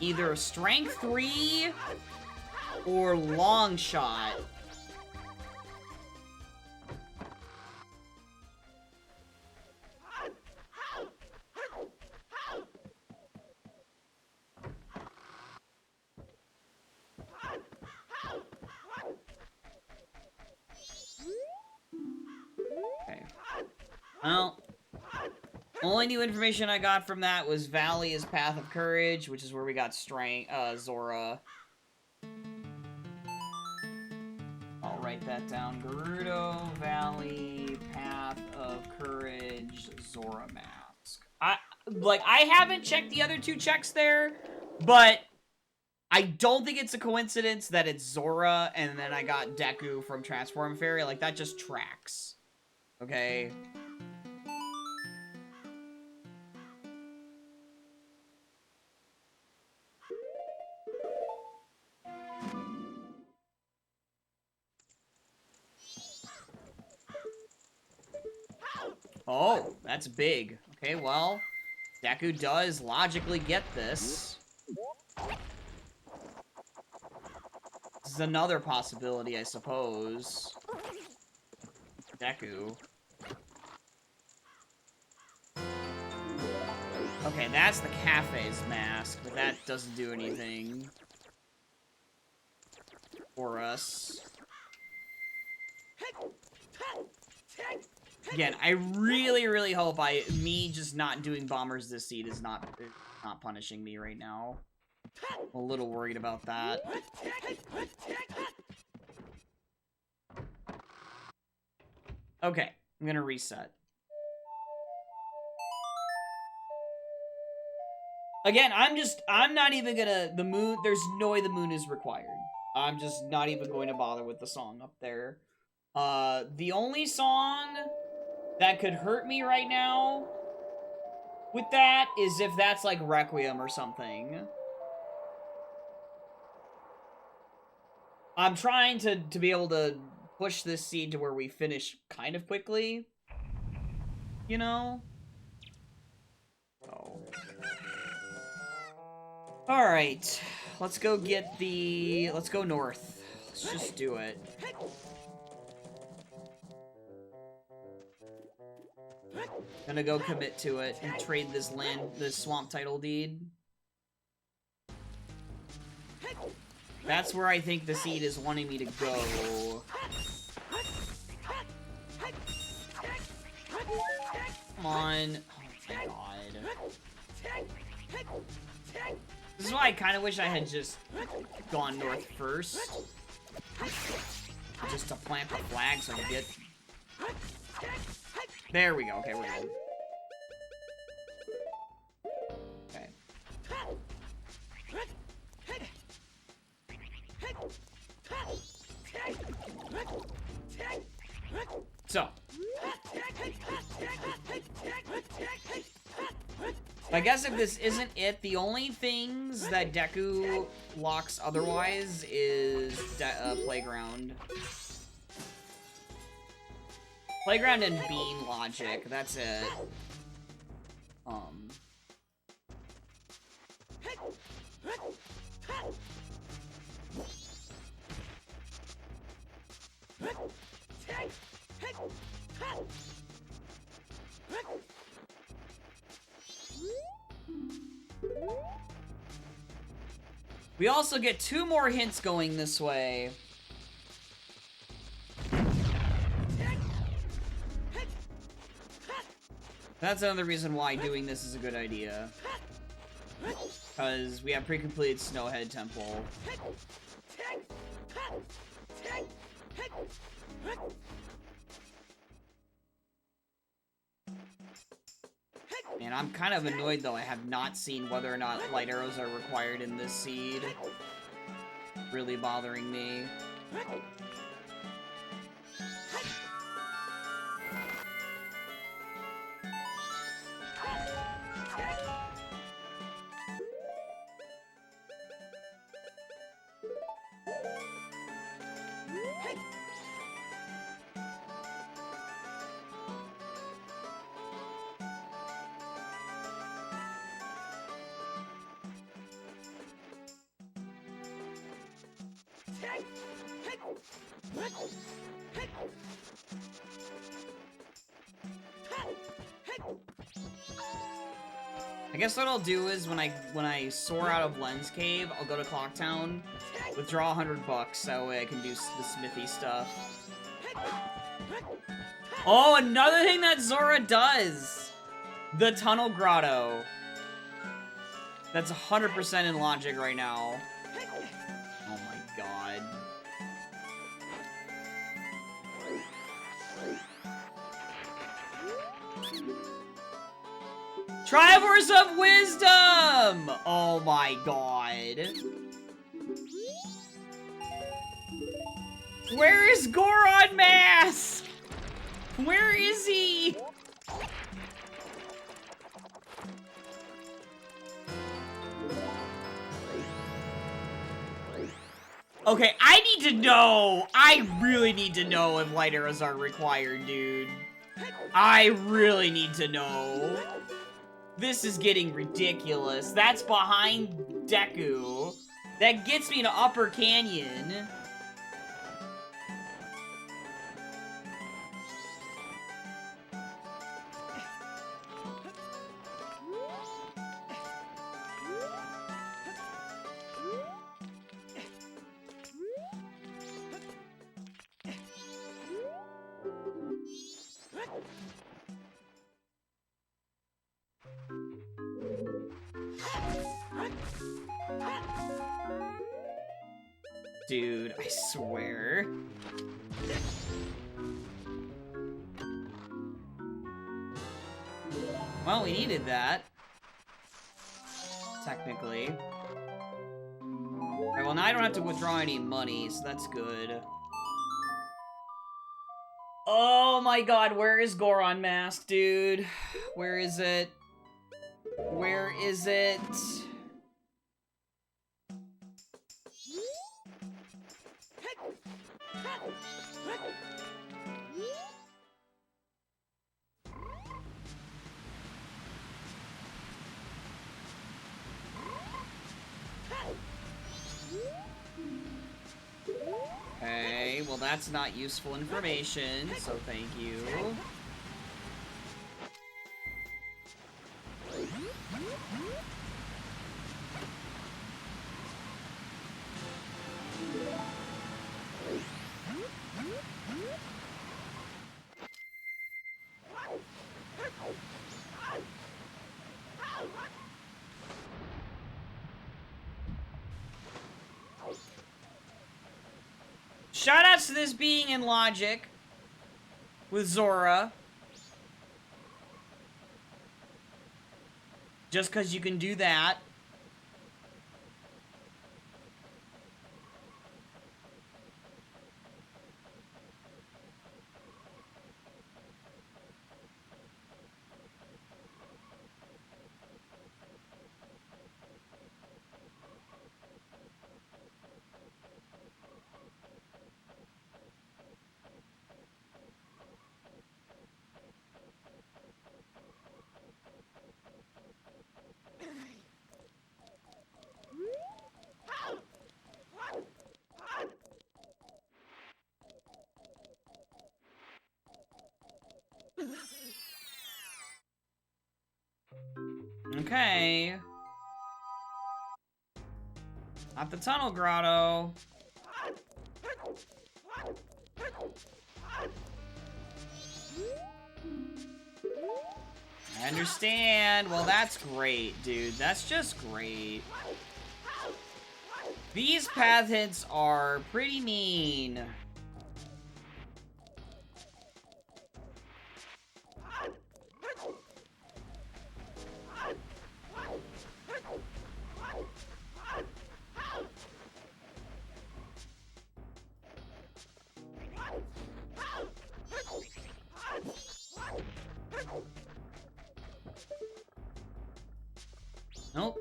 either Strength 3 or Long Shot. Okay. Well, only new information I got from that was Valley is Path of Courage, which is where we got Zora. I'll write that down. Gerudo, Valley, Path of Courage, Zora Mask. I haven't checked the other two checks there, but I don't think it's a coincidence that it's Zora and then I got Deku from Transform Fairy. Like, that just tracks. Okay? Oh, that's big. Okay, well, Deku does logically get this. This is another possibility, I suppose. Deku. Okay, that's the cafe's mask, but that doesn't do anything for us. Again, I really hope me just not doing bombers this seed is not punishing me right now. I'm a little worried about that. Okay, I'm gonna reset. Again, I'm not even gonna, the moon, there's no way the moon is required. I'm just not even going to bother with the song up there. The only song that could hurt me right now with that is if that's like Requiem or something. I'm trying to be able to push this seed to where we finish kind of quickly. You know? Oh. Alright. Let's go get the... Let's go north. Let's just do it. Gonna go commit to it and trade this swamp title deed. That's where I think the seed is wanting me to go. Come on. Oh my god. This is why I kind of wish I had just gone north first. Just to plant the flag so I can get... There we go. Okay, we're good. Okay. So. I guess if this isn't it, the only things that Deku locks otherwise is Playground. Playground and Bean logic, that's it. We also get 2 more hints going this way. That's another reason why doing this is a good idea. Because we have pre-completed Snowhead Temple. And I'm kind of annoyed, though, I have not seen whether or not light arrows are required in this seed. Really bothering me. I guess what I'll do is when I soar out of Lens Cave, I'll go to Clocktown, withdraw $100, that way I can do the smithy stuff. Oh, another thing that Zora does! The Tunnel Grotto. That's 100% in logic right now. Oh my god. Triforce of Wisdom! Oh my god. Where is Goron Mask? Where is he? Okay, I need to know. I really need to know if light arrows are required, dude. I really need to know. This is getting ridiculous. That's behind Deku. That gets me to Upper Canyon. Dude, I swear. Well, we needed that. Technically. Alright, well now I don't have to withdraw any money, so that's good. Oh my god, where is Goron Mask, dude? Where is it? Where is it? Okay, well that's not useful information, so thank you. Shoutouts to this being in logic with Zora. Just because you can do that. Okay. Not the tunnel grotto. I understand. Well, that's great, dude. That's just great. These path hits are pretty mean. Nope.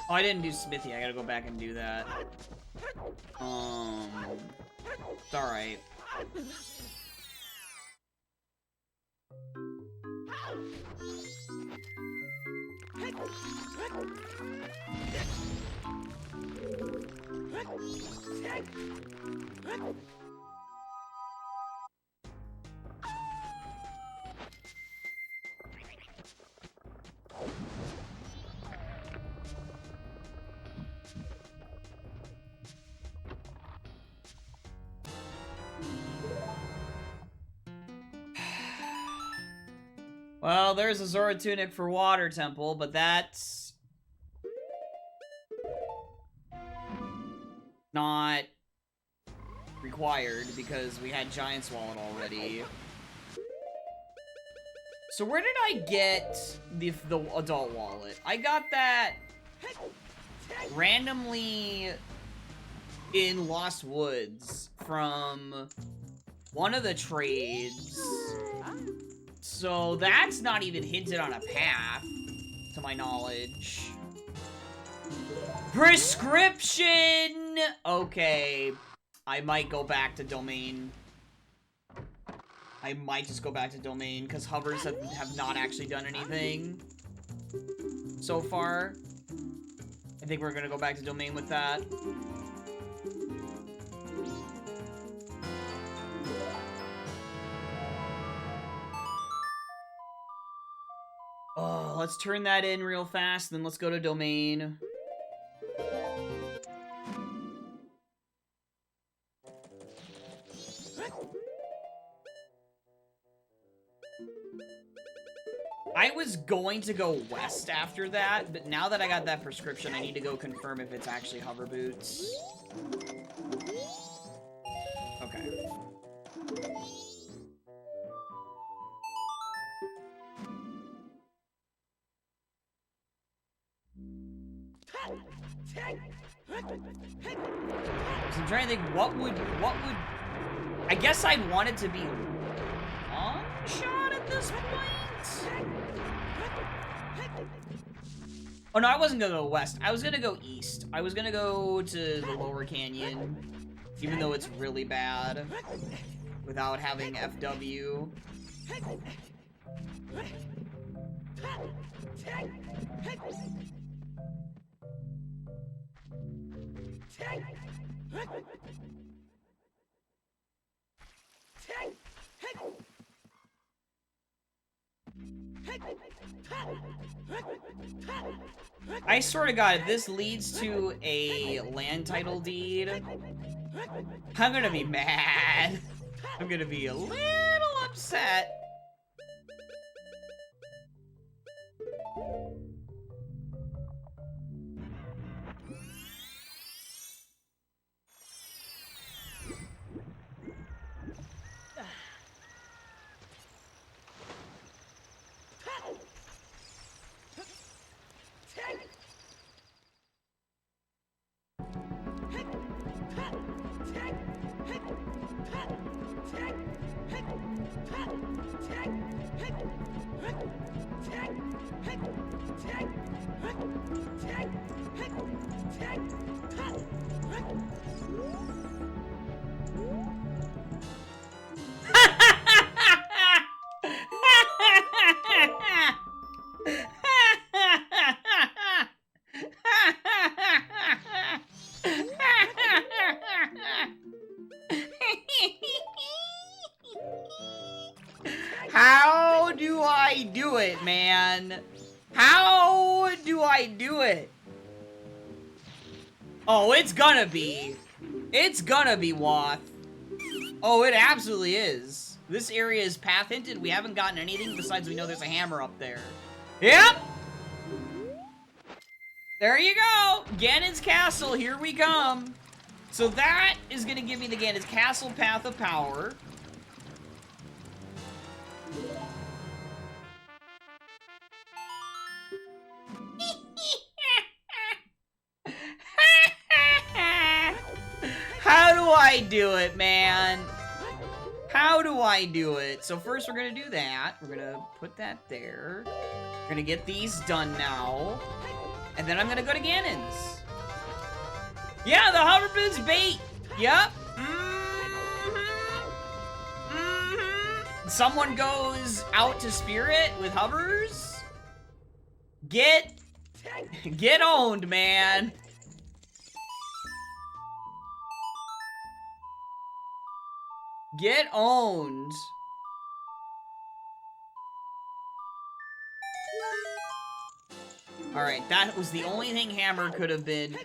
Oh, I didn't do Smithy. I gotta go back and do that. It's alright. Well, there's a Zora Tunic for Water Temple, but that's not required because we had Giant's Wallet already. So where did I get the adult wallet? I got that randomly in Lost Woods from one of the trades. So that's not even hinted on a path, to my knowledge. Prescription! Okay. I might go back to Domain. I might just go back to Domain, because hovers have not actually done anything so far. I think we're gonna go back to Domain with that. Oh, let's turn that in real fast, then let's go to Domain. was going to go west after that, but now that I got that prescription, I need to go confirm if it's actually hover boots. Okay. So I'm trying to think, what would... I guess I'd want it to be long shot at this point? Oh no, I wasn't gonna go west. I was gonna go east. I was gonna go to the lower canyon, even though it's really bad, without having FW. I swear to God, if this leads to a land title deed, I'm gonna be mad. I'm gonna be a little upset. How do I do it, man? How do I do it? Oh, it's gonna be. It's gonna be Wath. Oh, it absolutely is. This area is path hinted. We haven't gotten anything besides we know there's a hammer up there. Yep! There you go! Ganon's Castle, here we come. So that is gonna give me the Ganon's Castle Path of Power. How do I do it, man? How do I do it? So first we're gonna do that. We're gonna put that there. We're gonna get these done now. And then I'm gonna go to Ganon's. Yeah, the hover boots bait. Yep. Someone goes out to Spirit with hovers. Get owned, man. Get owned. Alright, that was the only thing Hammer could have been,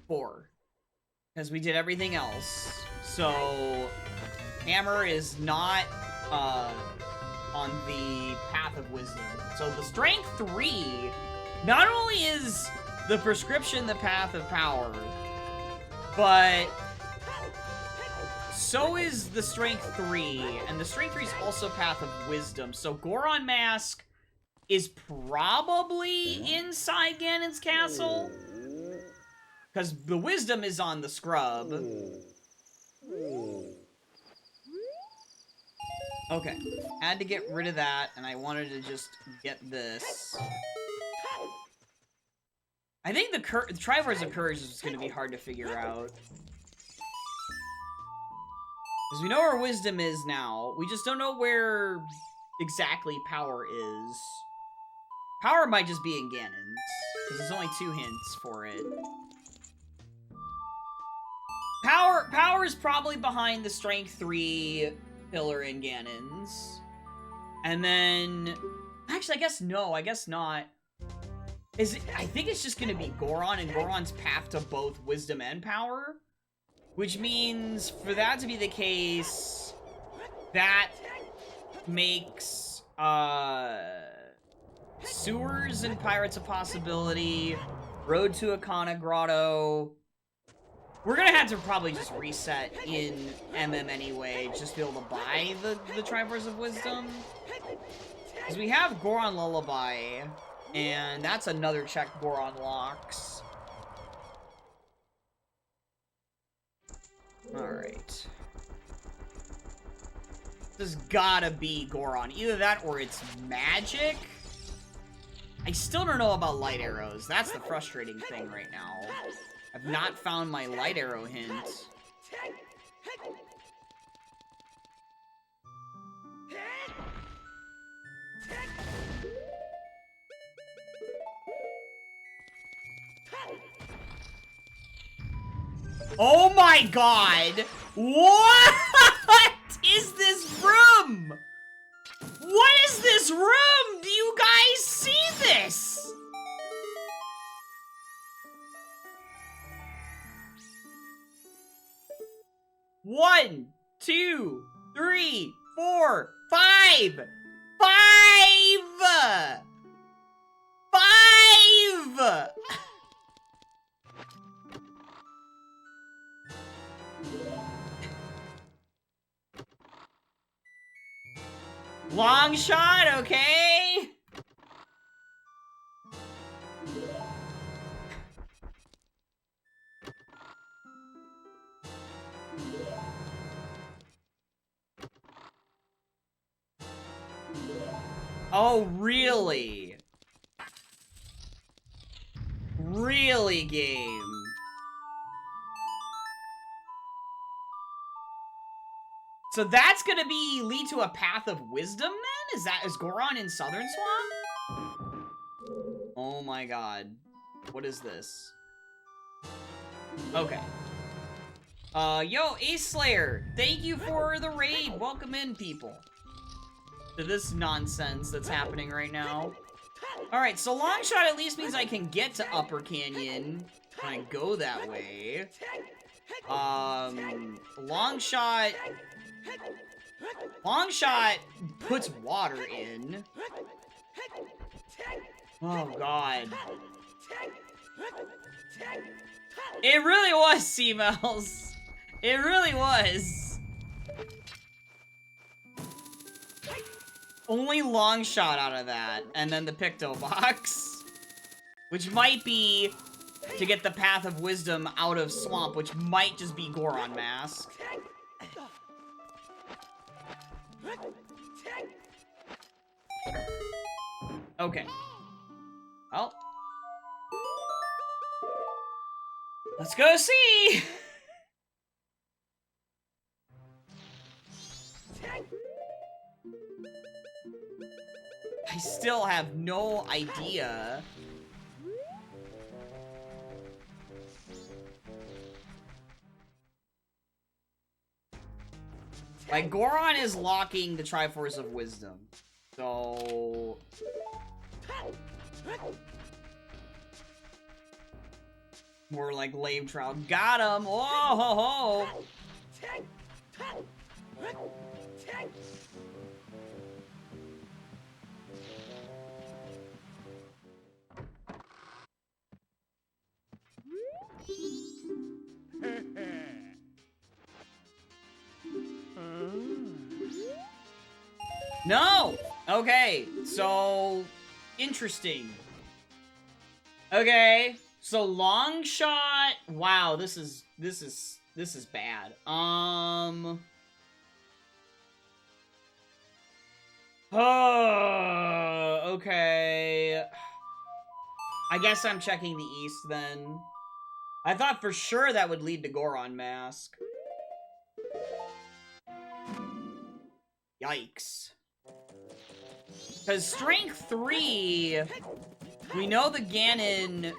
for. Because we did everything else. So, Hammer is not, on the Path of Wisdom. So the Strength 3, not only is the prescription the Path of Power, but so is the Strength 3, and the Strength 3 is also Path of Wisdom. So Goron Mask is probably inside Ganon's Castle, because the Wisdom is on the Scrub. Okay, had to get rid of that, and I wanted to just get this. I think the Triforce of Courage is going to be hard to figure out. Because we know where Wisdom is now. We just don't know where exactly Power is. Power might just be in Ganon's, because there's only 2 hints for it. Power is probably behind the Strength 3 pillar in Ganon's. And then... Actually, I guess no. I guess not. I think it's just going to be Goron and Goron's path to both Wisdom and Power. Which means, for that to be the case, that makes Sewers and Pirates a possibility. Road to Akana Grotto. We're gonna have to probably just reset in MM anyway, just to be able to buy the Triforce of Wisdom. Because we have Goron Lullaby, and that's another check Goron locks. Alright. This has gotta be Goron. Either that or it's magic. I still don't know about light arrows. That's the frustrating thing right now. I've not found my light arrow hint. Oh my god! What is this room? What is this room? Do you guys see this? One, two, three, four, five! Five! Five! Long shot, okay? Oh, really? Really, game? So that's gonna lead to a path of wisdom then? Is Goron in Southern Swamp? Oh my god. What is this? Okay. Yo, Ace Slayer, thank you for the raid. Welcome in, people. To this nonsense that's happening right now. Alright, so long shot at least means I can get to Upper Canyon when I go that way. Long shot puts water in. Oh god. It really was, C-Mel's. It really was. Only long shot out of that, and then the Picto box. Which might be to get the Path of Wisdom out of Swamp, which might just be Goron Mask. Okay. Well. Let's go see! I still have no idea. Like, Goron is locking the Triforce of Wisdom. So... more like Lame Trout. Got him! Oh ho ho! No! Okay, so... interesting. Okay, so long shot... wow, this is bad. Okay. I guess I'm checking the east then. I thought for sure that would lead to Goron Mask. Yikes. Because Strength 3, we know the Ganon,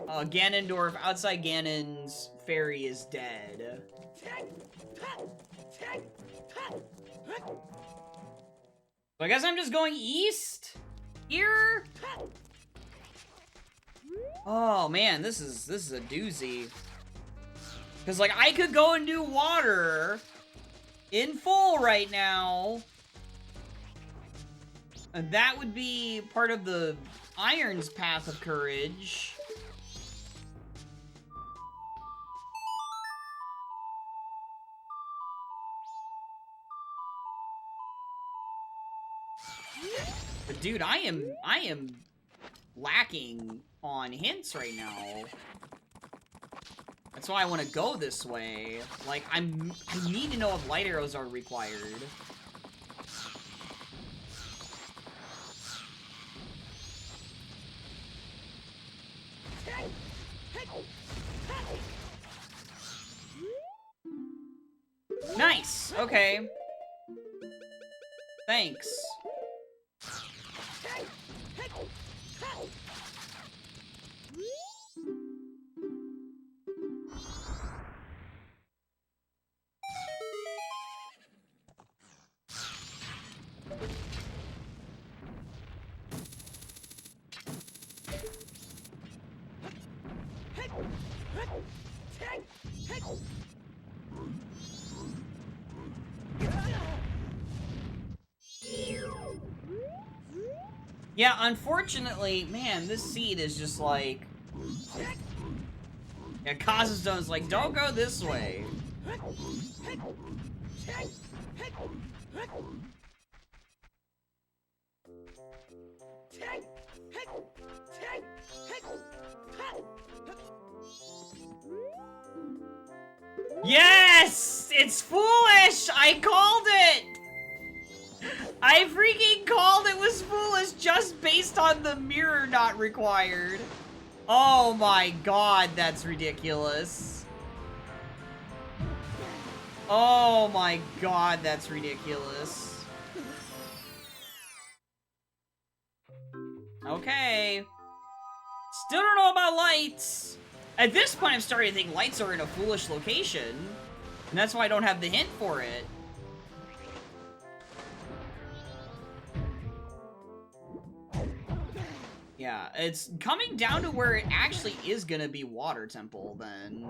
Ganondorf, outside Ganon's fairy is dead. So I guess I'm just going east here. Oh man, this is a doozy. Because like I could go and do water in full right now. That would be part of the Iron's path of courage. But dude, I am lacking on hints right now. That's why I want to go this way. Like, I need to know if light arrows are required. Nice! Okay. Thanks. Yeah, unfortunately, man, this seed is just like... Yeah, Kazastone's like, don't go this way. Yes! It's foolish! I called it! I freaking called it was foolish just based on the mirror not required. Oh my god, that's ridiculous. Oh my god, that's ridiculous. Okay. Still don't know about lights. At this point, I'm starting to think lights are in a foolish location. And that's why I don't have the hint for it. Yeah, it's coming down to where it actually is gonna be Water Temple, then.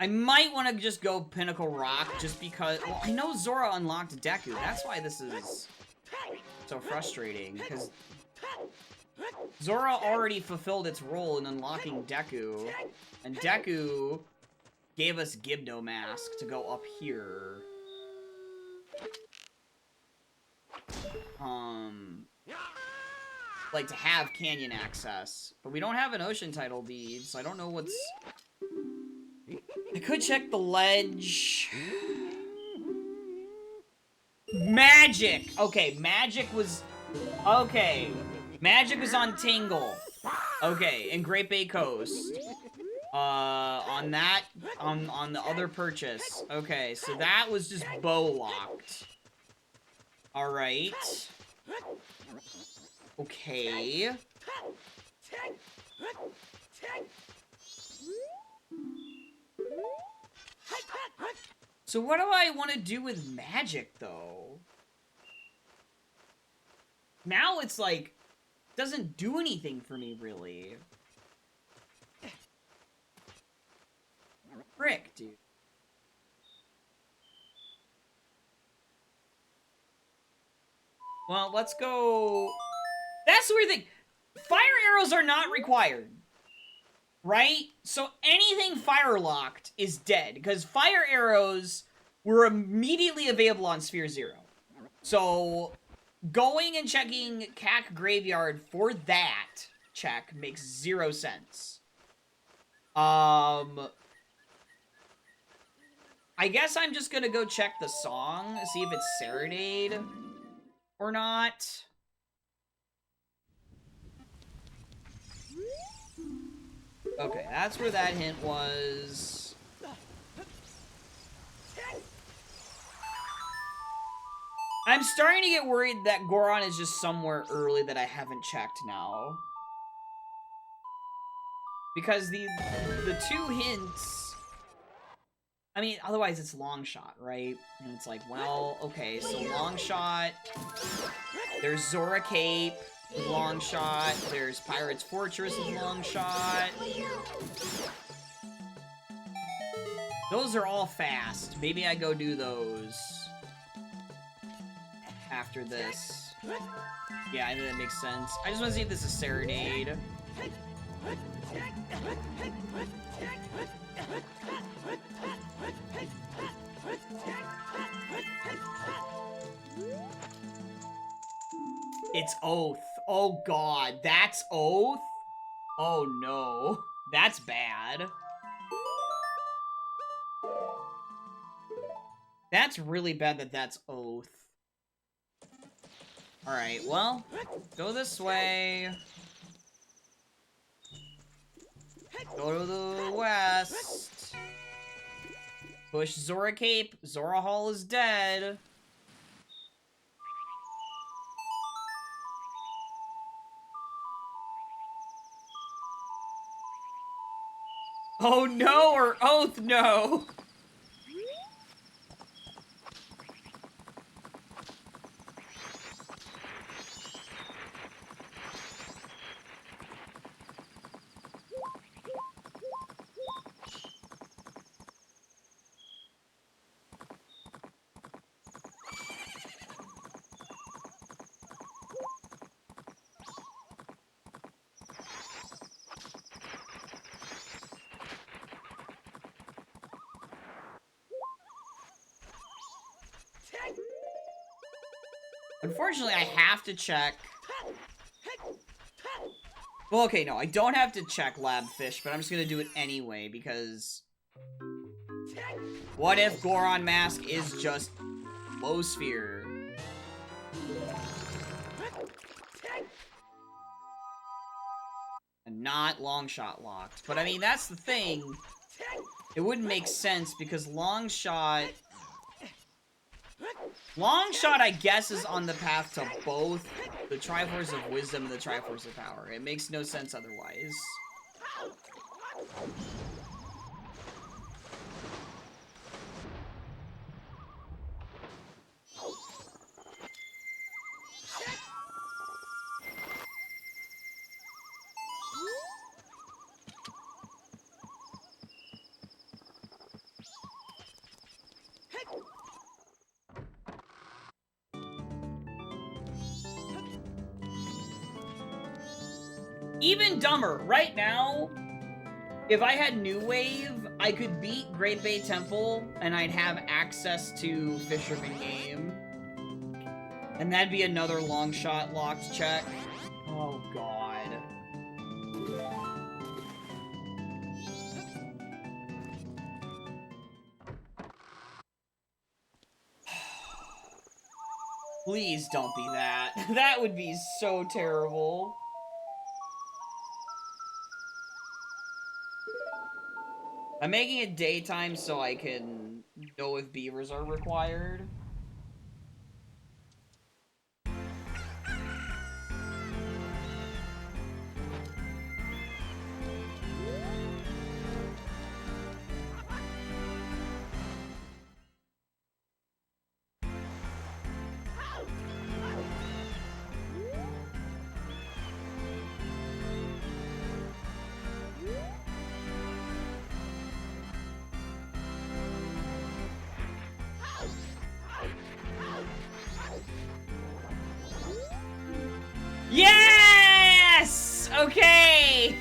I might want to just go Pinnacle Rock, just because... Well, I know Zora unlocked Deku. That's why this is so frustrating, because Zora already fulfilled its role in unlocking Deku, and Deku gave us Gibdo Mask to go up here. Like, to have Canyon access. But we don't have an Ocean Title deed, so I don't know what's... I could check the ledge. Magic! Okay, Magic was... Okay. Magic was on Tingle. Okay, in Great Bay Coast. On that... On the other purchase. Okay, so that was just bow-locked. Alright. Okay. So what do I want to do with Magic, though? Now it's like, doesn't do anything for me, really. Frick, dude. Well, let's go... That's the weird thing. Fire arrows are not required. Right? So anything fire-locked is dead, because fire arrows were immediately available on Sphere Zero. So going and checking CAC Graveyard for that check makes 0 sense. I guess I'm just gonna go check the song, see if it's Serenade or not. Okay, that's where that hint was. I'm starting to get worried that Goron is just somewhere early that I haven't checked now. Because the two hints I mean, otherwise it's long shot, right? And it's like, well, okay, so long shot. There's Zora Cape with long shot. There's Pirate's Fortress with long shot. Those are all fast. Maybe I go do those after this. Yeah, I think that makes sense. I just want to see if this is Serenade. It's Oath. Oh god, that's Oath? Oh no. That's bad. That's really bad that that's Oath. Alright, well, go this way. Go to the west. Push Zora Cape. Zora Hall is dead. Oh no, or Oath no. Unfortunately, I have to check. Well, okay, no, I don't have to check Labfish, but I'm just gonna do it anyway, because... What if Goron Mask is just low sphere? And not long shot locked. But I mean, that's the thing. It wouldn't make sense, because long shot, I guess, is on the path to both the Triforce of Wisdom and the Triforce of Power. It makes no sense otherwise. Even dumber, right now, if I had New Wave, I could beat Great Bay Temple, and I'd have access to Fisherman Game. And that'd be another long shot locked check. Oh, God. Please don't be that. That would be so terrible. I'm making it daytime so I can know if beavers are required. Yes! Okay!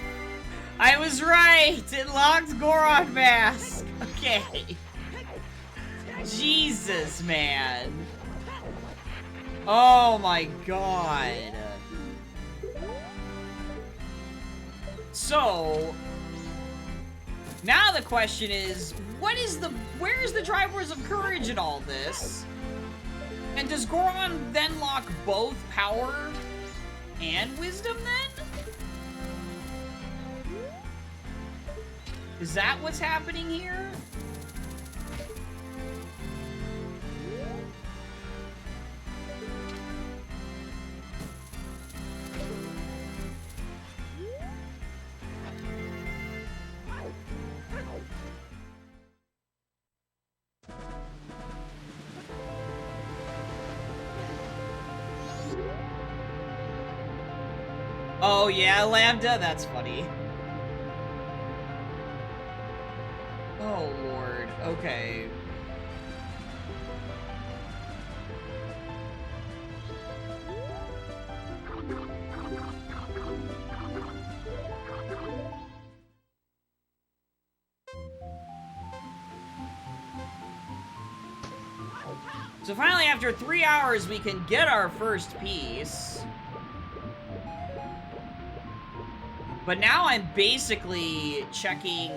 I was right! It locked Goron Mask! Okay. Jesus, man. Oh my god. So... now the question is, where is the Triforce of Courage in all this? And does Goron then lock both Power and Wisdom then? Is that what's happening here? Oh yeah, Lambda? That's funny. Oh lord, okay. So finally, after 3 hours, we can get our first piece. But now I'm basically checking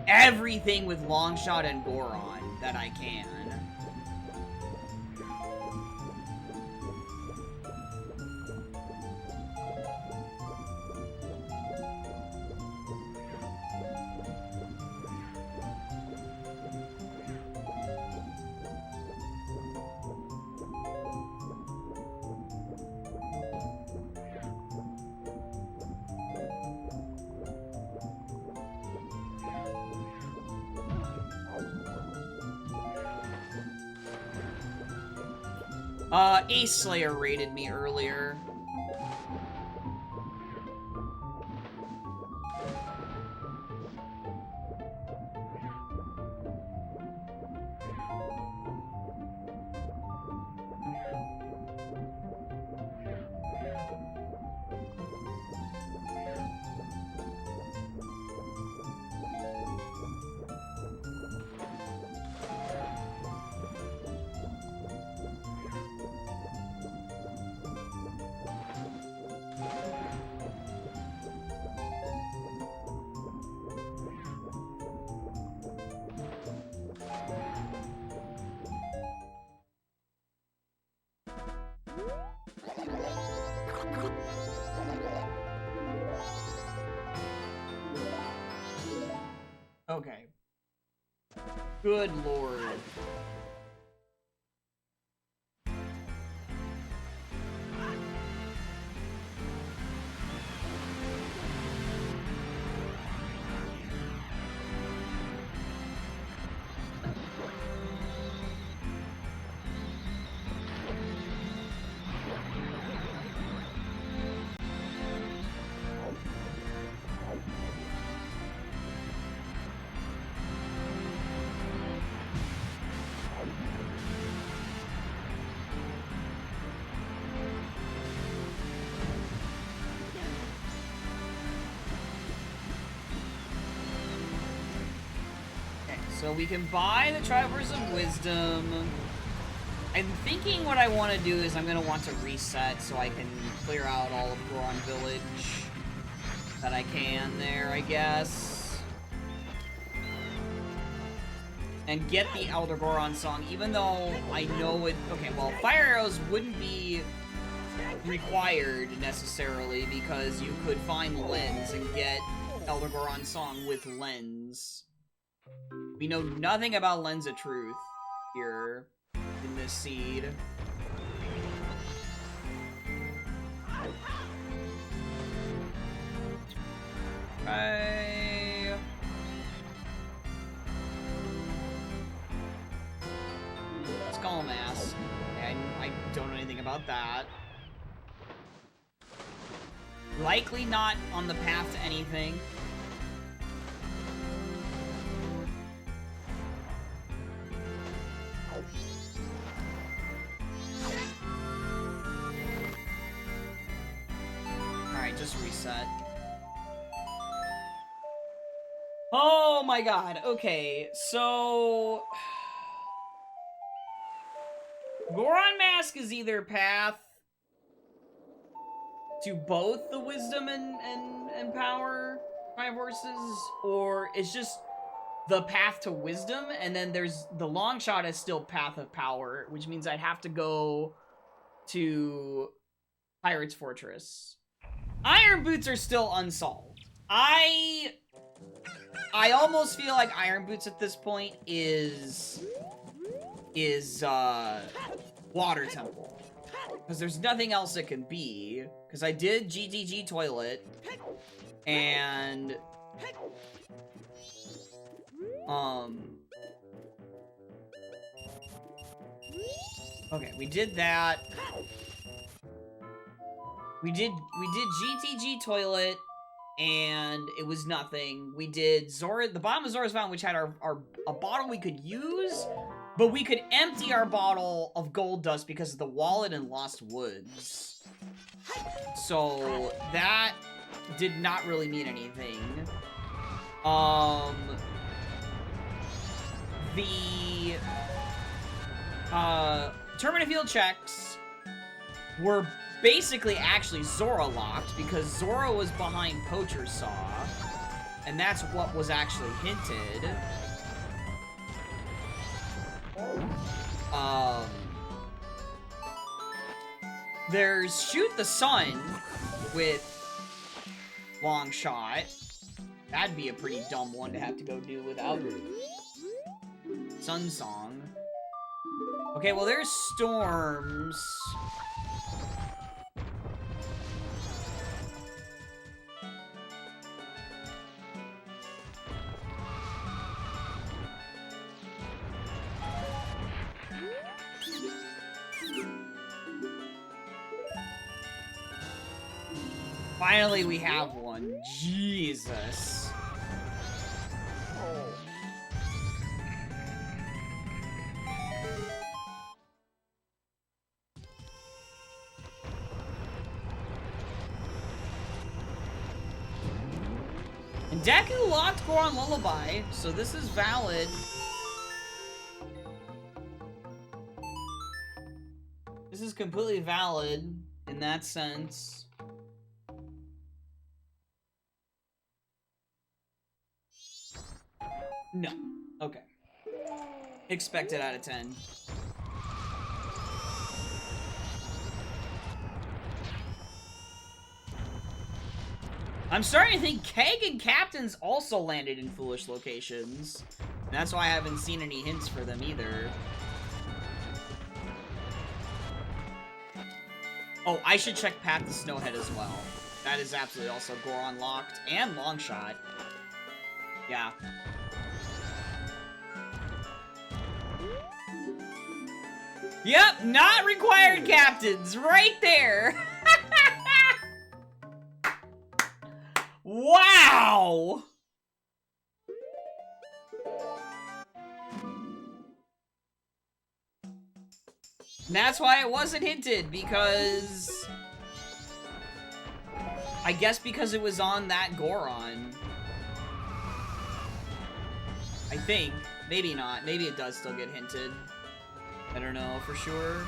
everything with Longshot and Goron that I can. Ace Slayer raided me earlier. Okay. Good lord. So we can buy the Triforce of Wisdom. I'm thinking what I want to do is I'm going to want to reset so I can clear out all of Goron Village that I can there, I guess. And get the Elder Goron song, even though I know it... Okay, well, Fire Arrows wouldn't be required necessarily because you could find Lens and get Elder Goron song with Lens. We know nothing about Lens of Truth here in this seed. Okay. Skull Mask. Okay, I don't know anything about that. Likely not on the path to anything. Just reset. Oh my god, okay, so... Goron Mask is either path to both the Wisdom and Power Triforces, or it's just the path to Wisdom, and then there's the Longshot is still Path of Power, which means I'd have to go to Pirate's Fortress. Iron Boots are still unsolved. I almost feel like Iron Boots at this point is Water Temple. Because there's nothing else it can be. Because I did GTG Toilet. And... Okay, we did that. We did GTG Toilet, and it was nothing. We did Zora, the bottom of Zora's Fountain, which had a bottle we could use, but we could empty our bottle of gold dust because of the wallet in Lost Woods. So that did not really mean anything. The Terminal Field checks were basically actually Zora locked because Zora was behind Poacher's Saw, and that's what was actually hinted. There's Shoot the Sun with Long Shot. That'd be a pretty dumb one to have to go do without Sun Song. Okay, well there's Storms. Finally, we have one. Jesus. And Deku locked Goron Lullaby, so this is valid. This is completely valid in that sense. No. Okay. Expected out of 10. I'm starting to think Keg and Captains also landed in foolish locations. And that's why I haven't seen any hints for them either. Oh, I should check Path to Snowhead as well. That is absolutely also Goron locked and Longshot. Yeah. Yep, not required captains, right there. Wow. And that's why it wasn't hinted, because I guess because it was on that Goron. I think. Maybe not. Maybe it does still get hinted. I don't know for sure.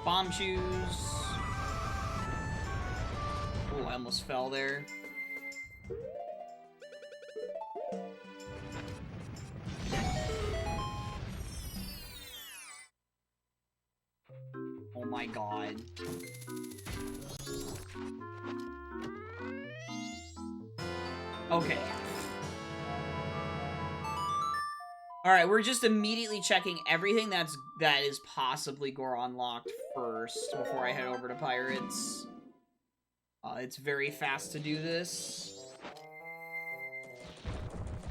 Bomb shoes. Oh, I almost fell there. Oh my god. Okay. Alright, we're just immediately checking everything that is possibly Goron locked first before I head over to Pirates. It's very fast to do this.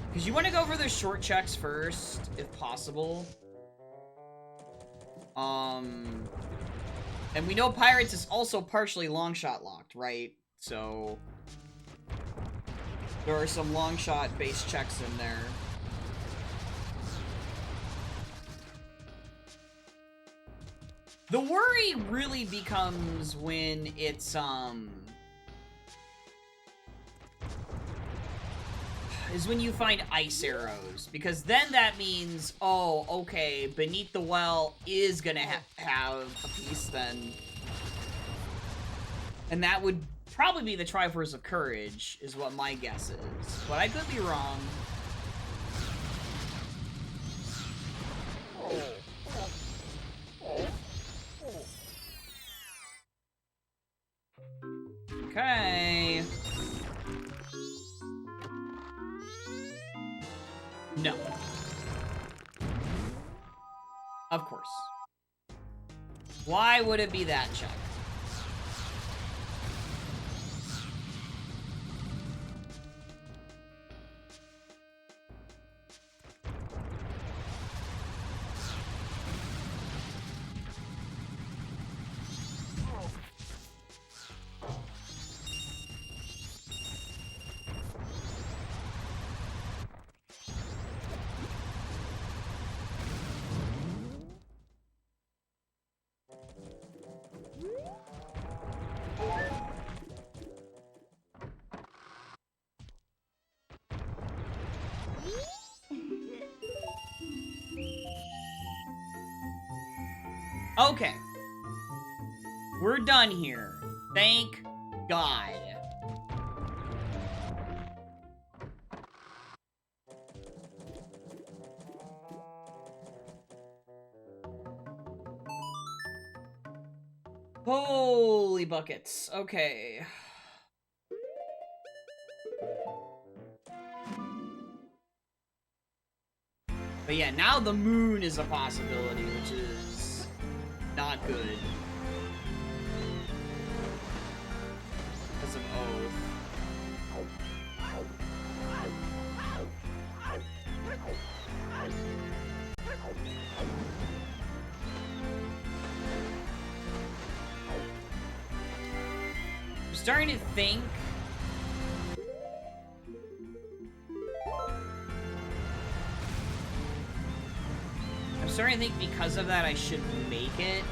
Because you want to go over the short checks first, if possible. And we know Pirates is also partially Longshot locked, right? So there are some Longshot based checks in there. The worry really becomes when it's, is when you find ice arrows, because then that means, oh, okay, Beneath the Well is gonna have a piece then. And that would probably be the Triforce of Courage, is what my guess is. But I could be wrong. Okay. No. Of course. Why would it be that check? Okay. We're done here. Thank God. Holy buckets. Okay. But yeah, now the moon is a possibility, which is not good. Because of Oath. I'm starting to think... I'm starting to think because of that I should make it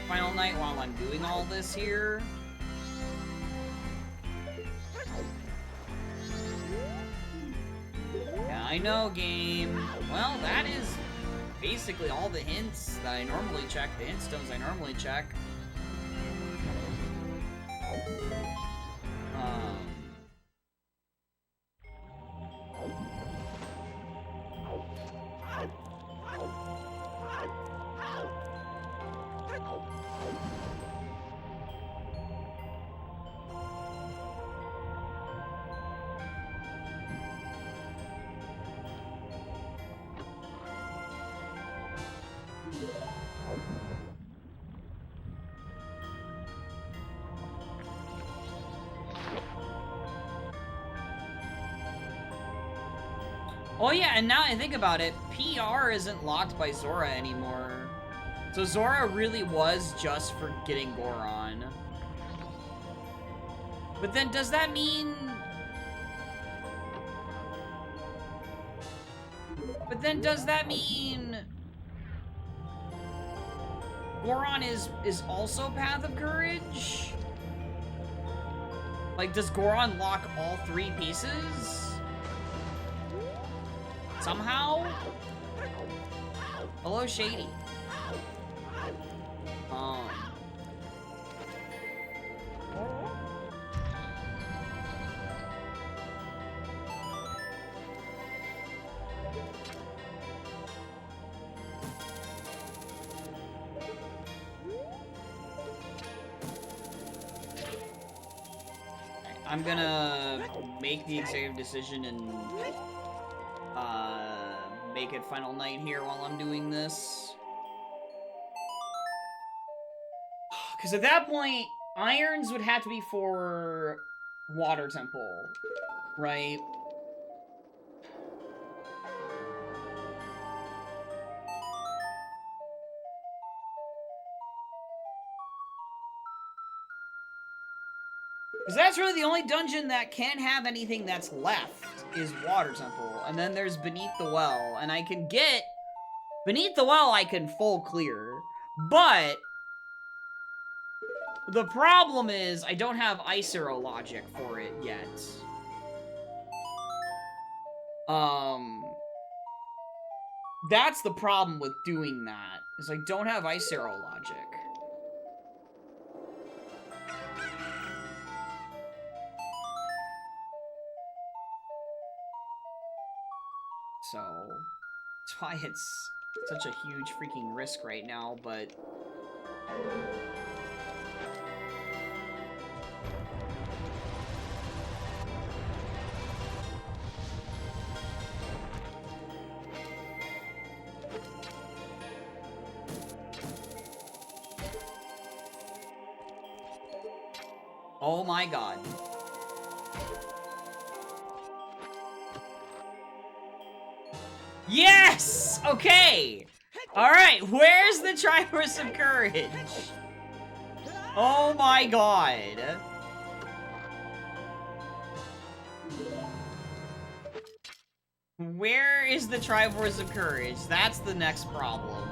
Final Night while I'm doing all this here. Yeah, I know, game. Well, that is basically all the hints that I normally check, the hint stones I normally check. Oh yeah, and now I think about it, PR isn't locked by Zora anymore. So Zora really was just for getting Goron. But then does that mean... But then does that mean... Goron is also Path of Courage? Like, does Goron lock all 3 pieces? Somehow? Hello, Shady. I'm gonna make the executive decision and make it Final Night here while I'm doing this. Because at that point, irons would have to be for Water Temple, right? Because that's really the only dungeon that can have anything that's left is Water Temple. And then there's Beneath the Well. And I can get... Beneath the Well I can full clear. But... the problem is I don't have Ice Arrow logic for it yet. That's the problem with doing that. Is I don't have Ice Arrow logic. So, that's why it's such a huge freaking risk right now, but... oh my god. Yes! Okay! Alright, where's the Triforce of Courage? Oh my god. Where is the Triforce of Courage? That's the next problem.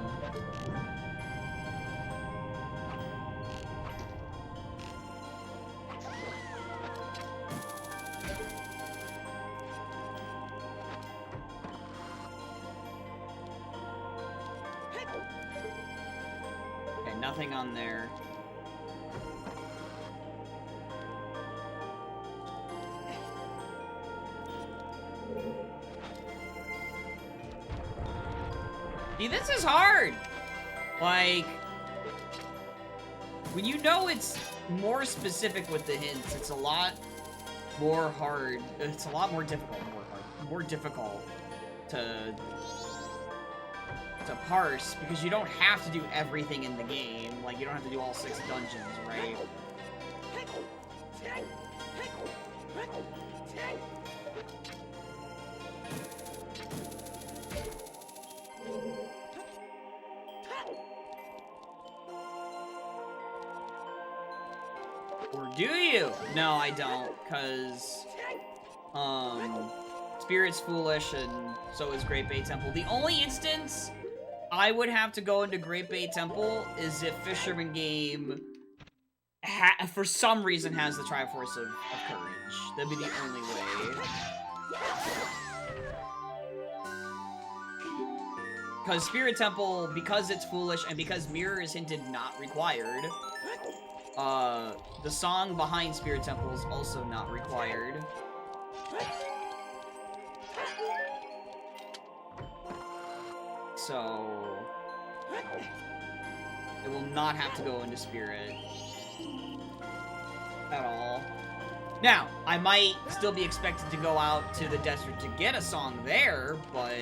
nothing on there. See, this is hard! Like, when you know it's more specific with the hints, it's a lot more hard. It's a lot more difficult. More difficult to parse, because you don't have to do everything in the game. Like, you don't have to do all 6 dungeons, right? Or do you? No, I don't, because, Spirit's foolish, and so is Great Bay Temple. The only instance I would have to go into Great Bay Temple is if Fisherman Game, for some reason, has the Triforce of Courage. That'd be the only way. Because Spirit Temple, because it's foolish, and because Mirror is hinted not required, the song behind Spirit Temple is also not required. So, it will not have to go into Spirit at all. Now, I might still be expected to go out to the desert to get a song there, but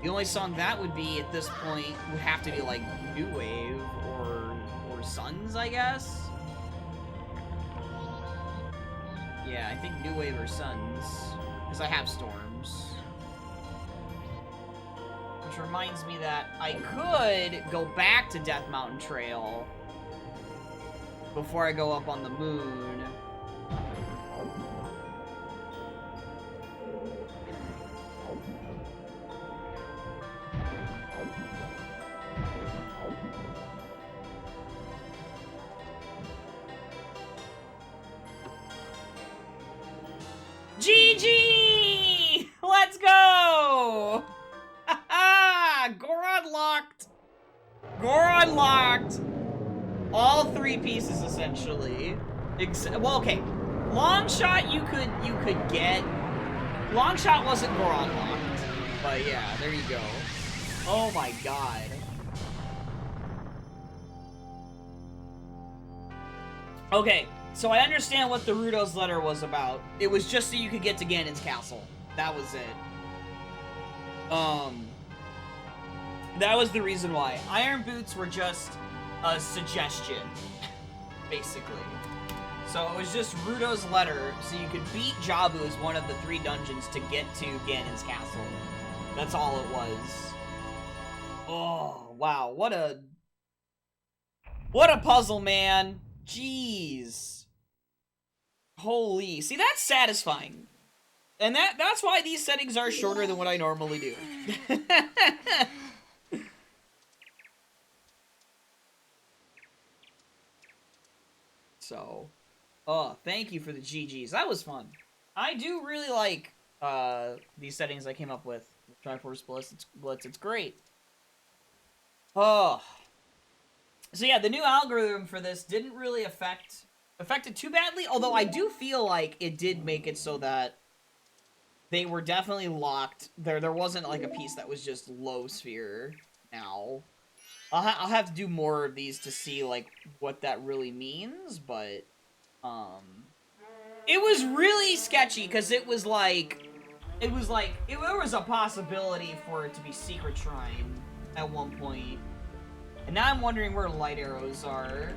the only song that would be at this point would have to be like New Wave or Suns, I guess. Yeah, I think New Wave or Suns, because I have Storms. Which reminds me that I could go back to Death Mountain Trail before I go up on the moon. GG! Let's go! Goron locked! Goron locked! All 3 pieces, essentially. Well, okay. Long shot you could get. Long shot wasn't Goron locked. But yeah, there you go. Oh my god. Okay, so I understand what the Rudo's letter was about. It was just so you could get to Ganon's castle. That was it. That was the reason why. Iron Boots were just a suggestion, basically. So it was just Rudo's letter, so you could beat Jabu as one of the 3 dungeons to get to Ganon's castle. That's all it was. Oh, wow. What a puzzle, man. Jeez. Holy. See, that's satisfying. And that's why these settings are shorter than what I normally do. So, oh, thank you for the GGs. That was fun. I do really like these settings I came up with. Triforce Blitz, it's great. Oh. So yeah, the new algorithm for this didn't really affect it too badly, although I do feel like it did make it so that they were definitely locked. There wasn't like a piece that was just low sphere now. I'll have to do more of these to see like what that really means, but it was really sketchy because there was a possibility for it to be Secret Shrine at one point. And now I'm wondering where light arrows are.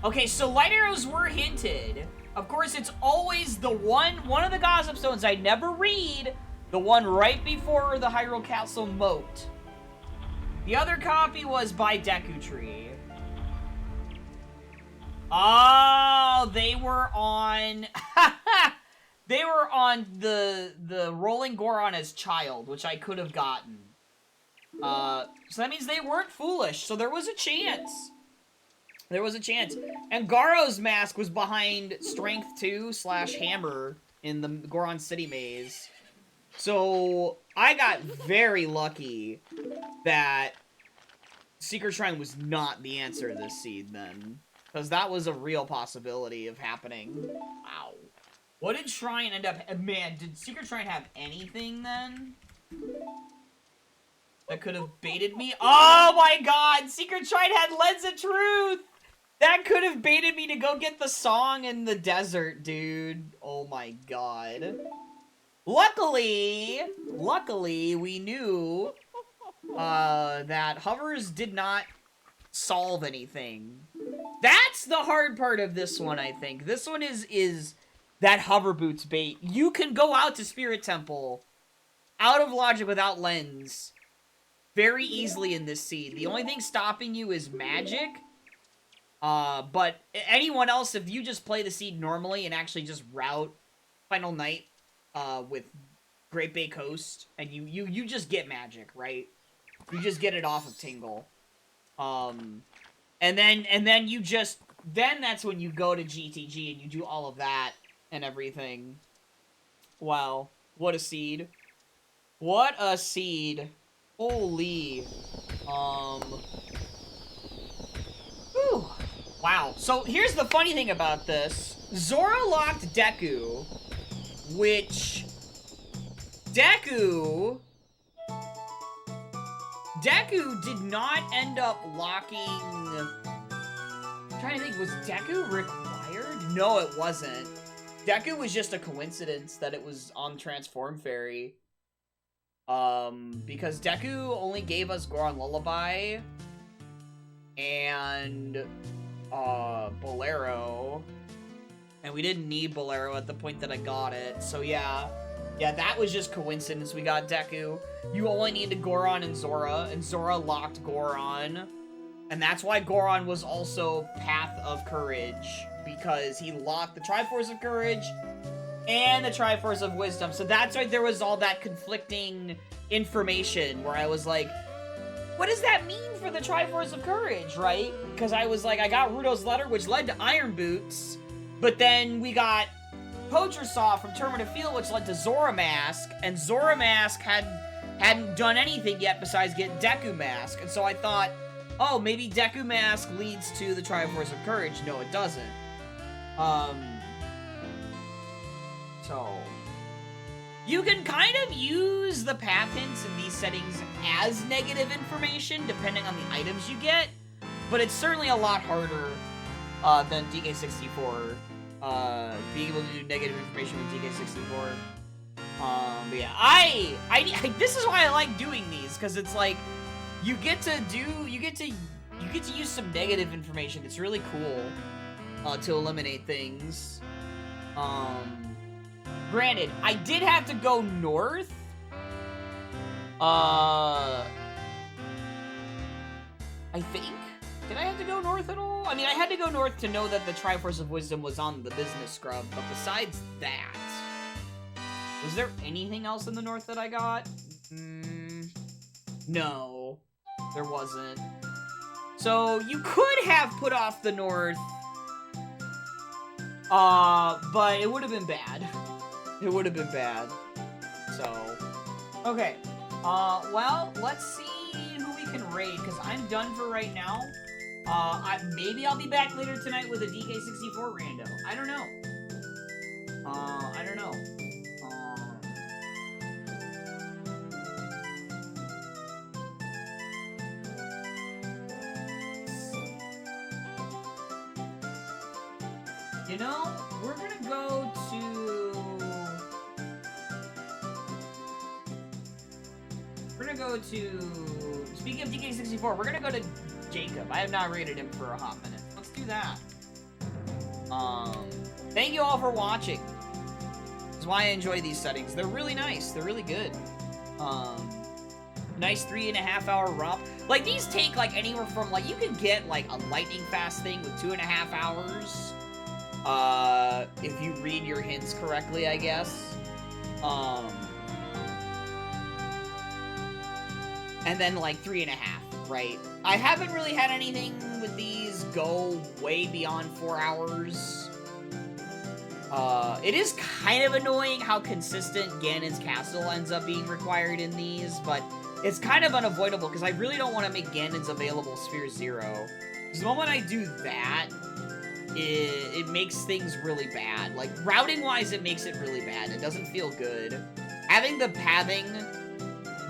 Okay, so light arrows were hinted. Of course, it's always the one of the Gossip Stones I never read, the one right before the Hyrule Castle moat. The other copy was by Deku Tree. Oh, they were on... They were on the Rolling Goron as child, which I could have gotten. So that means they weren't foolish, so there was a chance. There was a chance. And Garo's mask was behind Strength 2/Hammer in the Goron City Maze. So, I got very lucky that Secret Shrine was not the answer to this seed then. Because that was a real possibility of happening. Wow. What did Shrine end up... Man, did Secret Shrine have anything then? That could have baited me? Oh my god! Secret Shrine had Lens of Truth! That could have baited me to go get the song in the desert, dude. Oh my god. Luckily, we knew that hovers did not solve anything. That's the hard part of this one, I think. This one is that hover boots bait. You can go out to Spirit Temple out of logic without Lens very easily in this seed. The only thing stopping you is magic. But anyone else, if you just play the seed normally and actually just route Final Night with Great Bay Coast, and you just get magic, right? You just get it off of Tingle. And then you just, then that's when you go to GTG and you do all of that and everything. Wow. What a seed. What a seed. Holy. Whew. Wow. So here's the funny thing about this. Zora locked Deku, which Deku did not end up locking... I'm trying to think, was Deku required? No, it wasn't. Deku was just a coincidence that it was on Transform Fairy. Because Deku only gave us Goron Lullaby and Bolero, and we didn't need Bolero at the point that I got it, so yeah, that was just coincidence. We got Deku. You only needed Goron and Zora locked Goron, and that's why Goron was also Path of Courage, because he locked the Triforce of Courage and the Triforce of Wisdom. So that's why there was all that conflicting information where I was like, what does that mean for the Triforce of Courage, right? Because I was like, I got Rudo's letter, which led to Iron Boots, but then we got Poacher Saw from Terminative Field, which led to Zora Mask, and Zora Mask hadn't done anything yet besides get Deku Mask, and so I thought, oh, maybe Deku Mask leads to the Triforce of Courage. No, it doesn't. So... you can kind of use the path hints in these settings as negative information, depending on the items you get, but it's certainly a lot harder than DK64, being able to do negative information with DK64. But yeah, this is why I like doing these, because it's like, you get to use some negative information. It's really cool, to eliminate things. Granted, I did have to go north. I think. Did I have to go north at all? I mean, I had to go north to know that the Triforce of Wisdom was on the business scrub, but besides that, was there anything else in the north that I got? No, there wasn't. So, you could have put off the north, but it would have been bad. It would have been bad. So, okay. Well, let's see who we can raid, because I'm done for right now. Maybe I'll be back later tonight with a DK64 rando. I don't know. I don't know. You know, we're gonna go to... Speaking of DK64, we're gonna go to Jacob. I have not rated him for a hot minute. Let's do that. Thank you all for watching. That's why I enjoy these settings. They're really nice. They're really good. Nice 3.5 hour romp. Like, these take, like, anywhere from, like, you could get, like, a lightning fast thing with 2.5 hours. If you read your hints correctly, I guess. And then, like, 3.5, right? I haven't really had anything with these go way beyond 4 hours. It is kind of annoying how consistent Ganon's castle ends up being required in these, but it's kind of unavoidable because I really don't want to make Ganon's available Sphere 0. Because the moment I do that, it makes things really bad. Like, routing-wise, it makes it really bad. It doesn't feel good. Having the pathing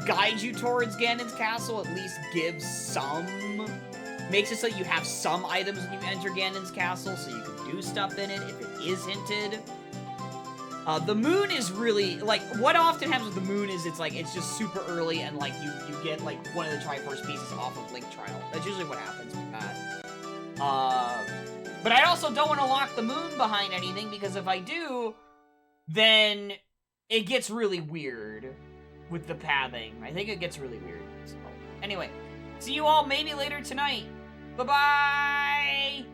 guide you towards Ganon's castle at least gives some... Makes it so you have some items when you enter Ganon's castle, so you can do stuff in it if it is hinted. The moon is really, like, what often happens with the moon is it's just super early and, like, you get, like, one of the Triforce pieces off of Link Trial. That's usually what happens with that. But I also don't want to lock the moon behind anything, because if I do, then it gets really weird with the pathing. I think it gets really weird. So, anyway, see you all maybe later tonight. Bye-bye!